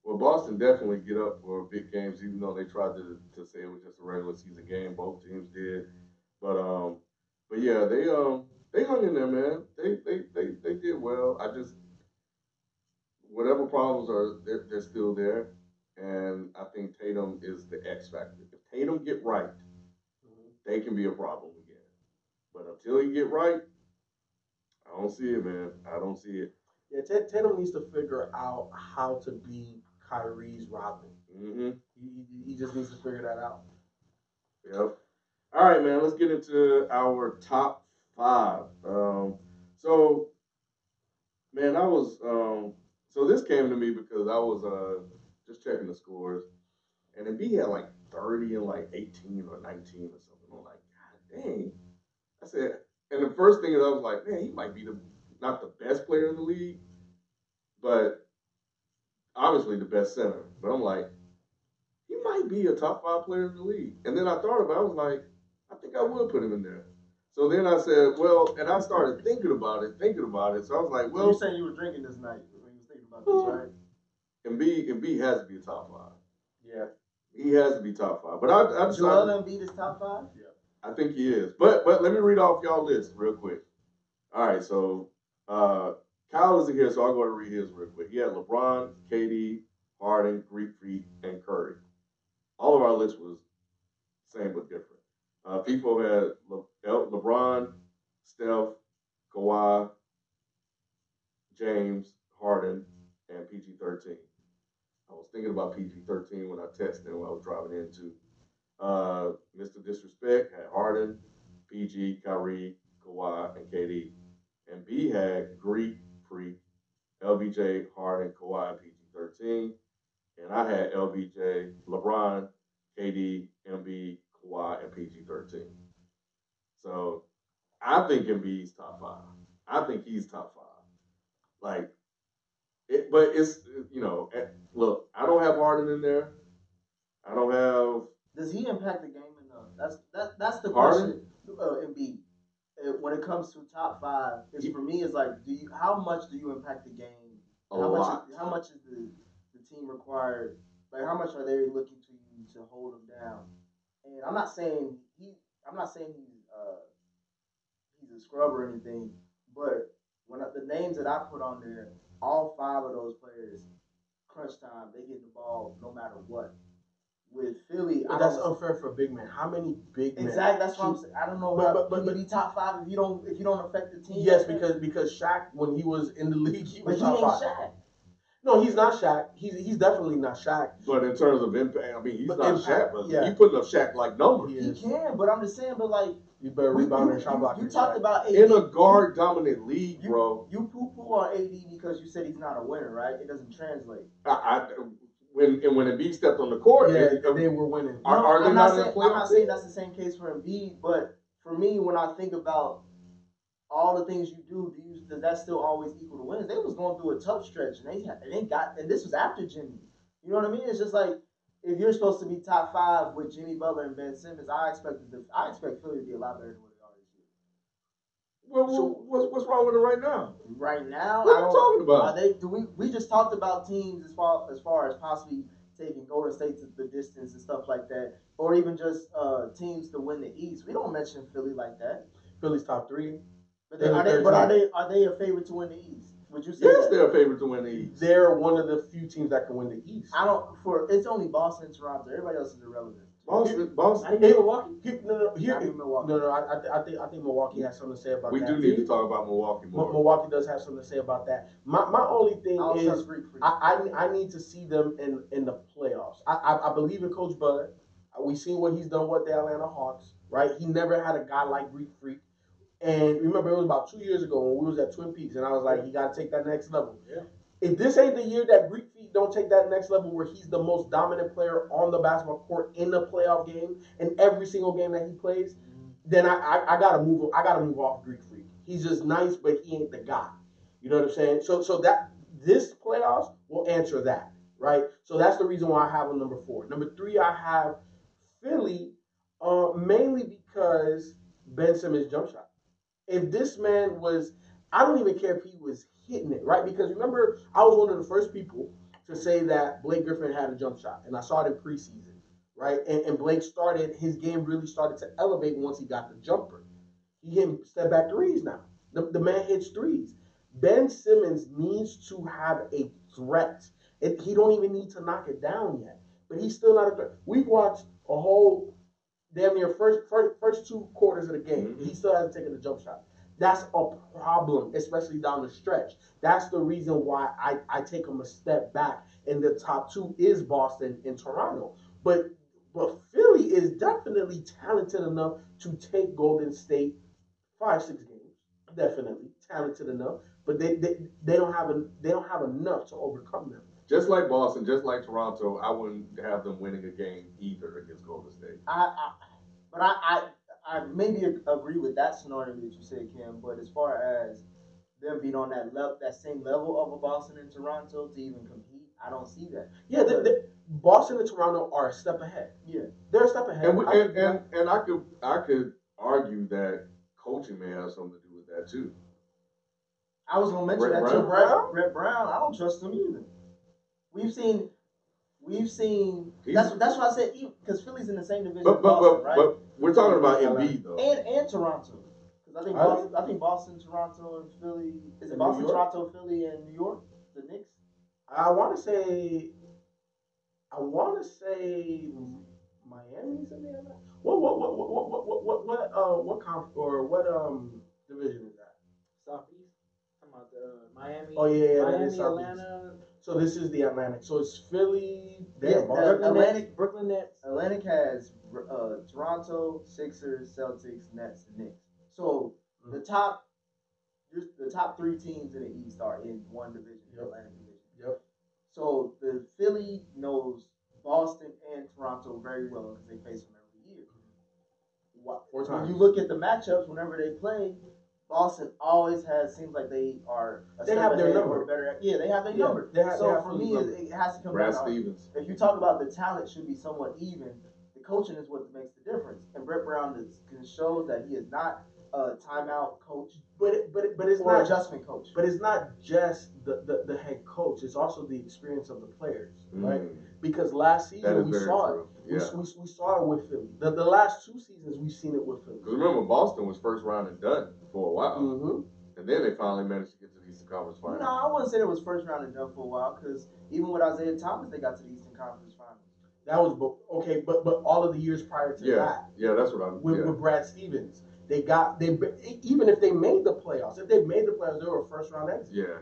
Well, Boston definitely get up for big games, even though they tried to say it was just a regular season game. Both teams did, but yeah, they hung in there, man. They did well. I just whatever problems are, they're still there, and I think Tatum is the X factor. If Tatum get right, they can be a problem again. But until he get right, I don't see it, man. I don't see it. Yeah, Tatum needs to figure out how to be Kyrie's Robin. He just needs to figure that out. Yep. All right, man. Let's get into our top 5. So, man, I was so this came to me because I was just checking the scores, and Embiid had like 30 and like 18 or 19 or something. I'm like, God dang. I said, and the first thing is I was like, man, he might be not the best player in the league, but obviously the best center. But I'm like, he might be a top 5 player in the league. And then I thought about it, I was like, I think I would put him in there. So then I said, well, and I started thinking about it. So I was like, So well, you saying you were drinking this night when you was thinking about this, right? Embiid has to be a top 5. Yeah. He has to be top 5. But I decided, Joel Embiid is top 5? Yeah. I think he is. But let me read off y'all list real quick. All right, so Kyle isn't here, so I'll go and read his real quick. He had LeBron, KD, Harden, Greek Freak, and Curry. All of our list was same but different. FIFO had LeBron, Steph, Kawhi, James, Harden, and PG-13. I was thinking about PG-13 when I texted him when I was driving into. Mr. Disrespect had Harden, PG, Kyrie, Kawhi, and KD. And B had Greek, Freak, LBJ, Harden, Kawhi, and PG-13. And I had LBJ, LeBron, KD, MB, Kawhi, and PG-13. So I think Embiid's top 5. I think he's top 5. Like, but it's, look, I don't have Harden in there. I don't have. Does he impact the game enough? That's the Harden? question. Embiid, when it comes to top 5, for me is like, how much do you impact the game? A lot. How much is the team required? Like, how much are they looking to you to hold him down? And I'm not saying he's a scrub or anything, but the names that I put on there, all 5 of those players, crunch time, they get the ball no matter what. With Philly, but that's unfair for a big man. How many big men? Exactly, that's what I'm saying. I don't know but be top 5 if you don't affect the team. Yes, because Shaq, when he was in the league, he was top 5. Shaq. No, he's not Shaq. He's definitely not Shaq. But in terms of impact, I mean, he's not Shaq. But yeah. You putting up Shaq like numbers. He can, but I'm just saying. But like, you better rebound and shot block. You talked about AD. In a guard dominant league, bro. You poo on AD because you said he's not a winner, right? It doesn't translate. When Embiid stepped on the court, they were winning. Are they not in the playoffs? I'm not saying that's the same case for Embiid, but for me, when I think about all the things you do, does that still always equal to wins? They was going through a tough stretch, and this was after Jimmy. You know what I mean? It's just like, if you're supposed to be top 5 with Jimmy Butler and Ben Simmons, I expect Philly to be a lot better than what they are this year. Well, what's wrong with it right now? Right now, what are you talking about? We just talked about teams as far as possibly taking Golden State to the distance and stuff like that, or even just teams to win the East. We don't mention Philly like that. Philly's top 3. But are they a favorite to win the East? Would you say yes, they're a favorite to win the East. They're one of the few teams that can win the East. It's only Boston and Toronto. Everybody else is irrelevant. Boston. Milwaukee. No. I think Milwaukee has something to say about that. We do need to talk about Milwaukee more. Milwaukee does have something to say about that. My only thing is I need to see them in the playoffs. I believe in Coach Bud. We've seen what he's done with the Atlanta Hawks. Right? He never had a guy like Greek Freak. And remember, it was about 2 years ago when we was at Twin Peaks, and I was like, you got to take that next level. Yeah. If this ain't the year that Greek Freak don't take that next level where he's the most dominant player on the basketball court in the playoff game and every single game that he plays, then I gotta move off Greek Freak. He's just nice, but he ain't the guy. You know what I'm saying? So that this playoffs will answer that, right? So that's the reason why I have him number 4. Number 3, I have Philly, mainly because Ben Simmons' jump shot. If this man was, I don't even care if he was hitting it, right? Because remember, I was one of the first people to say that Blake Griffin had a jump shot, and I saw it in preseason, right? And Blake his game really started to elevate once he got the jumper. He hit step back threes now. The man hits threes. Ben Simmons needs to have a threat. He don't even need to knock it down yet, but he's still not a threat. We've watched a whole damn near first 2 quarters of the game. Mm-hmm. He still hasn't taken a jump shot. That's a problem, especially down the stretch. That's the reason why I take him a step back. And the top 2 is Boston and Toronto. But Philly is definitely talented enough to take Golden State 5-6 games. Definitely talented enough, but they don't have enough to overcome them. Just like Boston, just like Toronto, I wouldn't have them winning a game either against Golden State. I maybe agree with that scenario that you said, Kim, but as far as them being on that same level of a Boston and Toronto to even compete, I don't see that. Yeah, Boston and Toronto are a step ahead. Yeah, they're a step ahead. And I could argue that coaching may have something to do with that too. I was gonna mention Brett that too. Brown? Brett Brown. I don't trust him either. We've seen. He's- That's why I said because Philly's in the same division But as Boston, right? but we're talking about Embiid though. And Toronto. Because I think Boston, Toronto, and Philly. Is it And Boston, New York? Toronto, Philly, and New York? The Knicks. I want to say Miami's in there. What conference or what division is that? Southeast. Talking about Miami. Oh yeah, that Miami, is Southeast. Atlanta. So this is the Atlantic. So it's Philly. Yeah, Boston. Atlantic. Brooklyn Nets. Atlantic has Toronto, Sixers, Celtics, Nets, and Knicks. So the top 3 teams in the East are in one division, the Atlantic division. Yep. So the Philly knows Boston and Toronto very well because they face them every year. 4 times. When you look at the matchups, whenever they play, Boston always seems like they are. They have their number. Or better. Yeah, they have their number. They have for me, it has to come Brad down. Stevens. If you talk about the talent should be somewhat even, the coaching is what makes the difference. And Brett Brown shows that he is not a timeout coach, But it's or not adjustment coach. But it's not just the head coach. It's also the experience of the players, right? Because last season we saw it. Yeah. We saw it with Philly. The last 2 seasons we've seen it with Philly. Because remember, Boston was first round and done for a while, Mm-hmm. and then they finally managed to get to the Eastern Conference Finals. No, I wouldn't say it was first round and done for a while because even with Isaiah Thomas, they got to the Eastern Conference Finals. That was okay, but all of the years prior to that, that's what I'm. with Brad Stevens, they even if they made the playoffs, they were a first round exit. Yeah.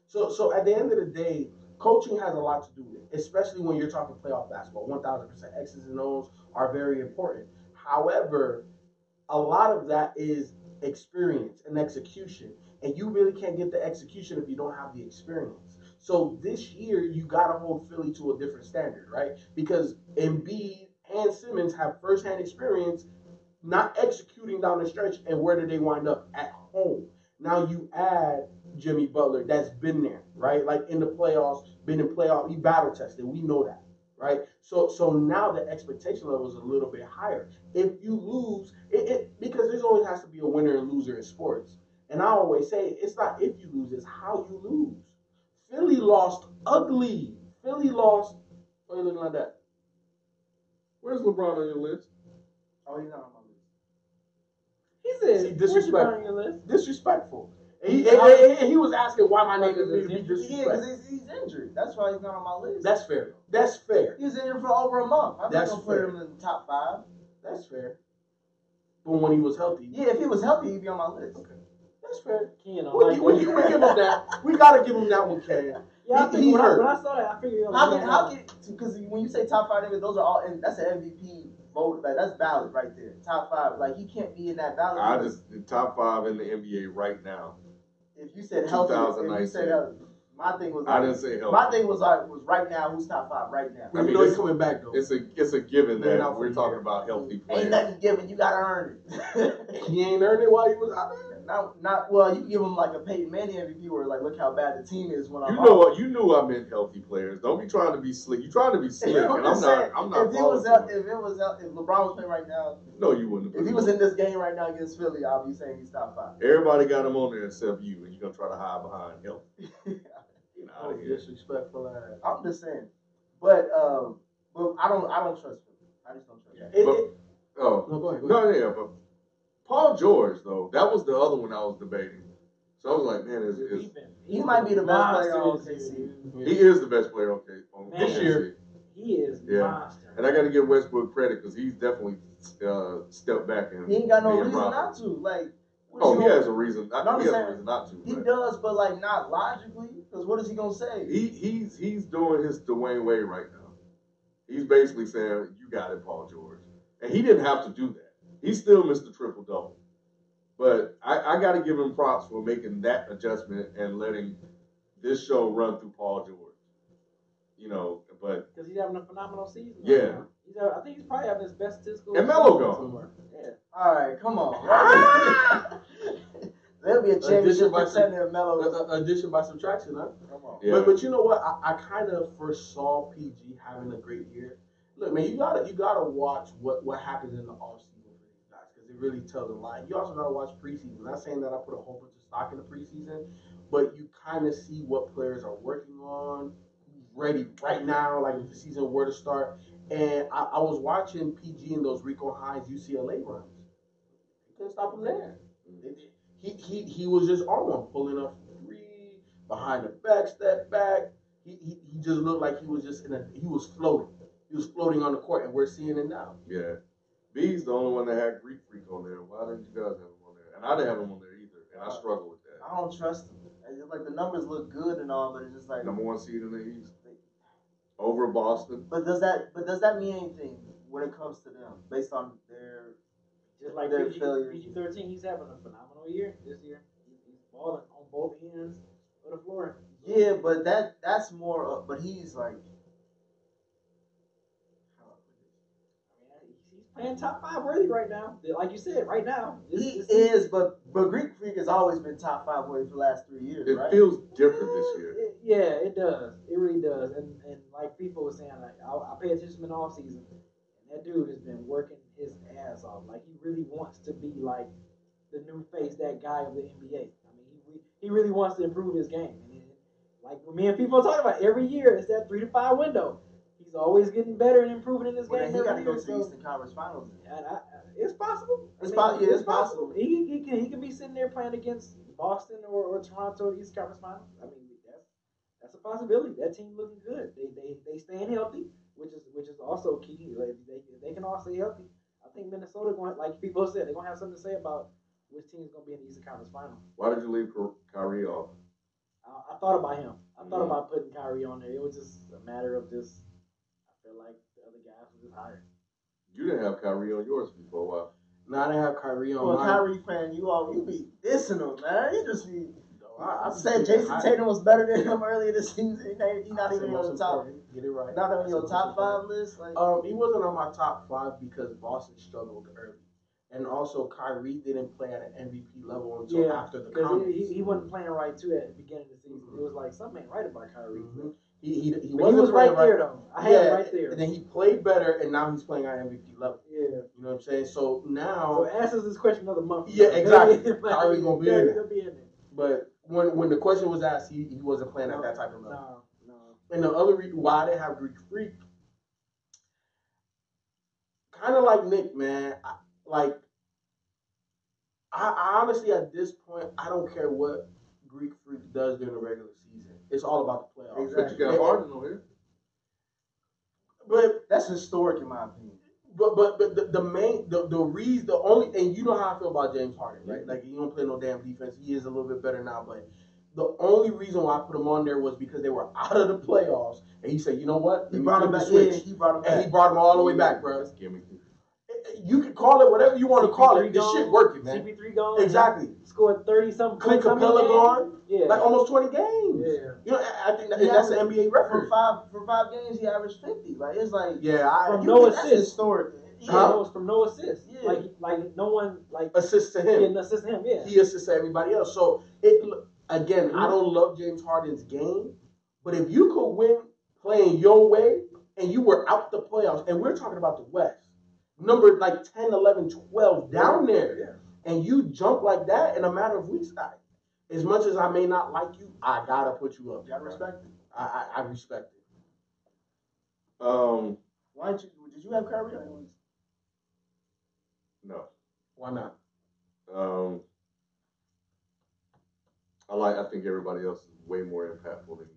So at the end of the day, coaching has a lot to do with it, especially when you're talking playoff basketball. 1,000% X's and O's are very important. However, a lot of that is experience and execution, and you really can't get the execution if you don't have the experience. So this year, you got to hold Philly to a different standard, right? Because Embiid and Simmons have firsthand experience not executing down the stretch, and where did they wind up? At home. Now you add Jimmy Butler, that's been there, right? Like in the playoffs, he battle tested. We know that, right? So now the expectation level is a little bit higher. If you lose, because there's always has to be a winner and loser in sports. And I always say it's not if you lose, it's how you lose. Philly lost ugly. Philly lost. Why are you looking like that? Where's LeBron on your list? Oh, he's not on my list. He said, See, disrespectful. on your list? Disrespectful. And he was asking why my name is Because be Yeah, disrespectful. because he's injured. That's why he's not on my list. That's fair. That's fair. He was injured for over a month. I'm not That's gonna put fair. him in the top 5. That's fair. But when he was healthy, Yeah, if he was healthy, he'd be on my list. okay. That's fair. Ken on We give him that. We gotta give him that one, Ken. Yeah, I He think when hurt. I saw that, I figured How can because when you say top 5 niggas, those are all that's an MVP vote. Like that's valid right there. Top 5. Like he can't be in that ballot. I because just the top 5 in the NBA right now. if you said healthy, if you said healthy, my thing was like, I didn't say healthy. my thing was right now. Who's top 5 right now? I mean, he's coming back though. It's a given Man, that out for we're the talking year. about healthy Ain't players. nothing given. You gotta earn it. He ain't earned it while he was out there. Not well. You can give him like a Peyton Manning MVP, where like look how bad the team is when I'm. You know what? You knew I meant healthy players. Don't be trying to be slick. You trying to be slick, and I'm not. I'm not. If LeBron was playing right now, No, you wouldn't. if he was in this game right now against Philly, I'll be saying he's top 5. Everybody got him on there except you, and you're gonna try to hide behind him. Get out Oh, of here. disrespectful ass. I'm just saying, but I don't trust Philly. I just don't trust him. Oh, No, go ahead. no, yeah, but Paul George though, that was the other one I was debating. So I was like, man, He might be the best player on Monster this OKC. year. he is the best player on Man. This year. He is Yeah. monster. And I got to give Westbrook credit because he's definitely stepped back and He ain't got no being reason Robert. not to. Like, what Oh, you he gonna- has a reason. No, I'm He has a saying reason not to. He but does, but like not logically. Because what is he gonna say? He's doing his Dwayne Wade right now. He's basically saying, "You got it, Paul George," and he didn't have to do that. He's still Mr. Triple Double. But I got to give him props for making that adjustment and letting this show run through Paul George. You know, but Because he's having a phenomenal season. Yeah. Right now. I think he's probably having his best statistical. and Melo season. gone. Yeah. All right, come on. There'll be a championship contender if Melo. Addition by subtraction, huh? Come on. Yeah. But you know what? I kind of foresaw PG having a great year. Look, man, you gotta watch what happens in the offseason for these guys because it really tells a lot. You also gotta watch preseason. Not saying that I put a whole bunch of stock in the preseason, but you kind of see what players are working on, who's ready right now, like if the season were to start. And I was watching PG and those Rico Hines UCLA runs. You couldn't stop him there. He was just on one, pulling up from three, behind the back, step back. He just looked like he was just he was floating. He was floating on the court, and we're seeing it now. Yeah. B's the only one that had Greek Freak on there. Why didn't you guys have him on there? And I didn't have him on there either, and I struggle with that. I don't trust him. It's like the numbers look good and all, but it's just like number 1 seed in the East over Boston. But does that mean anything when it comes to them based on their just like their failures? PG-13, he's having a phenomenal year this year. He's balling on both ends of the floor. Yeah, but that's more. But he's like. He's playing top 5 worthy right now. Like you said, right now. He is, but Greek Freak has always been top 5 worthy for the last 3 years, it right? feels different this year. Yeah, it does. It really does. And like people were saying, like I pay attention in the off season, and that dude has been working his ass off. Like he really wants to be like the new face, that guy of the NBA. I mean, he really wants to improve his game. And like when me and people are talking about every year, it's that 3 to 5 window. He's always getting better and improving in his game. He got to go to the Eastern Conference Finals. And it's possible. It's possible. He can be sitting there playing against Boston or Toronto in the Eastern Conference Finals. I mean, that's a possibility. That team looking good. They staying healthy, which is also key. Like they can all stay healthy. I think Minnesota going, like people said, they're gonna have something to say about which team is gonna be in the Eastern Conference Final. Why did you leave Kyrie off? I thought about him. I thought about putting Kyrie on there. It was just a matter of just. I feel like the other guys were just higher. You didn't have Kyrie on yours before a while. No, I didn't have Kyrie on mine. mine. Kyrie fan, you be dissing him, man. You just be. I said Jason Tatum was better than him earlier this season. He's not even on the top. Get it right. Not on your top 5 list. Like, he wasn't on my top 5 because Boston struggled early, and also Kyrie didn't play at an MVP level until after the comments. He wasn't playing right too at the beginning of the season. It was like something ain't right about Kyrie. Mm-hmm. He was right there though. I had him right there. And then he played better, and now he's playing at MVP level. Yeah, you know what I'm saying. So now, so ask us this question another month. Yeah, exactly. Kyrie gonna be in there. But when the question was asked, he wasn't playing at that type of level. No. And the other reason why I didn't have Greek Freak, kind of like Nick, man. I honestly at this point I don't care what Greek Freak does during the regular season. It's all about the playoffs. Exactly. But you got Harden on here. But that's historic in my opinion. But the reason, the only, and you know how I feel about James Harden, right? Like he don't play no damn defense. He is a little bit better now, but the only reason why I put him on there was because they were out of the playoffs, and he said, you know what? He brought him back. Yeah, he brought him back. And he brought him all the way back, bro. You can call it whatever you want to call it. This shit working, man. CP3 gone. Exactly. Scored 30-something. Clint Capella gone. Yeah. Like almost 20 games. Yeah. You know, I think that's an NBA record. For five games, he averaged 50. Like it's like from no assists. That's historic. From no assists. Yeah. Like no one assists to him. Yeah, assists to him. Yeah. He assists to everybody else. So again, I don't love James Harden's game, but if you could win playing your way and you were out the playoffs, and we're talking about the West, number like 10, 11, 12 down there, and you jump like that in a matter of weeks, as much as I may not like you, I gotta put you up. You gotta respect it. I respect it. Why did you have Kyrie anyways? No. Why not? I think everybody else is way more impactful than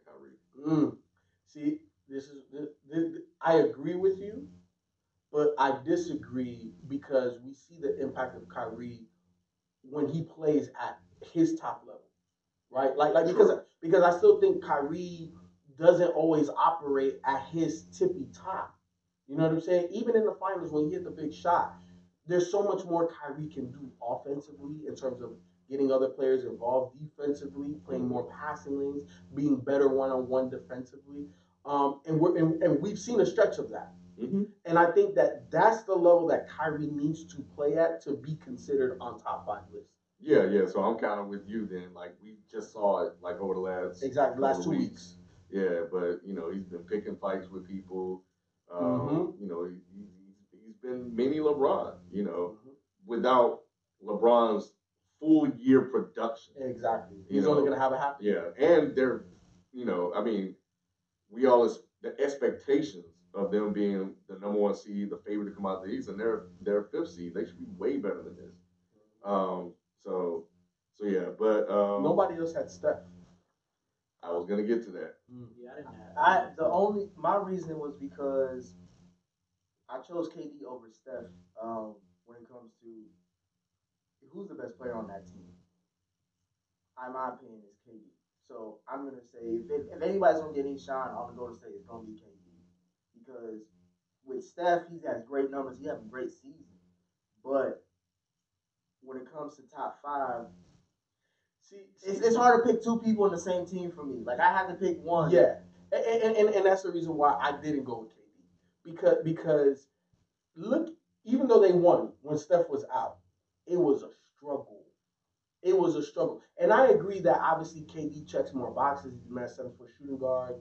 Kyrie. See, this, I agree with you, but I disagree because we see the impact of Kyrie when he plays at his top level, right? Like because I still think Kyrie doesn't always operate at his tippy top. You know what I'm saying? Even in the finals when he hit the big shot, there's so much more Kyrie can do offensively in terms of getting other players involved defensively, playing more passing lanes, being better one-on-one defensively. And we've seen a stretch of that. Mm-hmm. And I think that's the level that Kyrie needs to play at to be considered on top 5 list. Yeah. So I'm kind of with you then. Like we just saw it like over the last 2 weeks. Yeah, but he's been picking fights with people. You know, he's been mini LeBron, without LeBron's full year production. Exactly. He's only going to have a half. Yeah, and they're, I mean, we all the expectations of them being the number one seed, the favorite to come out of the East, and they're fifth seed. They should be way better than this. So yeah, but nobody else had Steph. I was gonna get to that. Yeah, I didn't have. My reasoning was because I chose KD over Steph when it comes to who's the best player on that team. In my opinion, is KD. So I'm gonna say if anybody's gonna get any shine on the Golden State, it's gonna be KD because with Steph, he has great numbers. He has a great season, but when it comes to top five, it's hard to pick two people in the same team for me. Like I have to pick one. Yeah, and that's the reason why I didn't go with KD because look, even though they won when Steph was out, it was a struggle. It was a struggle, and I agree that obviously KD checks more boxes. He's a 7-foot shooting guard,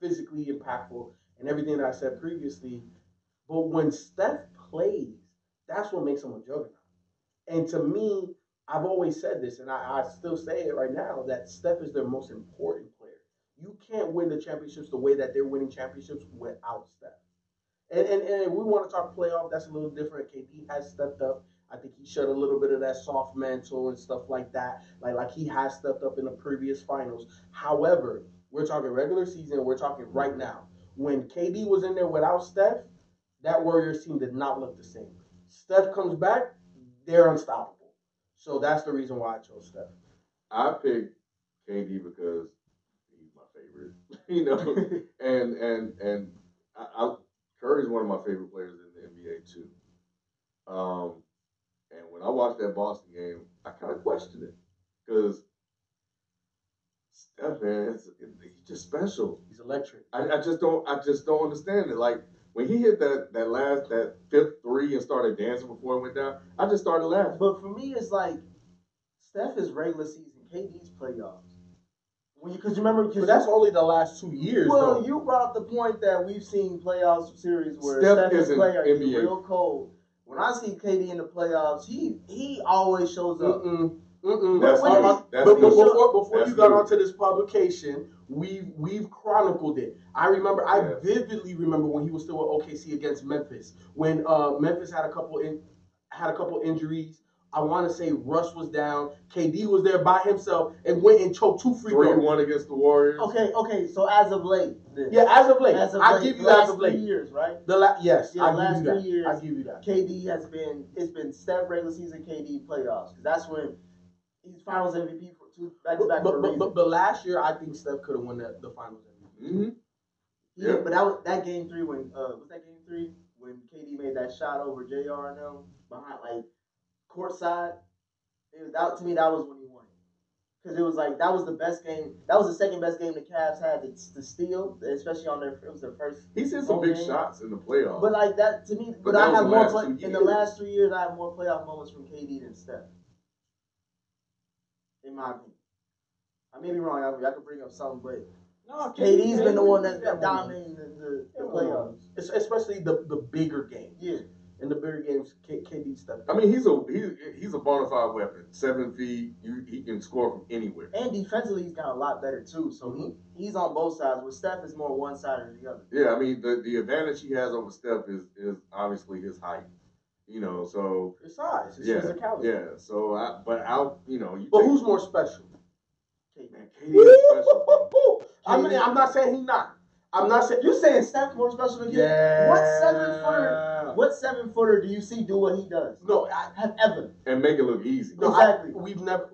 physically impactful, and everything that I said previously. But when Steph plays, that's what makes him a juggernaut. And to me, I've always said this, and I still say it right now, that Steph is their most important player. You can't win the championships the way that they're winning championships without Steph. And if we want to talk playoff, that's a little different. KD has stepped up. I think he shed a little bit of that soft mantle and stuff like that. Like he has stepped up in the previous finals. However, we're talking regular season. We're talking right now. When KD was in there without Steph, that Warriors team did not look the same. Steph comes back, they're unstoppable. So that's the reason why I chose Steph. I picked KD because he's my favorite, and Curry's one of my favorite players in the NBA too. And when I watched that Boston game, I kind of questioned it because Steph, man, he's just special. He's electric. I just don't understand it. Like when he hit that fifth three and started dancing before it went down, I just started laughing. But for me, it's like Steph is regular season, KD's playoffs. Because remember, but that's only the last 2 years. Well, though. You brought up the point that we've seen playoff series where Steph is player is real cold. When I see KD in the playoffs, he always shows up. Before you got onto this publication, we've chronicled it. I vividly remember when he was still with OKC against Memphis. When Memphis had a couple injuries. I want to say Russ was down. KD was there by himself and went and choked 2 free throws. 3-1 against the Warriors. Okay. So as of late, then. Yeah, as of late. I give you as of late. 3 years, right? Yes, I give you that. 3 years. I give you that. KD it's been Steph regular season, KD playoffs. Because that's when he's Finals MVP for 2 back-to-back for a reason. But last year, I think Steph could have won the Finals MVP. Mm-hmm. Yeah, but that game 3 when was that game 3 when KD made that shot over JR and them behind courtside. To me, that was when he won it. Because it was that was the best game. That was the second best game the Cavs had to steal, especially it was their first. He's hit some big shots in the playoffs. But that to me, but I have more in the last 3 years. I have more playoff moments from KD than Steph. In my opinion, I may be wrong. I could bring up something, but no, KD's been the one that's dominating the playoffs, especially the bigger games. Yeah. In the bigger games, KD stepped up. I mean, he's a bona fide weapon. 7 feet, he can score from anywhere. And defensively, he's got a lot better too. So he's on both sides. With Steph, is more one side or the other. Yeah, I mean the advantage he has over Steph is obviously his height. So his size, his physicality. Yeah. So, but who's more special? Man, KD is special. I'm not saying he's not. I'm not saying you're saying Steph's more special than KD. Yeah. What 7-footer do you see do what he does? No, I have ever. And make it look easy. No, exactly. We've never.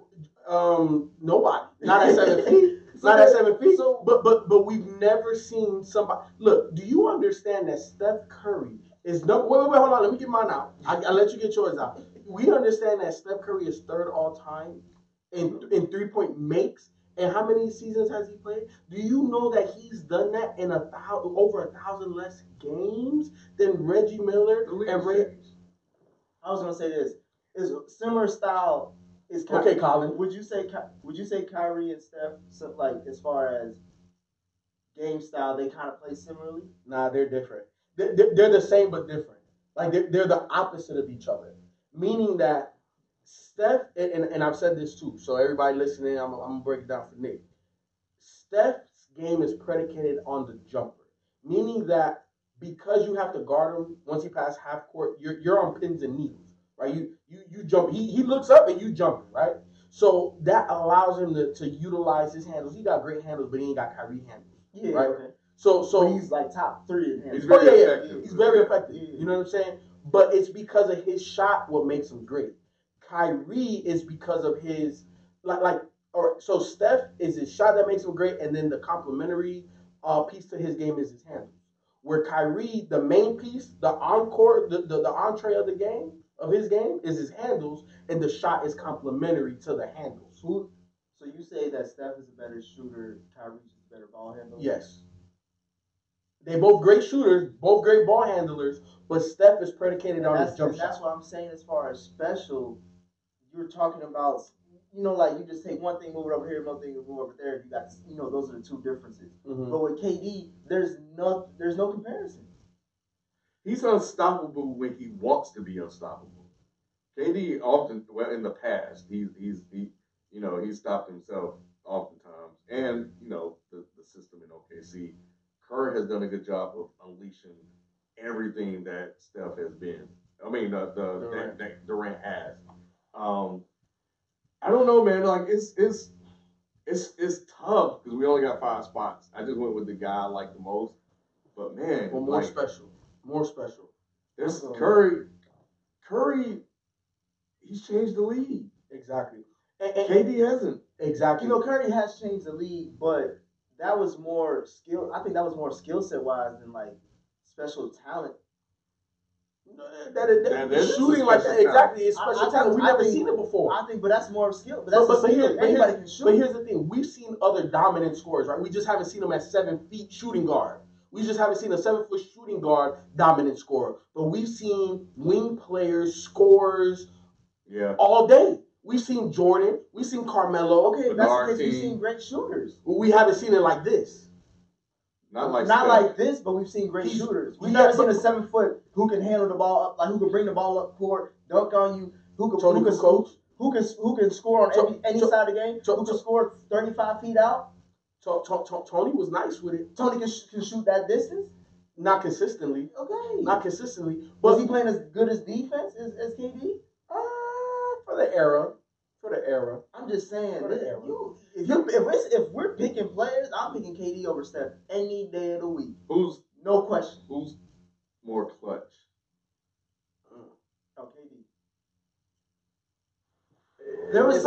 Nobody. Not at 7 feet. Not at 7 feet. So, but we've never seen somebody. Look, do you understand that Steph Curry is no? Wait, hold on. Let me get mine out. I'll let you get yours out. We understand that Steph Curry is third all time in 3-point makes. And how many seasons has he played? Do you know that he's done that in over 1,000 less games than Reggie Miller and Ray? I was gonna say this is similar style. Is okay, Colin? Would you say Kyrie and Steph as far as game style they kind of play similarly? Nah, they're different. They're the same but different. Like they're the opposite of each other. Meaning that Steph, and I've said this too, so everybody listening, I'm gonna break it down for Nick. Steph's game is predicated on the jumper, meaning that because you have to guard him once he passes half court, you're on pins and needles, right? You jump. He looks up and you jump, right? So that allows him to utilize his handles. He got great handles, but he ain't got Kyrie handles, Yeah, right? okay. So But he's like top 3 in handles. He's very effective. He's very effective. You know what I'm saying? But it's because of his shot what makes him great. Kyrie is because of his so Steph is his shot that makes him great, and then the complementary piece to his game is his handles. Where Kyrie, the main piece, the encore, the entree of the game of his game is his handles, and the shot is complementary to the handles. So you say that Steph is a better shooter, Kyrie's a better ball handler? Yes. They both great shooters, both great ball handlers, but Steph is predicated on his jump shot. That's what I'm saying as far as special. You're talking about, like you just take one thing, move it over here, one thing, move over there. You got, those are the two differences. Mm-hmm. But with KD, there's no comparison. He's unstoppable when he wants to be unstoppable. KD often, well, in the past, he's stopped himself oftentimes, and the system in OKC. Kerr has done a good job of unleashing everything that Steph has been. I mean, that Durant has. I don't know, man. Like it's tough because we only got 5 spots. I just went with the guy I like the most, but man, well, more special. There's Curry. He's changed the league. Exactly. And KD hasn't. Exactly. Curry has changed the league, but that was more skill. I think that was more skill set wise than like special talent. That shooting like that, exactly. It's special talent. We've never seen it before. I think, but that's more skill. But that's anybody can shoot. But here's the thing: we've seen other dominant scorers, right? We just haven't seen them at 7 feet shooting guard. We just haven't seen a 7-foot shooting guard dominant scorer. But we've seen wing players, scorers, all day. We've seen Jordan. We've seen Carmelo. Okay, that's because we've seen great shooters. We haven't seen it like this. Not like this, but we've seen great shooters. We've never seen a 7-foot who can handle the ball up, like who can bring the ball up court, dunk on you, who can score on any side of the game, who can score 35 feet out. Tony was nice with it. Tony can shoot that distance. Not consistently. Okay. Not consistently. But was he playing as good as defense as KD? For the era. I'm just saying. If we're picking players, I'm picking KD over Steph any day of the week. No question. Who's more clutch? Oh, KD. There was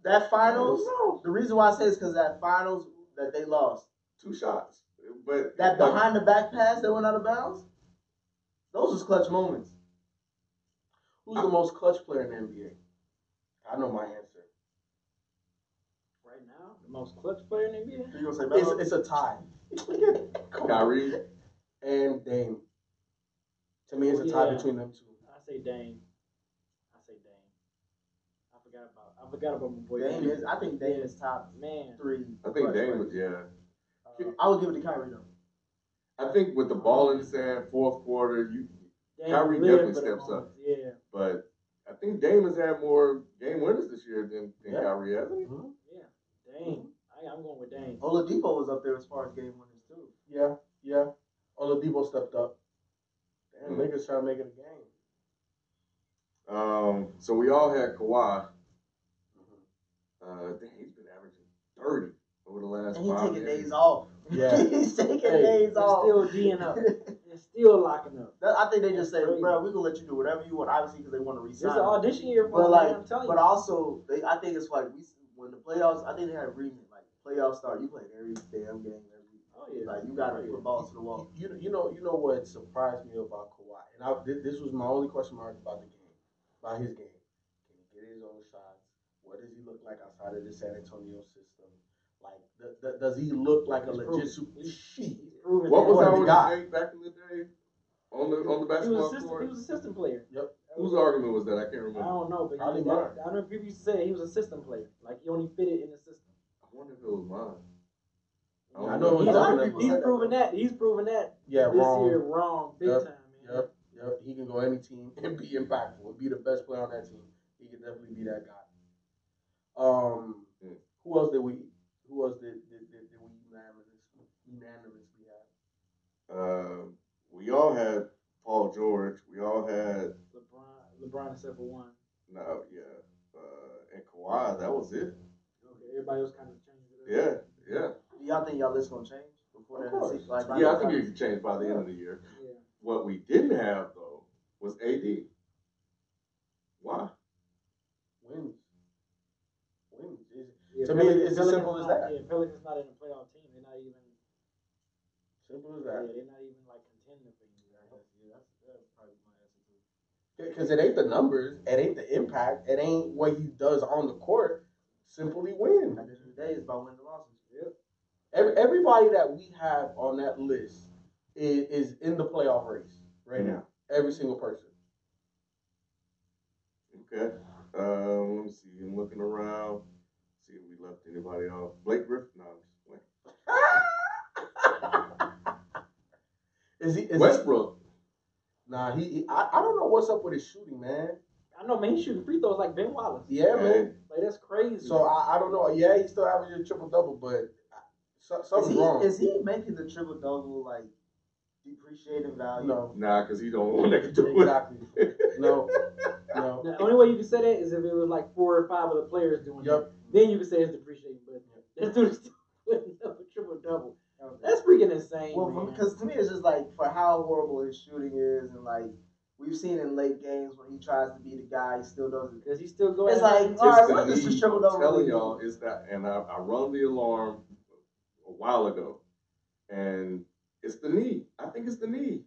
that finals. The reason why I say is because that finals that they lost 2 shots, but that behind the back pass that went out of bounds. Those was clutch moments. Who's the most clutch player in the NBA? I know my answer. Right now, the most clutch player in the NBA? You gonna say Melo? It's a tie. Kyrie and Dame. To me, it's a tie between them two. I say Dame. I forgot about my boy. I think Dame is top 3. I think Dame was I would give it to Kyrie though. I think with the ball in his hand, fourth quarter, Kyrie definitely steps up. Yeah. But I think Dame has had more game winners this year than Kyrie, hasn't he? Mm-hmm. Yeah. Dame. I'm going with Dame. Oladipo was up there as far as game winners too. Yeah. Oladipo stepped up. Damn, niggas trying to make it a game. So we all had Kawhi. He's been averaging 30 over the last 5 And he's taking days days off. Yeah. He's taking days off. Still D'ing up. And still locking up. I think they just say, bro, we're going to let you do whatever you want, obviously, because they want to resign. It's an audition year for but like, I'm telling you. But also, I think it's like, when the playoffs, I think they had an agreement, like, playoffs start, you play every damn game every week. Oh, yeah. Like, you got to put balls to the wall. You know what surprised me about Kawhi? And this was my only question mark about the game, about his game. Can he get his own shots? What does he look like outside of the San Antonio system? Like, does he look like a legit super? What was our guy back in the day on the basketball court? He was an assistant player. Yep. Whose argument was that? I can't remember. I don't know, but I remember people used to say he was a system player. Like, he only fitted in the system. I wonder if it was mine. I know He's proven that. Yeah, this wrong. year wrong big time, man. Yep, he can go any team and be impactful and be the best player on that team. He can definitely be that guy. Who else did we unanimously have? We all had Paul George. We all had LeBron except for one. no, yeah, and Kawhi. That was it. Okay, everybody else kind of changed it. Yeah. Do y'all think y'all list gonna change before Of the course. season? Like, Yeah, I think it could change by the end of the year. Yeah. What we didn't have though was AD. Why? Wins. Yeah, To me, it's as simple as that. Yeah, Pelicans not in the playoff team. They're not even. Simple as Yeah, that. they're not even like contending for you. Yeah, that's probably my answer too. Because it ain't the numbers, it ain't the impact, it ain't what he does on the court. Simply win. At the end of the day, it's about winning the losses. Yep. Everybody that we have on that list is in the playoff race right now. Every single person. Okay. Let me see. I'm looking around. See if we left anybody off. Blake Griffin. No, I'm just playing. Is Westbrook. Nah, I don't know what's up with his shooting, man. I know, man. He's shooting free throws like Ben Wallace. Yeah, man. Like that's crazy. So I don't know. Yeah, he's still averaging a triple double, but something's wrong. Is he making the triple double like depreciating value? No. Nah, because he don't want to do it. Exactly. No. The only way you can say that is if it was like 4 or 5 of the players doing it. Then you can say it's depreciating. But this dude is still putting up a triple double. That's freaking insane. Well, because to me it's just like for how horrible his shooting is, and like we've seen in late games when he tries to be the guy, he still doesn't. Because he's still going. It's like, all right, what is this triple double? I'm telling y'all, it's that, and I rung the alarm a while ago, and it's the knee. I think it's the knee.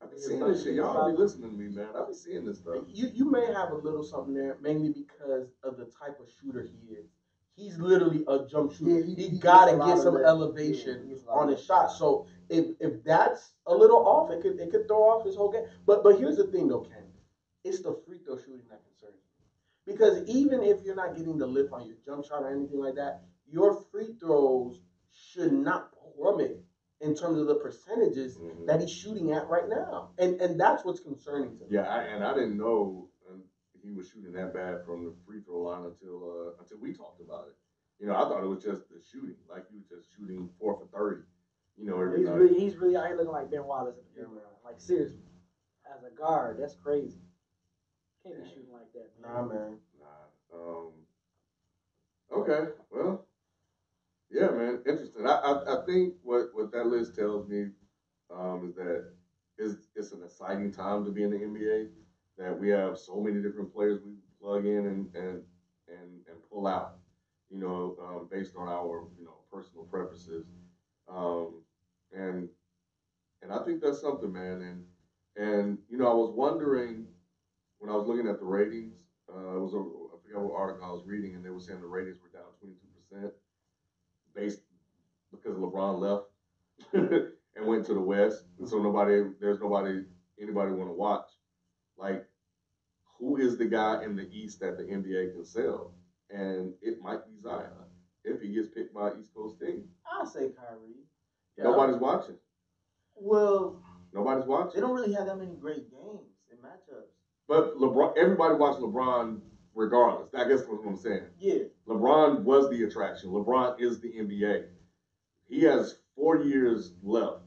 I've been seeing this shit. Y'all be listening to me, man. I've been seeing this stuff. You may have a little something there, mainly because of the type of shooter he is. He's literally a jump shooter. Yeah, he gotta get some elevation on his shot. So if that's a little off, it could throw off his whole game. But here's the thing though, Ken. It's the free throw shooting that concerns me. Because even if you're not getting the lift on your jump shot or anything like that, your free throws should not plummet in terms of the percentages that he's shooting at right now. And that's what's concerning to me. Yeah, I didn't know he was shooting that bad from the free throw line until we talked about it. You know, I thought it was just the shooting, like he was just shooting 4 for 30. You know, every night. He's really out here looking like Ben Wallace at the game. Like seriously, as a guard, that's crazy. Can't be shooting like that, man. Nah, man. Okay, well, yeah, man, interesting. I think what that list tells me is that it's an exciting time to be in the NBA. That we have so many different players we plug in and pull out, you know, based on our personal preferences, and I think that's something, man. And you know, I was wondering when I was looking at the ratings. I forgot what article I was reading, and they were saying the ratings were down 22% based because LeBron left and went to the West, and so anybody want to watch. Like, who is the guy in the East that the NBA can sell? And it might be Zion if he gets picked by an East Coast team. I'll say Kyrie. Yeah. Nobody's watching. Well, nobody's watching. They don't really have that many great games and matchups. But everybody watched LeBron regardless. I guess that's what I'm saying. Yeah. LeBron was the attraction. LeBron is the NBA. He has 4 years left.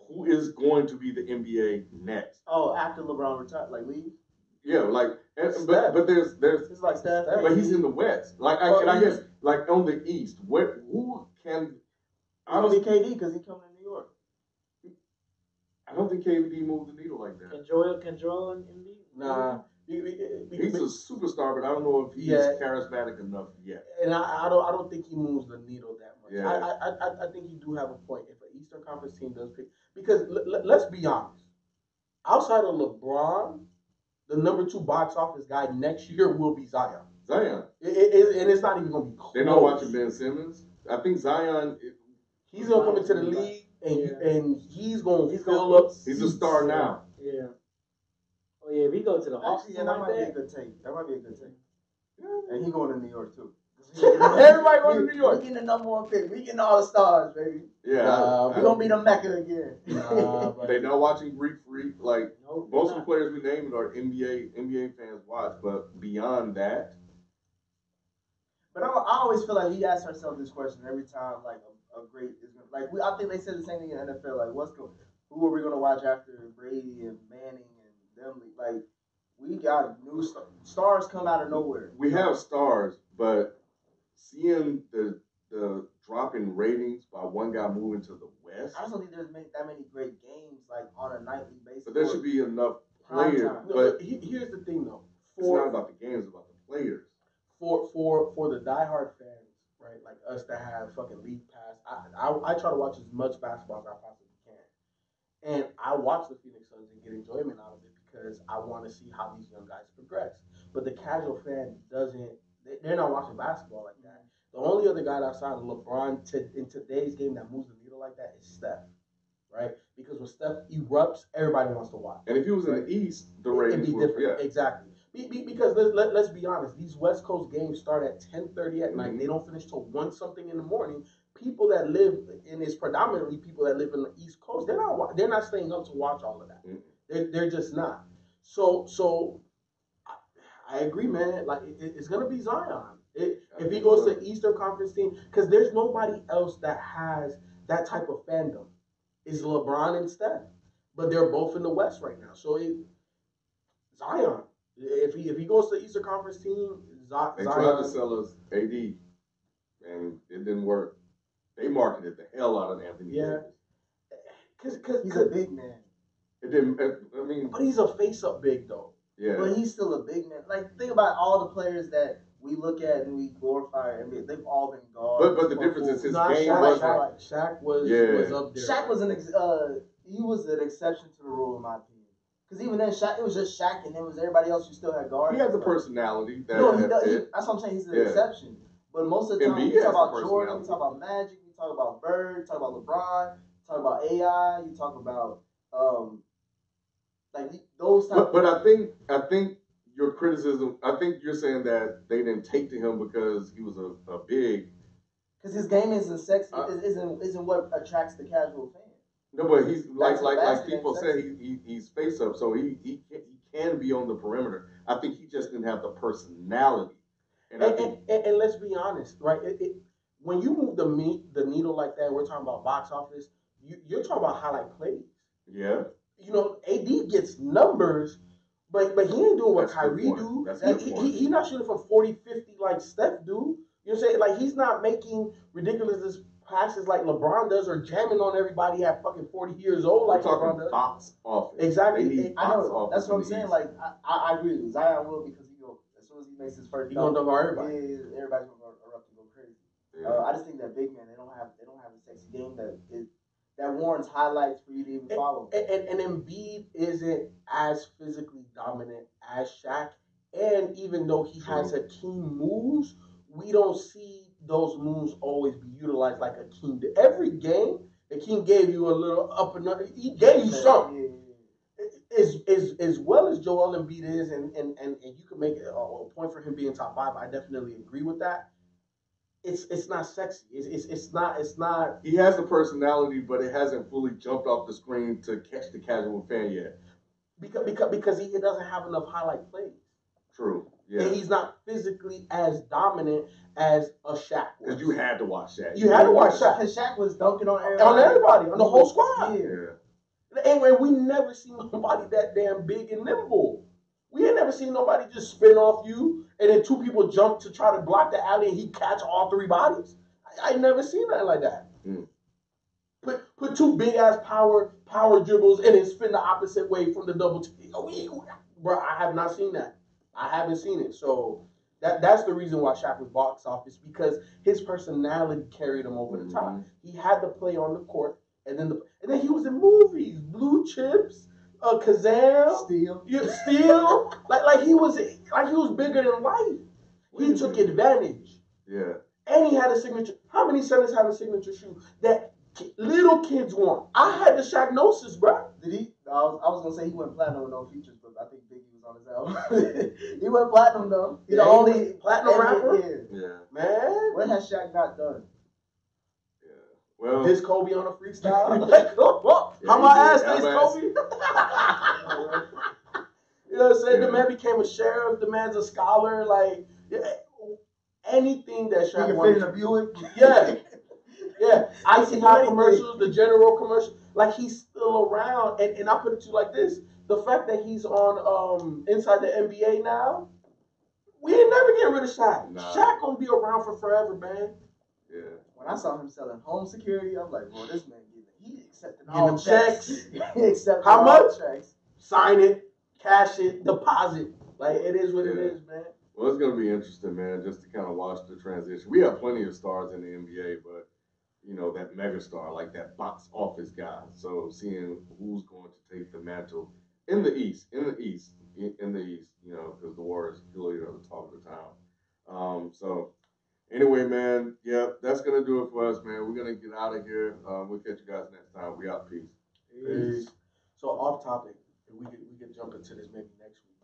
Who is going to be the NBA next? Oh, after LeBron retired, like leave? Yeah, like, but there's it's like Steph, but he's in the West. Like, I guess, like on the East, who can? I don't think KD because he's coming to New York. I don't think KD moved the needle like that. Can Joel and Embiid? Nah. He's a superstar, but I don't know if he's charismatic enough yet. And I don't think he moves the needle that much. Yeah. I think you do have a point. If an Eastern Conference team does pick, because let's be honest, outside of LeBron, the number 2 box office guy next year will be Zion. And it's not even going to be close. They're not watching Ben Simmons. I think Zion. He's going to come into the league, and he's going to fill up. He's a star now. Yeah. Oh yeah, if he go to the Hawks, that might be a good take. That might be a good take. Yeah. And he going to New York too. Everybody going to New York. We getting the number one pick. We getting all the stars, baby. Yeah, We're gonna be the Mecca again. They not watching Greek Freak. Like Nope, most of they're the players we named are NBA fans watch, but beyond that, But I always feel like we ask ourselves this question every time, like a great is gonna, like I think they said the same thing in the NFL. Like, who are we gonna watch after Brady and Manning and them? Like, we got new stars come out of nowhere. we have stars, but seeing the drop in ratings by one guy moving to the West, I just don't think there's that many great games like on a nightly basis. but there should be enough Prime players. time. But Here's the thing, though. it's not about the games; it's about the players. For the diehard fans, right? Like us that have fucking league pass, I try to watch as much basketball as I possibly can, and I watch the Phoenix Suns and get enjoyment out of it because I want to see how these young guys progress. But the casual fan doesn't; they're not watching basketball like that. The only other guy outside of LeBron in today's game that moves the needle like that is Steph, right? Because when Steph erupts, everybody wants to watch. And if he was in the East, the It'd ratings be would different. Exactly. Because let's be honest, these West Coast games start at 10:30 at night. They don't finish till 1 something in the morning. People that live, and it's predominantly people that live in the East Coast, they're not staying up to watch all of that. They're just not. So I agree, man. Like it's gonna be Zion. If he goes to Eastern Conference team, because there's nobody else that has that type of fandom. Is LeBron and Steph, but they're both in the West right now. So Zion. If he goes to the Eastern Conference team, Zion. They tried to sell us AD, and it didn't work. They marketed the hell out of Anthony Davis. Because he's a big man. It didn't. I mean, but he's a face-up big though. Yeah. But he's still a big man. Like, think about all the players that we look at and we glorify. I mean, they've all been guards. But the difference is his game Shaq was up there. Shaq was he was an exception to the rule in my opinion. Because even then, Shaq, it was just Shaq, and it was everybody else who still had guards. He had the personality. That's what I'm saying. He's an exception. But most of the time, we talk about Jordan, we talk about Magic, we talk about Bird, we talk about LeBron, we talk about AI, you talk about like those types. But I think your criticism. I think you're saying that they didn't take to him because he was a big. Because his game isn't sexy. Isn't what attracts the casual fan. No, but he's like people say he's face up, so he can be on the perimeter. I think he just didn't have the personality. And let's be honest, right? When you move the needle like that, we're talking about box office. You're talking about highlight plays. Yeah. You know, AD gets numbers, but he ain't doing what Kyrie do. He's not shooting from 40, 50 like Steph do. You know what I'm saying? Like, he's not making ridiculous passes like LeBron does or jamming on everybody at fucking 40 years old like LeBron does. Box office. Exactly. I know. That's what I'm saying. Like, I agree with Zion will because as soon as he makes his first he's gonna dunk on everybody. Everybody's gonna erupt and go crazy. Yeah. I just think that big man, they don't have a sexy game that warrants highlights for you to even follow. And Embiid isn't as physically dominant as Shaq. And even though he has Hakeem moves, we don't see those moves always be utilized like Hakeem did. Every game, Hakeem gave you a little up and under. He gave you something. As well as Joel Embiid is, and you can make a point for him being top 5. I definitely agree with that. It's not sexy. It's not. He has the personality, but it hasn't fully jumped off the screen to catch the casual fan yet. Because he doesn't have enough highlight plays. True. Yeah. And he's not physically as dominant as a Shaq was. Because you had to watch Shaq. You had to watch Shaq. Because Shaq was dunking on everybody, on the whole squad. Yeah. Anyway, we never seen nobody that damn big and nimble. We ain't never seen nobody just spin off you and then 2 people jump to try to block the alley and he catch all 3 bodies. I never seen that like that. Put 2 big ass power dribbles and then spin the opposite way from the double team. Bro, I have not seen that. I haven't seen it. So that's the reason why Shaq was box office, because his personality carried him over the top. He had to play on the court, and then he was in movies, Blue Chips, Kazam, Steel. like he was bigger than life. He took advantage. Yeah. And he had a signature. How many centers have a signature shoe that little kids want? I had the Shaqnosis, bro. Did he? I was gonna say he went platinum with no features, but I think Biggie was on his album. He went platinum though. He Yeah, the only platinum rapper? Yeah. Man. What has Shaq not done? Yeah. Well, Diss Kobe on a freestyle. Like, how my ass diss Kobe? You know what I'm saying? The man became a sheriff. The man's a scholar. Like, anything that He Shaq can wanted fit in to a Buick. Yeah. Yeah, Icy Hot Anything. commercials, the General commercial, like he's still around. And I put it to you like this: the fact that he's on Inside the NBA now, we ain't never getting rid of Shaq. Nah. Shaq gonna be around for forever, man. yeah. When I saw him selling home security, I'm like, bro, this man he accepting Getting all them checks. checks. He accepting How all much? checks. Sign it, cash it, deposit. Like it is what it Yeah. is, man. Well, it's gonna be interesting, man, just to kind of watch the transition. We have plenty of stars in the NBA, but you know that megastar, like that box office guy. So seeing who's going to take the mantle in the East, you know, because the Warriors clearly are the top of the town. So anyway, man, yeah, that's gonna do it for us, man. We're gonna get out of here. We'll catch you guys next time. We out. Peace. Peace. So off topic, we could jump into this maybe next week.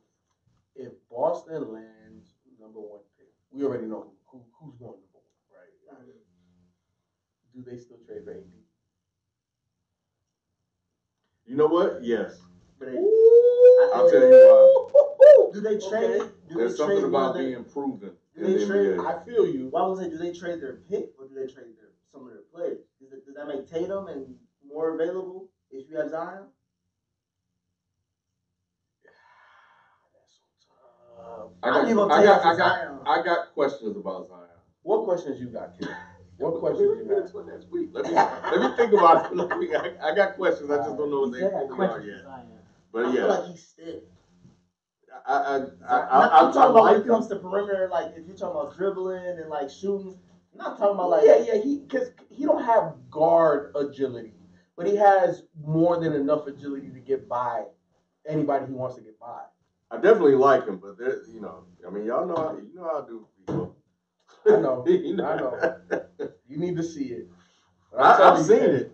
If Boston lands #1 pick, we already know who's going to board, right? Do they still trade for AD? You know what? Yes. But I'll tell you why. do they trade? Okay. Do There's they something trade about one of being proven do in they the trade- NBA. I feel you. Why was it? Do they trade their pick or do they trade some of their players? Does that make Tatum and more available if you have Zion? I got questions about Zion. What questions you got, kid? What questions you got? Until next week. Let me think about it. I got questions. I just don't know what they fully are yet. But I feel like yeah, he's stiff. I'm I'm talking about when like it comes to perimeter, like if you're talking about dribbling and like shooting. I'm not talking about like Because he don't have guard agility, but he has more than enough agility to get by anybody he wants to get by. I definitely like him, but there, you know, I mean, y'all know how I do people. I know. You know? I know. You need to see it. I've seen it.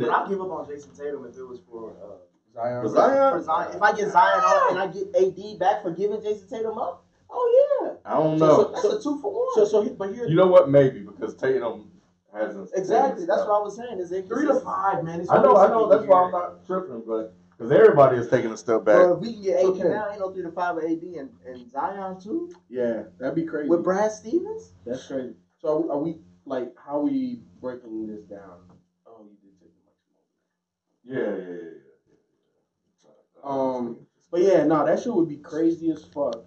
But I'll give up on Jason Tatum if it was for Zion. for Zion. If I get Zion out and I get AD back for giving Jason Tatum up, oh yeah, I don't know. that's a 2-for-1. But here, You know what? Maybe because Tatum hasn't. Exactly. That's what I was saying. Is 3 to 5, man. It's I know. always That's why I'm not tripping, but because everybody is taking a step back. Bro, if we can get AD Okay. now, ain't no 3 to 5 with AD and Zion too Yeah, that'd be crazy. with Brad Stevens. That's crazy. So are we like how are we breaking this down? Oh, you did take the much more. Yeah. But yeah, no, that shit would be crazy as fuck